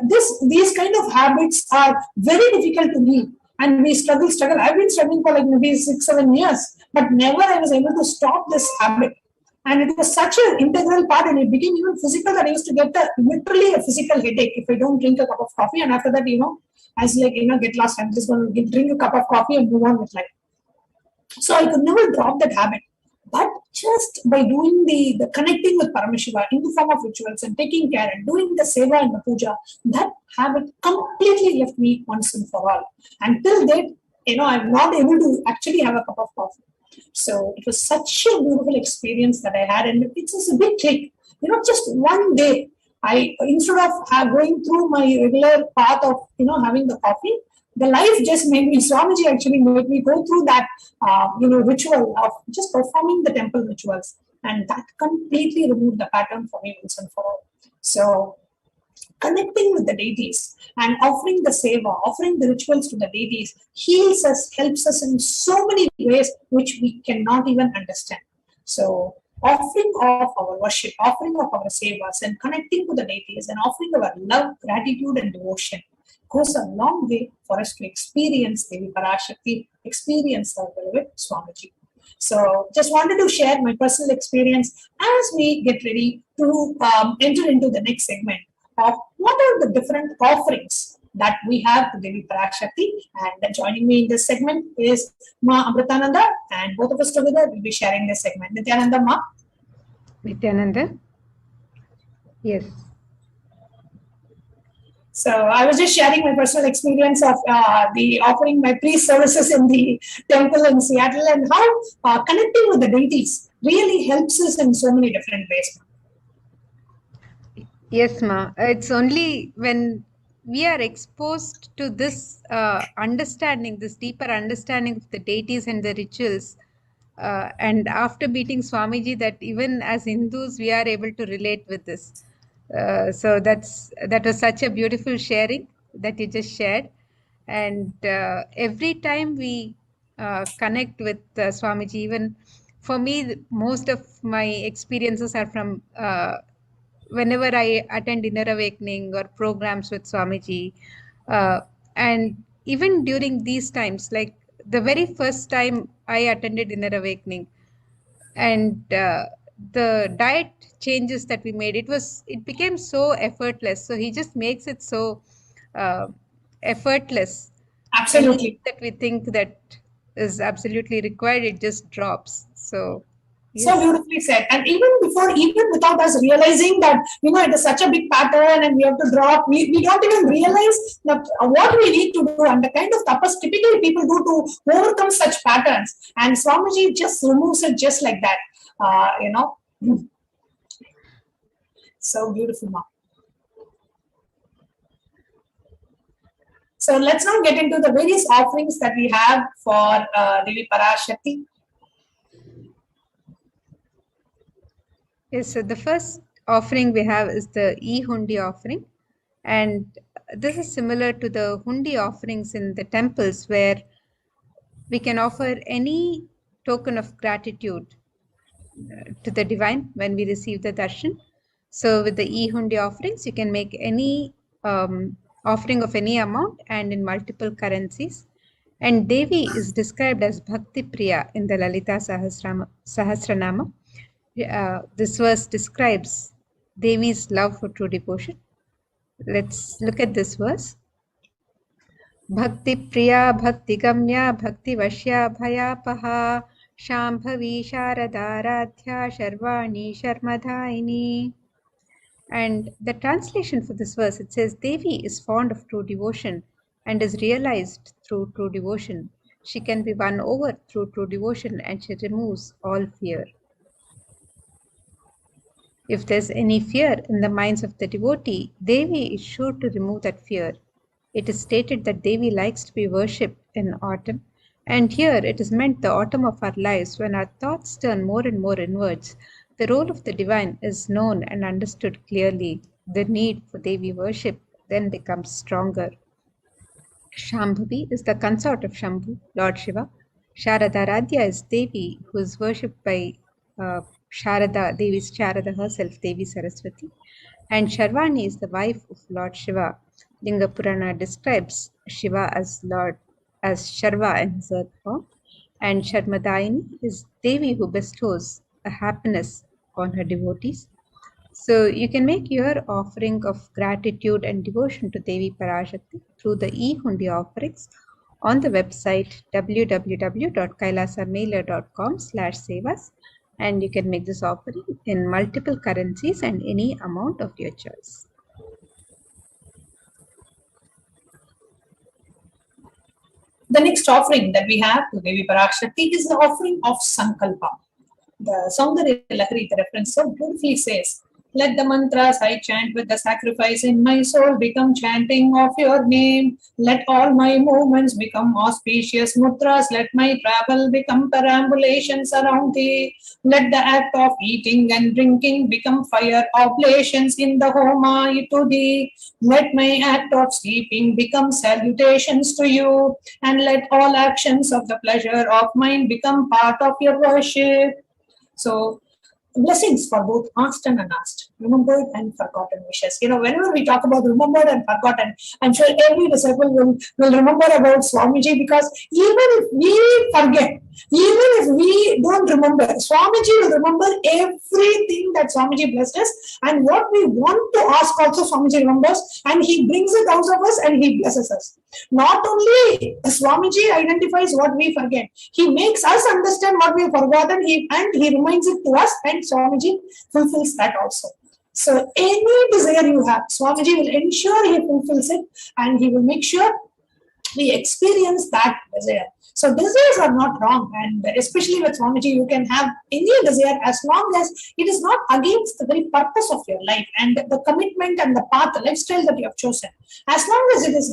these kind of habits are very difficult to leave. And we struggle. I've been struggling for like maybe 6-7 years, but never I was able to stop this habit. And it was such an integral part, and it became even physical that I used to get literally a physical headache if I don't drink a cup of coffee. And after that, I was like, get lost. I'm just going to drink a cup of coffee and move on with life. So I could never drop that habit. But just by doing the connecting with Paramashiva in the form of rituals and taking care and doing the seva and the puja, that habit completely left me once and for all. And till date, I'm not able to actually have a cup of coffee. So it was such a beautiful experience that I had, and it's just a big click. Just one day, instead of going through my regular path of having the coffee, the life just made me. Swamiji actually made me go through that ritual of just performing the temple rituals, and that completely removed the pattern for me once and for all. So connecting with the deities and offering the seva, offering the rituals to the deities heals us, helps us in so many ways which we cannot even understand. So offering of our worship, offering of our sevas and connecting to the deities and offering our love, gratitude and devotion goes a long way for us to experience Devi Parashakti, experience our beloved Swamiji. So just wanted to share my personal experience as we get ready to enter into the next segment of what are the different offerings that we have to Devi Parashakti. And joining me in this segment is Ma Amritananda, and both of us together will be sharing this segment. Nithyananda, Ma. Nithyananda. Yes. So I was just sharing my personal experience of the offering my priest services in the temple in Seattle, and how connecting with the deities really helps us in so many different ways. Yes, Ma. It's only when we are exposed to this understanding, this deeper understanding of the deities and the rituals, and after meeting Swamiji, that even as Hindus, we are able to relate with this. So that was such a beautiful sharing that you just shared. And every time we connect with Swamiji, even for me, most of my experiences are from whenever I attend Inner Awakening or programs with Swamiji. And even during these times, like the very first time I attended Inner Awakening, and the diet changes that we made, it became so effortless. So he just makes it so effortless. Absolutely. That we think that is absolutely required, it just drops. So yes. So beautifully said. And even without us realizing that, it is such a big pattern and we have to drop, we don't even realize that what we need to do and the kind of tapas typically people do to overcome such patterns. And Swamiji just removes it just like that. So beautiful, ma'am. So let's now get into the various offerings that we have for Devi Parashakti. Yes, so the first offering we have is the e-hundi offering. And this is similar to the hundi offerings in the temples, where we can offer any token of gratitude to the divine when we receive the darshan. So with the e-hundi offerings, you can make any offering of any amount and in multiple currencies. And Devi is described as Bhakti Priya in the Lalita Sahasranama. This verse describes Devi's love for true devotion. Let's look at this verse. Bhakti Priya Bhakti Gamya Bhakti Vashya Bhayapaha Shambhavi Sharadaradhya Sharvani Sharmadhaini. And the translation for this verse, it says, Devi is fond of true devotion and is realized through true devotion. She can be won over through true devotion and she removes all fear. If there's any fear in the minds of the devotee, Devi is sure to remove that fear. It is stated that Devi likes to be worshipped in autumn, and here it is meant the autumn of our lives when our thoughts turn more and more inwards. The role of the divine is known and understood clearly. The need for Devi worship then becomes stronger. Shambhavi is the consort of Shambhu, Lord Shiva. Sharadaradhya is Devi, who is worshipped by Sharada, Devi Sharada herself, Devi Saraswati. And Sharvani is the wife of Lord Shiva. Linga Purana describes Shiva as Lord, as Sharva in his earth form. And Sharmadaini is Devi who bestows a happiness on her devotees. So you can make your offering of gratitude and devotion to Devi Parashakti through the e-hundi offerings on the website www.kailasamailer.com/sevas, and you can make this offering in multiple currencies and any amount of your choice. The next offering that we have to Devi Parashakti is the offering of Sankalpa. The Saundarya Lahari, the reference so beautifully says, let the mantras I chant with the sacrifice in my soul become chanting of your name. Let all my movements become auspicious mudras. Let my travel become perambulations around thee. Let the act of eating and drinking become fire oblations in the homa to thee. Let my act of sleeping become salutations to you. And let all actions of the pleasure of mine become part of your worship. So, blessings for both asked and unasked, remembered and forgotten wishes. Whenever we talk about remembered and forgotten, I'm sure every disciple will remember about Swamiji, because even if we forget, even if we don't remember, Swamiji will remember everything that Swamiji blessed us, and what we want to ask also Swamiji remembers, and he brings it out of us and he blesses us. Not only Swamiji identifies what we forget, he makes us understand what we have forgotten, and he reminds it to us, and Swamiji fulfills that also. So any desire you have, Swamiji will ensure he fulfills it, and he will make sure we experience that desire. So desires are not wrong, and especially with Swamiji, you can have any desire as long as it is not against the very purpose of your life and the commitment and the path, the lifestyle that you have chosen. As long as it is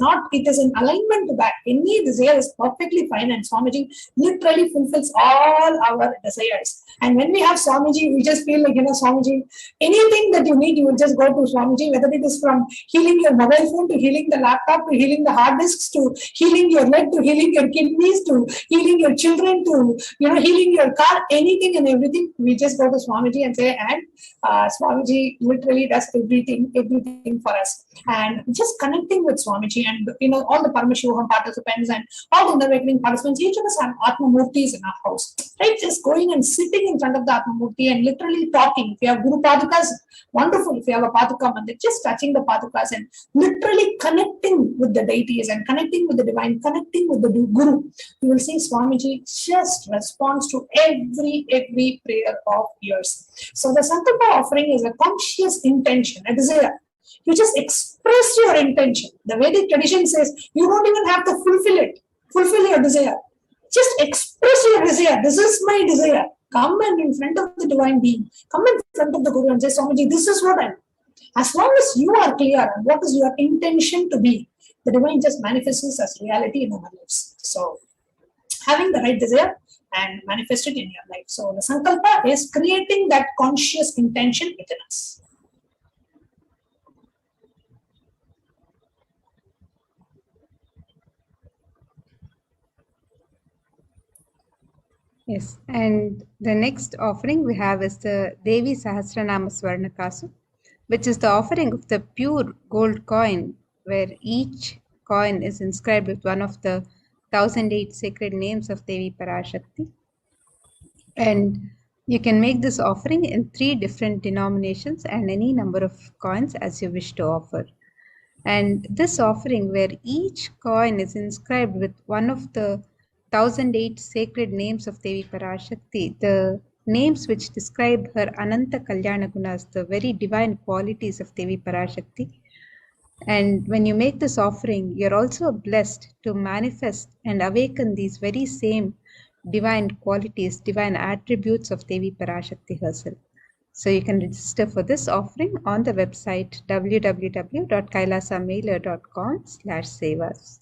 in alignment to that, any desire is perfectly fine, and Swamiji literally fulfills all our desires. And when we have Swamiji, we just feel like, Swamiji, anything that you need, you will just go to Swamiji, whether it is from healing your mobile phone to healing the laptop to healing the hard disks to healing your leg to healing your kidneys to healing your children to healing your car, anything and everything, we just go to Swamiji and say, and Swamiji literally does everything for us. And just connecting with Swamiji and all the Paramashivoham participants and all the inner awakening participants, each of us have Atma Murtis in our house, right? Just going and sitting in front of the Atma Murti and literally talking. If you have Guru Padukas, wonderful. If you have a Paduka Mandir, just touching the Padukas and literally connecting with the deities and connecting with the divine, connecting with the Guru. You will see Swamiji just responds to every prayer of yours. So the Sankalpa offering is a conscious intention, a desire. You just express your intention. The Vedic tradition says you don't even have to fulfill your desire. Just express your desire. This is my desire. Come and in front of the divine being, come in front of the Guru and say, Swamiji, this is what I am. As long as you are clear on what is your intention to be, the divine just manifests as reality in our lives. So, having the right desire and manifest it in your life. So, the sankalpa is creating that conscious intention within us. Yes, and the next offering we have is the Devi Sahasranama Swarnakasu, which is the offering of the pure gold coin, where each coin is inscribed with one of the 1008 sacred names of Devi Parashakti. And you can make this offering in 3 different denominations and any number of coins as you wish to offer. And this offering, where each coin is inscribed with one of the 1008 sacred names of Devi Parashakti, the names which describe her Ananta Kalyana Gunas, the very divine qualities of Devi Parashakti. And when you make this offering, you're also blessed to manifest and awaken these very same divine qualities, divine attributes of Devi Parashakti herself. So you can register for this offering on the website www.kailasamailer.com/sevas.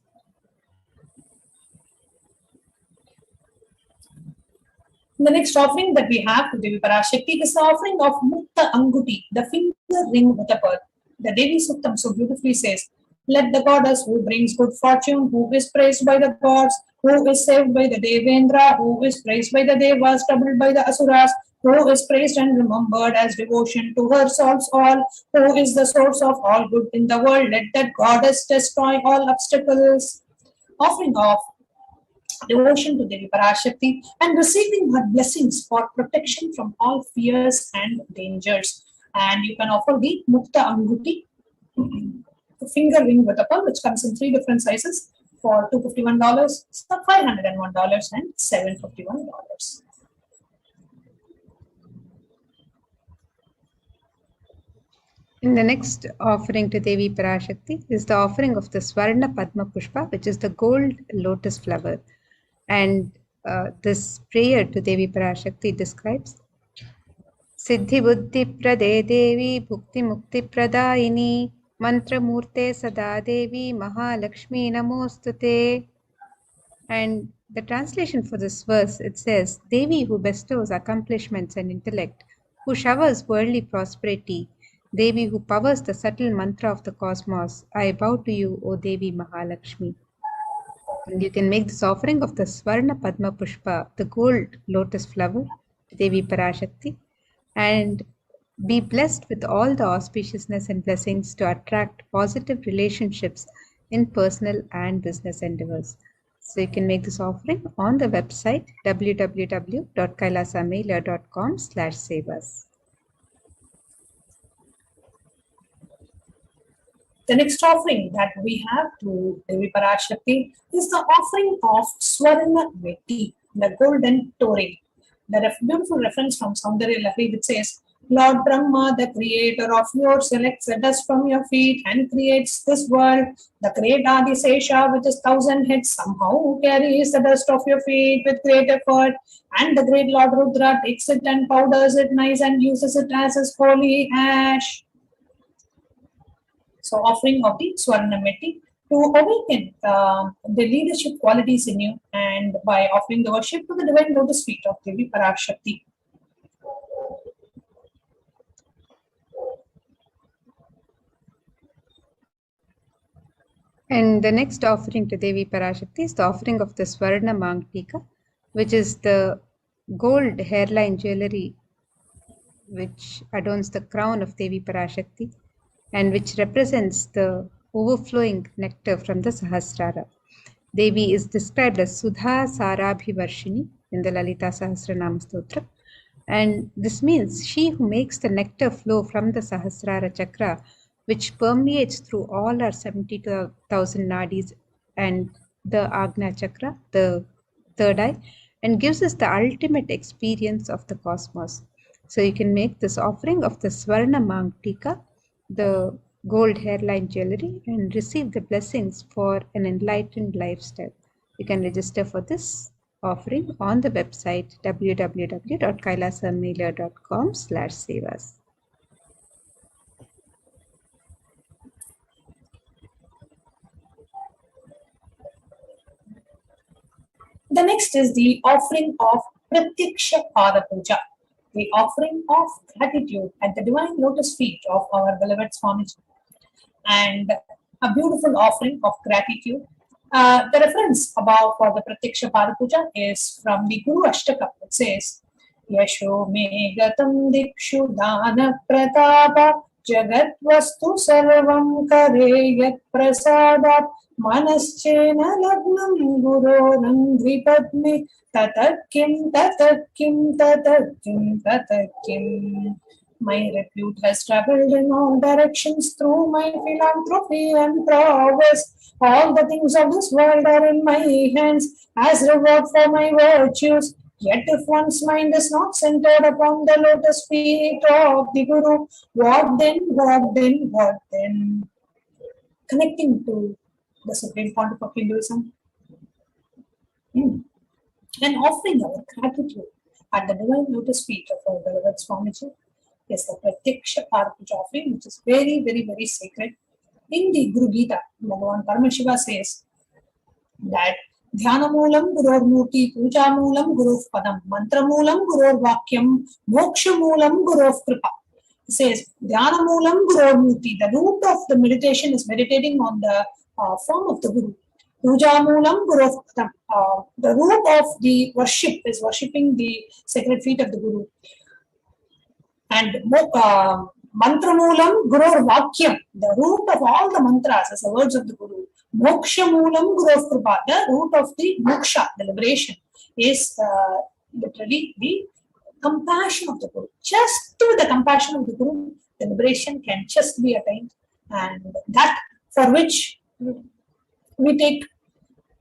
The next offering that we have to Devi Parashakti is the offering of Mukta Anguti, the finger ring with a pearl. The Devi Suktam so beautifully says, let the goddess who brings good fortune, who is praised by the gods, who is saved by the Devendra, who is praised by the Devas, troubled by the Asuras, who is praised and remembered as devotion to her solves all, who is the source of all good in the world, let that goddess destroy all obstacles. Offering of devotion to Devi Parashakti and receiving her blessings for protection from all fears and dangers. And you can offer the Mukta Anguti, the finger ring with a pearl, which comes in 3 different sizes for $251, $501, and $751. And the next offering to Devi Parashakti is the offering of the Swarna Padma Pushpa, which is the gold lotus flower. And this prayer to Devi Parashakti describes Siddhi Buddhi Prade Devi Bhukti Mukti Pradayini Mantra Murte Sada Devi Mahalakshmi Namostute. And the translation for this verse, it says, Devi who bestows accomplishments and intellect, who showers worldly prosperity, Devi who powers the subtle mantra of the cosmos, I bow to you, O Devi Mahalakshmi. And you can make this offering of the Swarna Padma Pushpa, the gold lotus flower, Devi Parashakti, and be blessed with all the auspiciousness and blessings to attract positive relationships in personal and business endeavors. So you can make this offering on the website www.kailasamailer.com/sevas. The next offering that we have to Devi Parashakti is the offering of Swarna Veti, the golden torii. The beautiful reference from Saundarya Lahari which says, Lord Brahma, the creator of your selects the dust from your feet and creates this world. The great Adisesha with his 1,000 heads somehow carries the dust of your feet with great effort. And the great Lord Rudra takes it and powders it nice and uses it as his holy ash. So offering of the Swarnameti to awaken the leadership qualities in you and by offering the worship to the divine lotus feet of Devi Parashakti. And the next offering to Devi Parashakti is the offering of the Swarna Mangtika, which is the gold hairline jewelry which adorns the crown of Devi Parashakti and which represents the overflowing nectar from the Sahasrara. Devi is described as Sudha Sarabhivarshini in the Lalita Sahasranama Stotra. And this means she who makes the nectar flow from the Sahasrara Chakra, which permeates through all our 72,000 nadis and the Agna Chakra, the third eye, and gives us the ultimate experience of the cosmos. So you can make this offering of the Swarna Mangtika, the gold hairline jewelry, and receive the blessings for an enlightened lifestyle. You can register for this offering on the website www.kailasamailer.com/sevas. The next is the offering of Pratyaksha Pada Puja, the offering of gratitude at the divine lotus feet of our beloved Swamiji, and a beautiful offering of gratitude. The reference above for the Pratyaksha Pada Puja is from the Guru Ashtaka. It says, Yasho me gatam dikshu dana pratapa jagat vastu sarvam kare yat prasadat Manaschena lagnam guroram dvipadme tatakim tatakim tatakim tatakim. My repute has traveled in all directions through my philanthropy and prowess. All the things of this world are in my hands as reward for my virtues. Yet if one's mind is not centered upon the lotus feet of the Guru, what then, what then, what then? Connecting to the Supreme Pontiff of Hinduism, and offering our gratitude at the divine lotus feet of our beloved Swamiji is the Pratyaksha Pada Puja offering, which is very, very, very sacred. In the Guru Gita, Bhagavan Paramashiva says that Dhyanamoolam Guror Murti, Puja Moolam Gurov Padam, Mantra Moolam Guror Vakyam, Moksha Moolam Gurov Kripa. It says Dhyanamoolam Guror Murti. The root of the meditation is meditating on the form of the Guru. Puja Moolam Gurov Padam. The root of the worship is worshipping the sacred feet of the Guru. And Mantra Moolam Guror Vakyam. The root of all the mantras is the words of the Guru. Moksha Moolam Gurov Kripa. The root of the moksha, the liberation, is literally the compassion of the Guru. Just through the compassion of the Guru, the liberation can just be attained, and that for which we take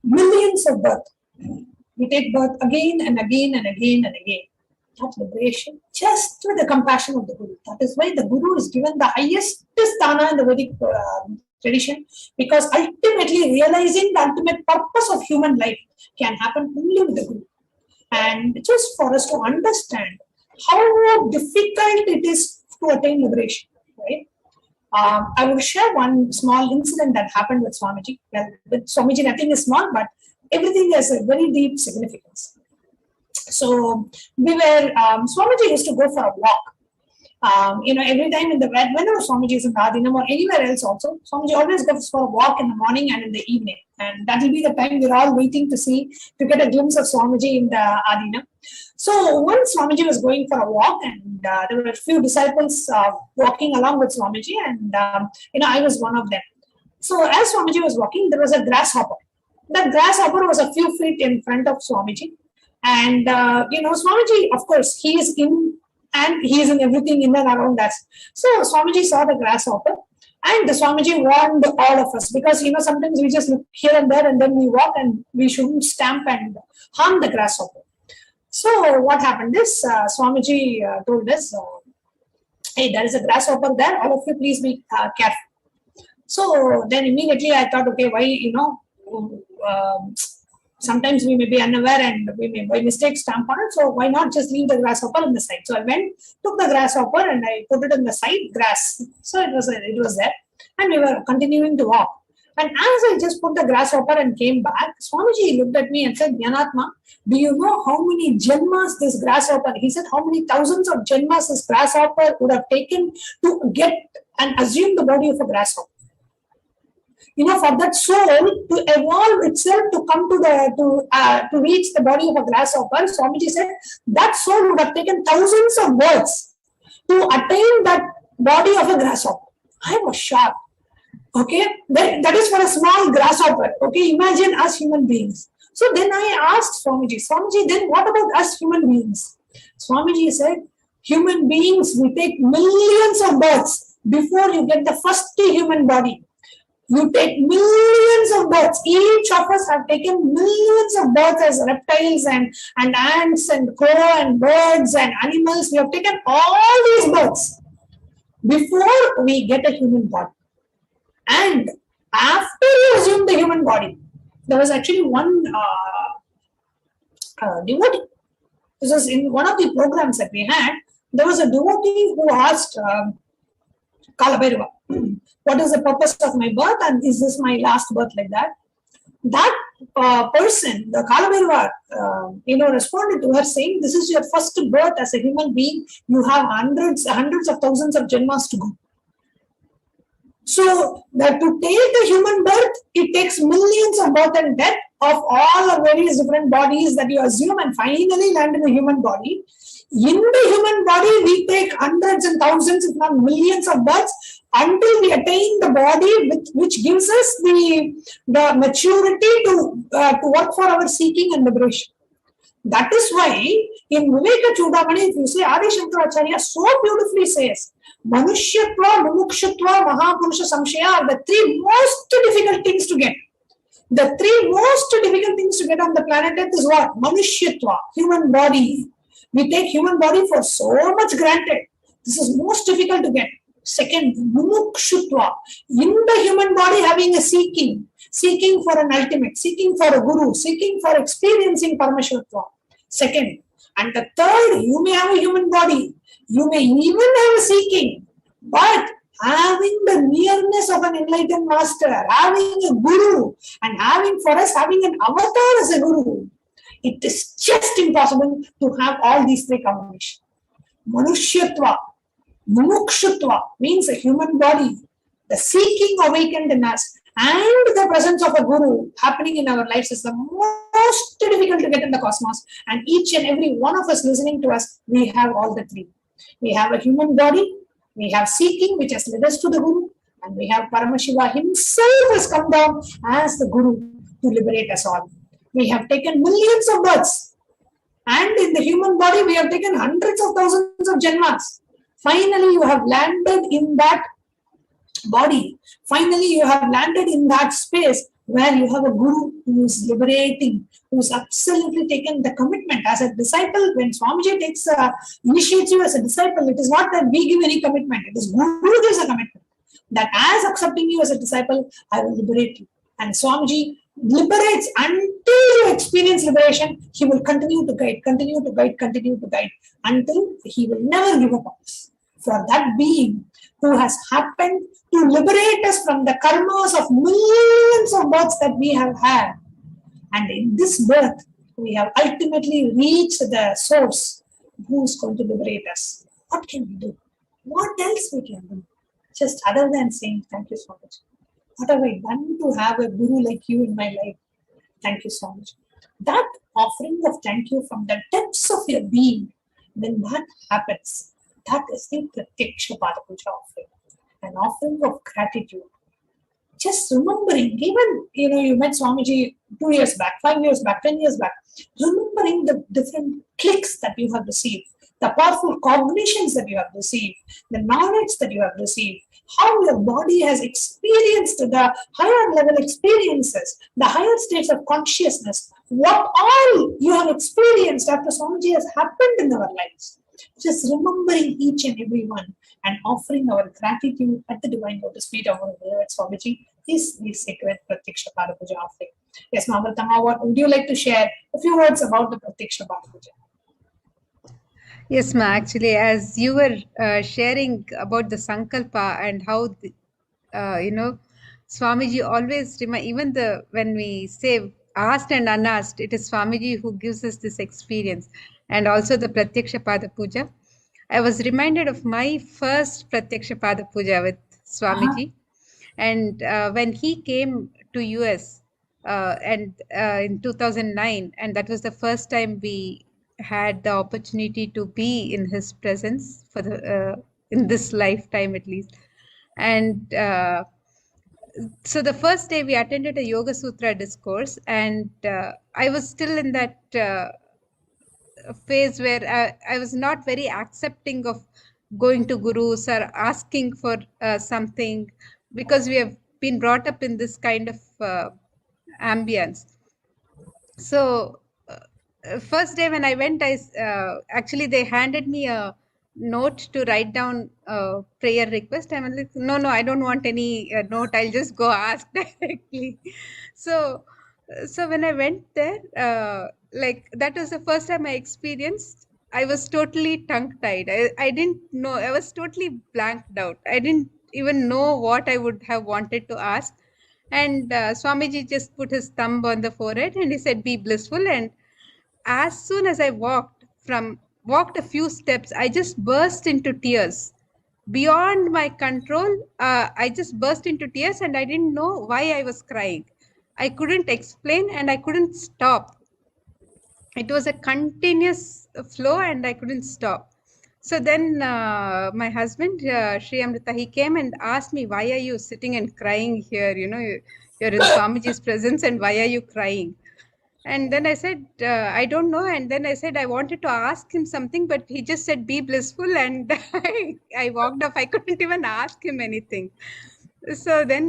millions of birth. We take birth again and again and again and again. That liberation just through the compassion of the Guru. That is why the Guru is given the highest sthana in the Vedic tradition, because ultimately realizing the ultimate purpose of human life can happen only with the Guru. And just for us to understand how difficult it is to attain liberation, right? I will share one small incident that happened with Swamiji. Well, with Swamiji, nothing is small, but everything has a very deep significance. So we were, Swamiji used to go for a walk. Every time whenever Swamiji is in Adinam or anywhere else also, Swamiji always goes for a walk in the morning and in the evening. And that will be the time we're all waiting to get a glimpse of Swamiji in the Adinam. So once Swamiji was going for a walk, and there were a few disciples walking along with Swamiji, and I was one of them. So as Swamiji was walking, there was a grasshopper. That grasshopper was a few feet in front of Swamiji. And, Swamiji, of course, he is in everything in and around us. So Swamiji saw the grasshopper, and the Swamiji warned all of us, because, sometimes we just look here and there and then we walk, and we shouldn't stamp and harm the grasshopper. So what happened is, Swamiji told us, hey, there is a grasshopper there, all of you please be careful. So then immediately I thought, okay, why, sometimes we may be unaware and we may by mistake stamp on it, so why not just leave the grasshopper on the side? So I went, took the grasshopper and I put it on the side, grass. So it was there, and we were continuing to walk. And as I just put the grasshopper and came back, Swamiji looked at me and said, Jnanatma, do you know how many janmas this grasshopper, he said, how many thousands of janmas this grasshopper would have taken to get and assume the body of a grasshopper? For that soul to evolve itself to come to reach the body of a grasshopper, Swamiji said that soul would have taken thousands of births to attain that body of a grasshopper. I was shocked. Okay, that is for a small grasshopper. Okay, imagine us human beings. So then I asked Swamiji, then what about us human beings? Swamiji said, human beings will take millions of births before you get the first human body. You take millions of births. Each of us have taken millions of births as reptiles and ants and crow and birds and animals. We have taken all these births before we get a human body. And after you assume the human body, there was actually one devotee. This was in one of the programs that we had. There was a devotee who asked Kalabhairava, what is the purpose of my birth and is this my last birth, like that? That person, the Kalabhairava, responded to her saying, this is your first birth as a human being. You have hundreds of thousands of janmas to go. So that to take a human birth, it takes millions of birth and death of all the various different bodies that you assume and finally land in a human body. In the human body, we take hundreds and thousands, if not millions of births until we attain the body which gives us the maturity to work for our seeking and liberation. That is why in Viveka Chudamani, if you say, Adi Shankaracharya so beautifully says, Manushyatva, Mumukshutva, Mahapurusha Samshaya are the three most difficult things to get. The three most difficult things to get on the planet Earth is what? Manushyatva, human body. We take human body for so much granted. This is most difficult to get. Second, Mumukshutva, in the human body having a seeking for an ultimate, seeking for a guru, seeking for experiencing Paramashivoham. Second, and the third, you may have a human body, you may even have a seeking, but having the nearness of an enlightened master, having a guru, and having an avatar as a guru, it is just impossible to have all these three combinations. Manushyatva, Mumukshutva means a human body, the seeking awakened in us, and the presence of a guru happening in our lives is the most difficult to get in the cosmos. And each and every one of us listening to us, we have all the three. We have a human body, we have seeking, which has led us to the guru, and we have Paramashiva himself has come down as the guru to liberate us all. We have taken millions of births, and in the human body, we have taken hundreds of thousands of janmas. Finally, you have landed in that body. Finally, you have landed in that space where you have a guru who is liberating, who has absolutely taken the commitment. As a disciple, when Swamiji initiates you as a disciple, it is not that we give any commitment. It is Guru gives a commitment. That as accepting you as a disciple, I will liberate you. And Swamiji liberates until you experience liberation. He will continue to guide until he will never give up on us. For that being who has happened to liberate us from the karmas of millions of births that we have had. And in this birth, we have ultimately reached the source who is going to liberate us. What can we do? What else we can do? Just other than saying, thank you so much. What have I done to have a guru like you in my life? Thank you so much. That offering of thank you from the depths of your being, when that happens, that is the Pratyaksha Puja offering. An offering of gratitude. Just remembering, even, you met Swamiji 2 years back, 5 years back, 10 years back, remembering the different clicks that you have received, the powerful cognitions that you have received, the knowledge that you have received, how your body has experienced the higher level experiences, the higher states of consciousness, what all you have experienced after Swamiji has happened in our lives. Just remembering each and every one and offering our gratitude at the divine lotus feet of our beloved Swamiji is the sacred Pratyaksha Puja offering. Yes, Mamratama, what would you like to share a few words about the Pratyaksha Puja? Yes, ma. Actually, as you were sharing about the Sankalpa and how, Swamiji always even when we say asked and unasked, it is Swamiji who gives us this experience, and also the Pratyaksha Puja. I was reminded of my first Pratyaksha Puja with Swamiji, and when he came to US and in 2009, and that was the first time we had the opportunity to be in his presence for the in this lifetime at least. And so the first day we attended a Yoga Sutra discourse, and I was still in that phase where I was not very accepting of going to gurus or asking for something, because we have been brought up in this kind of ambience. So first day when I went, actually they handed me a note to write down a prayer request. I'm like, no, I don't want any note. I'll just go ask directly. So So when I went there, like that was the first time I experienced. I was totally tongue-tied. I didn't know. I was totally blanked out. I didn't even know what I would have wanted to ask. And Swamiji just put his thumb on the forehead and he said, "Be blissful." And as soon as I walked a few steps, I just burst into tears. Beyond my control, I just burst into tears and I didn't know why I was crying. I couldn't explain and I couldn't stop. It was a continuous flow and I couldn't stop. So then my husband, Sri Amrita, he came and asked me, "Why are you sitting and crying here? You know, you're in Swamiji's presence and why are you crying?" And then I said, "I don't know." And then I said, I wanted to ask him something, but he just said, "Be blissful." And I walked off. I couldn't even ask him anything. So then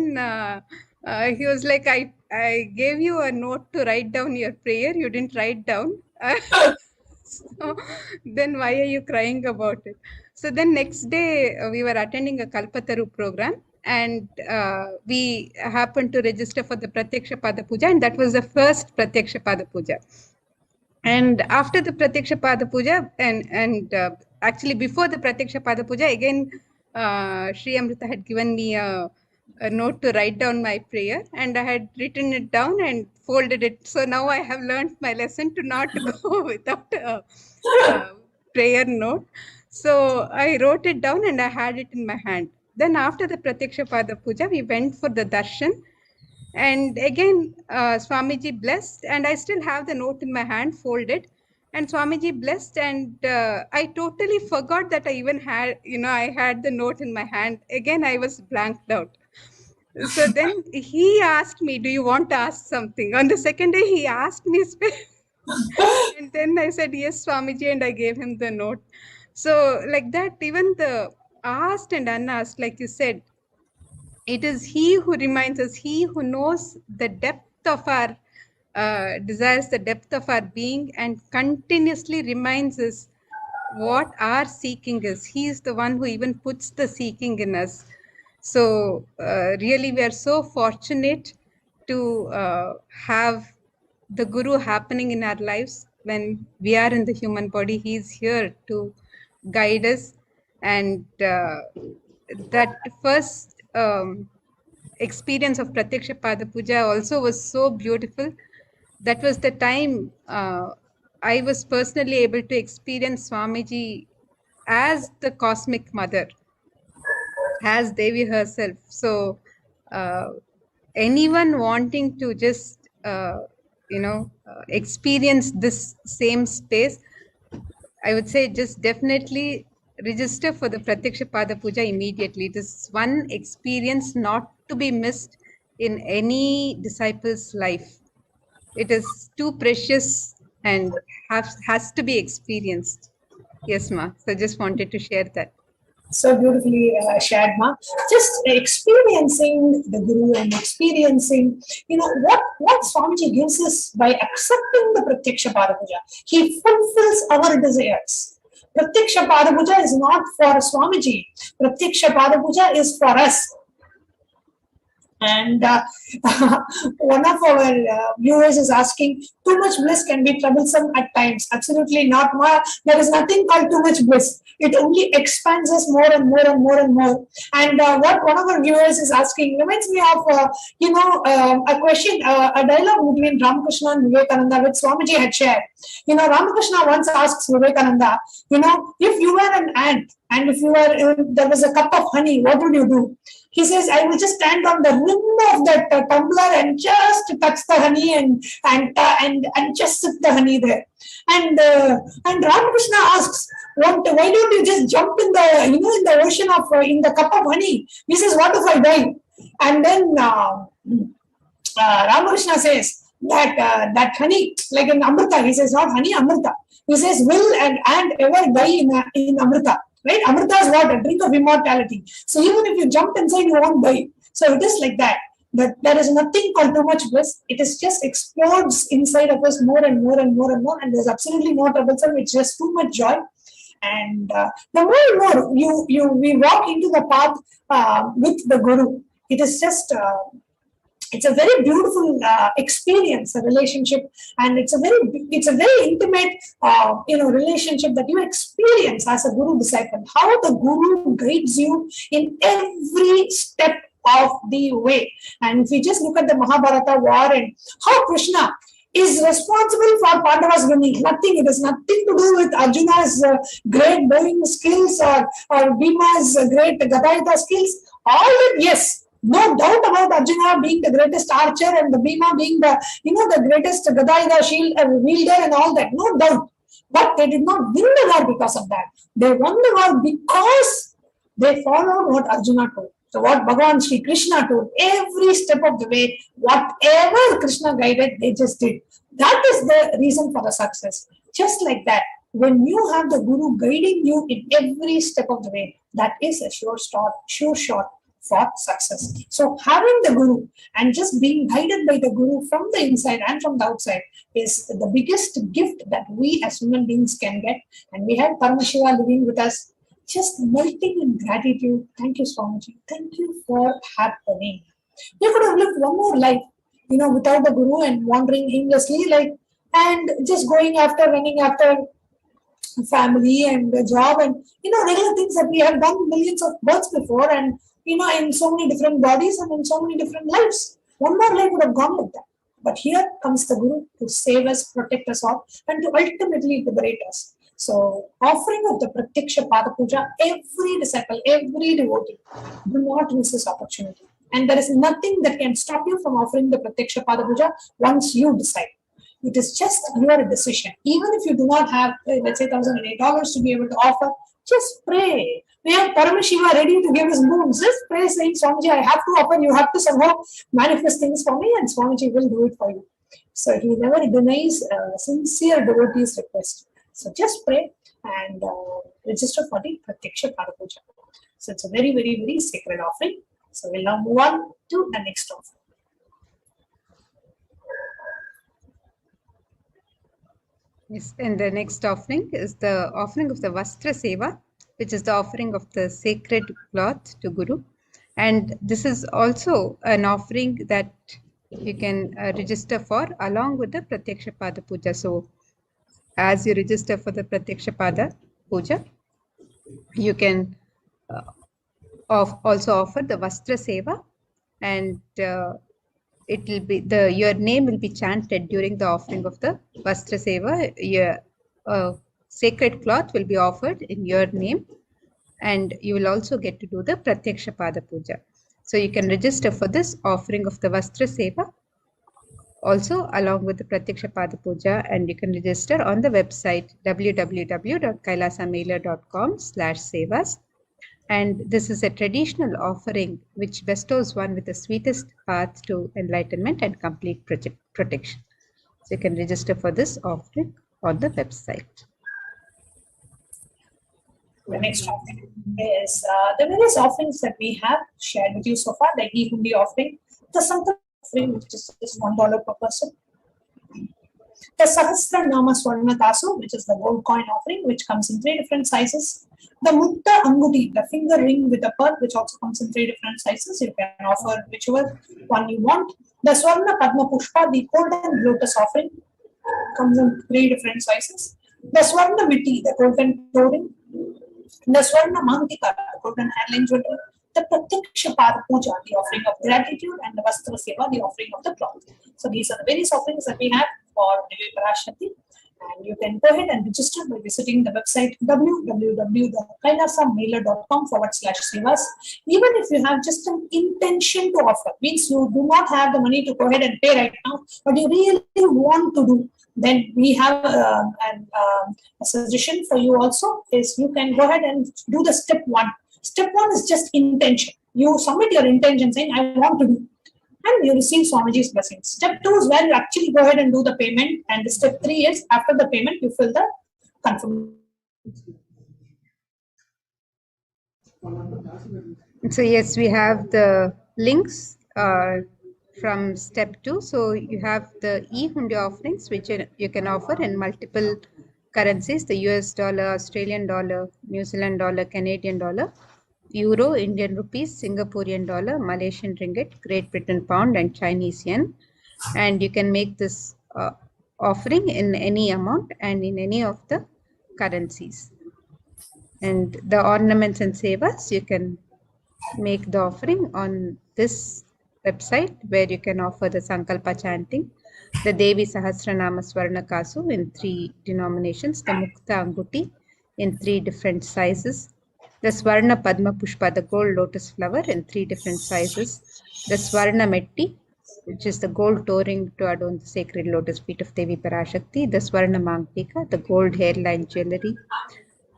he was like, I gave you a note to write down your prayer. You didn't write down. So then why are you crying about it? So then next day we were attending a Kalpataru program and we happened to register for the Pratyaksha Pada Puja, and that was the first Pratyaksha Pada Puja. And after the Pratyaksha Pada Puja and actually before the Pratyaksha Pada Puja, again Sri Amrita had given me a note to write down my prayer, and I had written it down and folded it. So now I have learned my lesson to not go without a prayer note. So I wrote it down and I had it in my hand. Then after the Pratyaksha Pada Puja, we went for the Darshan. And again, Swamiji blessed, and I still have the note in my hand folded. And Swamiji blessed, and I totally forgot that I even had, I had the note in my hand. Again, I was blanked out. So then he asked me, "Do you want to ask something?" On the second day, he asked me, and then I said, "Yes, Swamiji," and I gave him the note. So like that, even the asked and unasked, like you said, it is he who reminds us, he who knows the depth of our desires, the depth of our being, and continuously reminds us what our seeking is. He is the one who even puts the seeking in us. So really, we are so fortunate to have the Guru happening in our lives when we are in the human body. He is here to guide us, and that first experience of Pratyaksha Pada Puja also was so beautiful. That was the time I was personally able to experience Swamiji as the cosmic mother, as Devi herself. So anyone wanting to just experience this same space, I would say just definitely register for the Pratyaksha Pada Puja immediately. It is one experience not to be missed in any disciple's life. It is too precious and has to be experienced. Yes, Ma. So just wanted to share that. So beautifully shared, Ma. Just experiencing the Guru and experiencing, what Swamiji gives us by accepting the Pratyaksha Pada Puja. He fulfills our desires. Pratyaksha Pada Puja is not for Swamiji. Pratyaksha Pada Puja is for us. And one of our viewers is asking, too much bliss can be troublesome at times. Absolutely not, Ma. There is nothing called too much bliss. It only expands us more and more and more and more. And what one of our viewers is asking reminds me of, a question, a dialogue between Ramakrishna and Vivekananda, which Swamiji had shared. Ramakrishna once asks Vivekananda, if you were an ant and if there was a cup of honey, what would you do? He says, I will just stand on the rim of that tumbler and just touch the honey and just sip the honey there. And Ramakrishna asks, why don't you just jump in the in the ocean of in the cup of honey? He says, what if I die? And then Ramakrishna says that honey, like in Amrita, he says not honey, Amrita. He says, will and ever die in Amrita. Right? Amrita is what? A drink of immortality. So even if you jump inside, you won't die. So it is like that. That there is nothing called too much bliss. It is just explodes inside of us more and more and more and more. And there's absolutely no troublesome. It's just too much joy. And the more and more we walk into the path with the Guru, it is just it's a very beautiful experience, a relationship, and it's a very intimate relationship that you experience as a guru disciple. How the guru guides you in every step of the way. And if we just look at the Mahabharata war and how Krishna is responsible for Pandavas winning. Nothing. It has nothing to do with Arjuna's great bowling skills or Bhima's great Gadayuddha skills. All that, yes, no doubt about Arjuna being the greatest archer and the Bhima being the greatest Gadayuddha shield wielder and all that. No doubt. But they did not win the war because of that. They won the war because they followed what Arjuna told. So what Bhagavan Shri Krishna told, every step of the way, whatever Krishna guided, they just did. That is the reason for the success. Just like that, when you have the Guru guiding you in every step of the way, that is a sure shot for success. So having the Guru and just being guided by the Guru from the inside and from the outside is the biggest gift that we as human beings can get. And we have Paramashiva living with us, just melting in gratitude. Thank you, Swamiji. Thank you for happening. You could have lived one more life, without the Guru and wandering aimlessly, and just running after family and the job and, regular things that we have done millions of births before and, in so many different bodies and in so many different lives. One more life would have gone like that. But here comes the Guru to save us, protect us all, and to ultimately liberate us. So, offering of the Pratyaksha Pada Puja, every disciple, every devotee, do not miss this opportunity. And there is nothing that can stop you from offering the Pratyaksha Pada Puja once you decide. It is just your decision. Even if you do not have, let's say, $1,008 to be able to offer, just pray. We have Paramashiva ready to give his boons. Just pray saying, Swamiji, I have to offer, you have to somehow manifest things for me, and Swamiji will do it for you. So he never denies a sincere devotee's request. So just pray and register for the Pratyaksha Pada Puja. So it's a very, very, very sacred offering. So we'll now move on to the next offering. Yes, and the next offering is the offering of the Vastra Seva, which is the offering of the sacred cloth to Guru. And this is also an offering that you can register for along with the Pratyaksha Pada Puja. So as you register for the Pratyaksha Pada Puja, you can also offer the Vastra Seva, and it will be your name will be chanted during the offering of the Vastra Seva. Your sacred cloth will be offered in your name, and you will also get to do the Pratyaksha Pada Puja. So you can register for this offering of the Vastra Seva also along with the Pratyaksha Pada Puja, and you can register on the website www.kailasamailer.com/sevas. And this is a traditional offering which bestows one with the sweetest path to enlightenment and complete protection. So you can register for this offering on the website. The next offering is the various offerings that we have shared with you so far, the Hundi offering, the Sankalp offering, which is just $1 per person, the Sahasra Nama Swarna Tasu, which is the gold coin offering, which comes in 3 different sizes, the Mutta Anguti, the finger ring with a pearl, which also comes in 3 different sizes. You can offer whichever one you want. The Swarna Padma Pushpa, the golden lotus offering, comes in 3 different sizes. The Swarna Miti, the golden toe ring, the Swarna Mantika, the golden handling jewelry, the Pratyaksha Pada Puja, the offering of gratitude, and the Vastra Seva, the offering of the cloth. So these are the various offerings that we have for Devi Parashakti. And you can go ahead and register by visiting the website www.kailasamailer.com/sevas. Even if you have just an intention to offer, means you do not have the money to go ahead and pay right now, but you really want to do, then we have a suggestion for you also is you can go ahead and do the step 1. Step 1 is just intention. You submit your intention saying, I want to do, and you receive Swamiji's blessings. Step 2 is where you actually go ahead and do the payment, and step 3 is after the payment, you fill the confirmation. So yes, we have the links from step 2. So you have the e-Hundi offerings, which you can offer in multiple currencies, the US dollar, Australian dollar, New Zealand dollar, Canadian dollar. Euro, Indian rupees, Singaporean dollar, Malaysian ringgit, Great Britain pound, and Chinese yen. And you can make this offering in any amount and in any of the currencies. And the ornaments and sevas, you can make the offering on this website, where you can offer the Sankalpa chanting, the Devi Sahasranama Swarna Kasu in 3 denominations, the Mukta Anguti in 3 different sizes, the Swarna Padma Pushpa, the gold lotus flower in 3 different sizes, the Swarna Metti, which is the gold touring to adorn the sacred lotus feet of Devi Parashakti, the Swarna Mangtika, the gold hairline jewelry,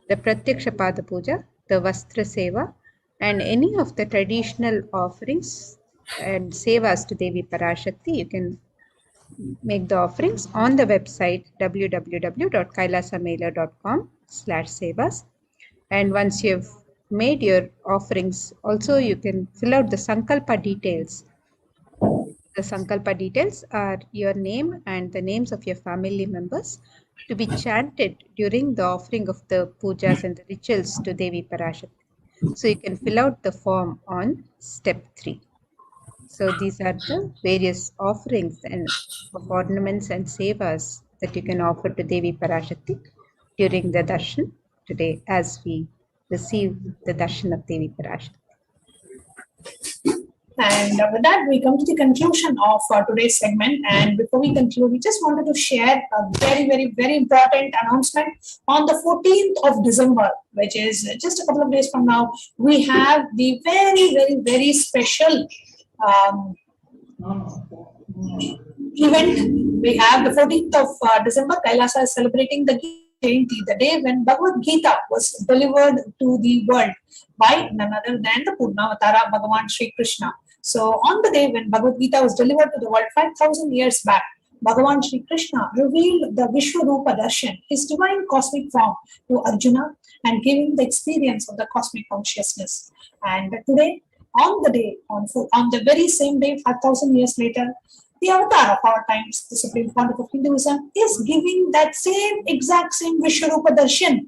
the Pratyaksha Pada Puja, the Vastra Seva, and any of the traditional offerings and sevas to Devi Parashakti. You can make the offerings on the website www.kailasamailer.com/sevas. And once you've made your offerings, also you can fill out the Sankalpa details. The Sankalpa details are your name and the names of your family members to be chanted during the offering of the pujas and the rituals to Devi Parashakti. So you can fill out the form on step 3. So these are the various offerings and of ornaments and sevas that you can offer to Devi Parashakti during the darshan today, as we receive the darshan of Devi Parashakti. And with that, we come to the conclusion of today's segment. And before we conclude, we just wanted to share a very, very, very important announcement. On the 14th of December, which is just a couple of days from now, we have the very, very, very special event. We have the 14th of December, Kailasa is celebrating the Jayanti, the day when Bhagavad Gita was delivered to the world by none other than the Purnavatara Bhagavan Sri Krishna. So on the day when Bhagavad Gita was delivered to the world 5,000 years back, Bhagavan Sri Krishna revealed the Vishwarupa Darshan, his divine cosmic form, to Arjuna and gave him the experience of the cosmic consciousness. And today, on the very same day, 5,000 years later, the avatar of our times, the Supreme Pontiff of Hinduism, is giving that exact same Vishwarupa Darshan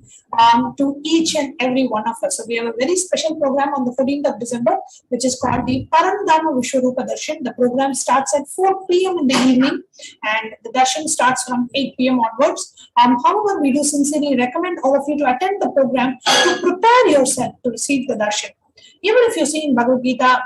to each and every one of us. So we have a very special program on the 14th of December, which is called the Parandama Vishwarupa Darshan. The program starts at 4 p.m. in the evening, and the darshan starts from 8 p.m. onwards. However, we do sincerely recommend all of you to attend the program to prepare yourself to receive the darshan. Even if you see in Bhagavad Gita,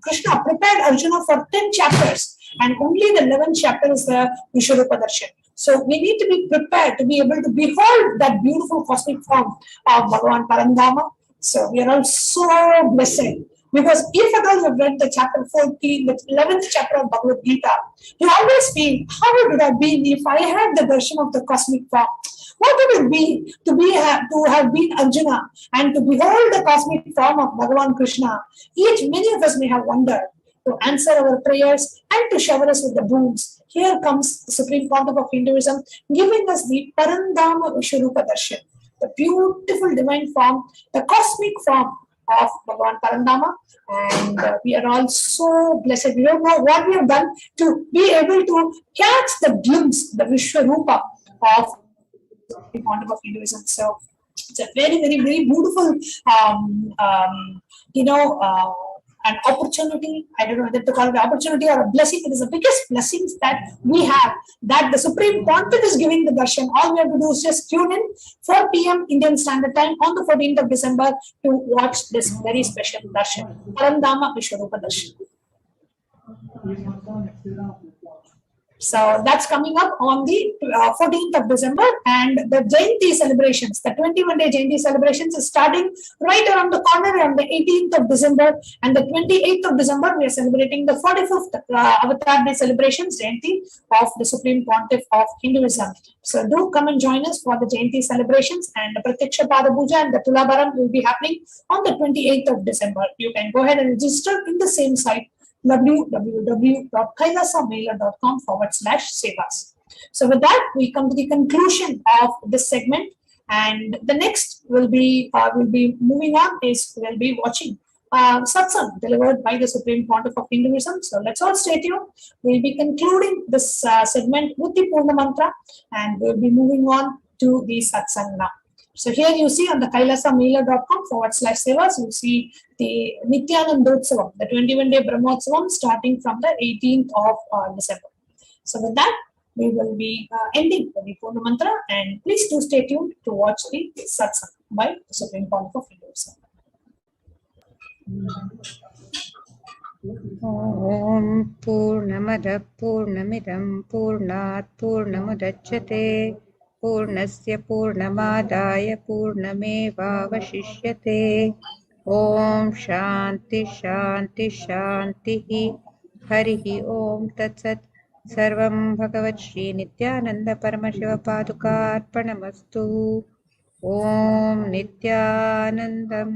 Krishna prepared Arjuna for 10 chapters, and only the 11th chapter is the Vishwarupa Darshan. So we need to be prepared to be able to behold that beautiful cosmic form of Bhagavan Parandama. So we are all so blessed. Because if at all you have read the chapter 14, the 11th chapter of Bhagavad Gita, you always feel, how would it have been if I had the darshan of the cosmic form? What would it be to have been Arjuna and to behold the cosmic form of Bhagavan Krishna? Many of us may have wondered. To answer our prayers and to shower us with the boons, here comes the Supreme Pontiff of Hinduism giving us the Parandama Vishwarupa Darshan, the beautiful divine form, the cosmic form of Bhagavan Parandama. And we are all so blessed. We don't know what we have done to be able to catch the glimpse, the Vishwarupa of the Pontiff of Hinduism. So it's a very, very, very beautiful, an opportunity. I don't know whether to call it an opportunity or a blessing. It is the biggest blessings that we have, that the Supreme Pontiff is giving the darshan. All we have to do is just tune in 4 p.m. Indian Standard Time on the 14th of December to watch this very special darshan, Parandama Vishwarupa Darshan. So that's coming up on the 14th of December, and the Jayanti celebrations, the 21-day Jayanti celebrations is starting right around the corner on the 18th of December, and the 28th of December we are celebrating the 45th Avatar Day celebrations, Jayanti of the Supreme Pontiff of Hinduism. So do come and join us for the Jayanti celebrations, and the Pratyaksha Pada Puja and the Tulabharam will be happening on the 28th of December. You can go ahead and register in the same site, www.kailasamaila.com/sevas. So with that, we come to the conclusion of this segment, and the next will be moving on is we'll be watching Satsang delivered by the Supreme Pontiff of Hinduism. So let's all stay tuned. We'll be concluding this segment with the Purna Mantra, and we'll be moving on to the Satsang now. So here you see on the kailasamailer.com/sevas, you see the Nithyanandotsavam, the 21-day Brahmotsavam starting from the 18th of December. So with that, we will be ending the Purna Mantra, and please do stay tuned to watch the Satsang by the Supreme Pontiff of Hinduism. Om Purnamada Purnamidam Purnat Purnamudachyate Purnasya Purnamadaya Purnamevavashishyate. Om Shanti Shanti Shanti Harihi Om Tatsat. Sarvam Bhagavat Shri Nithyananda Paramashiva Paduka Arpanamastu. Om Nithyanandam.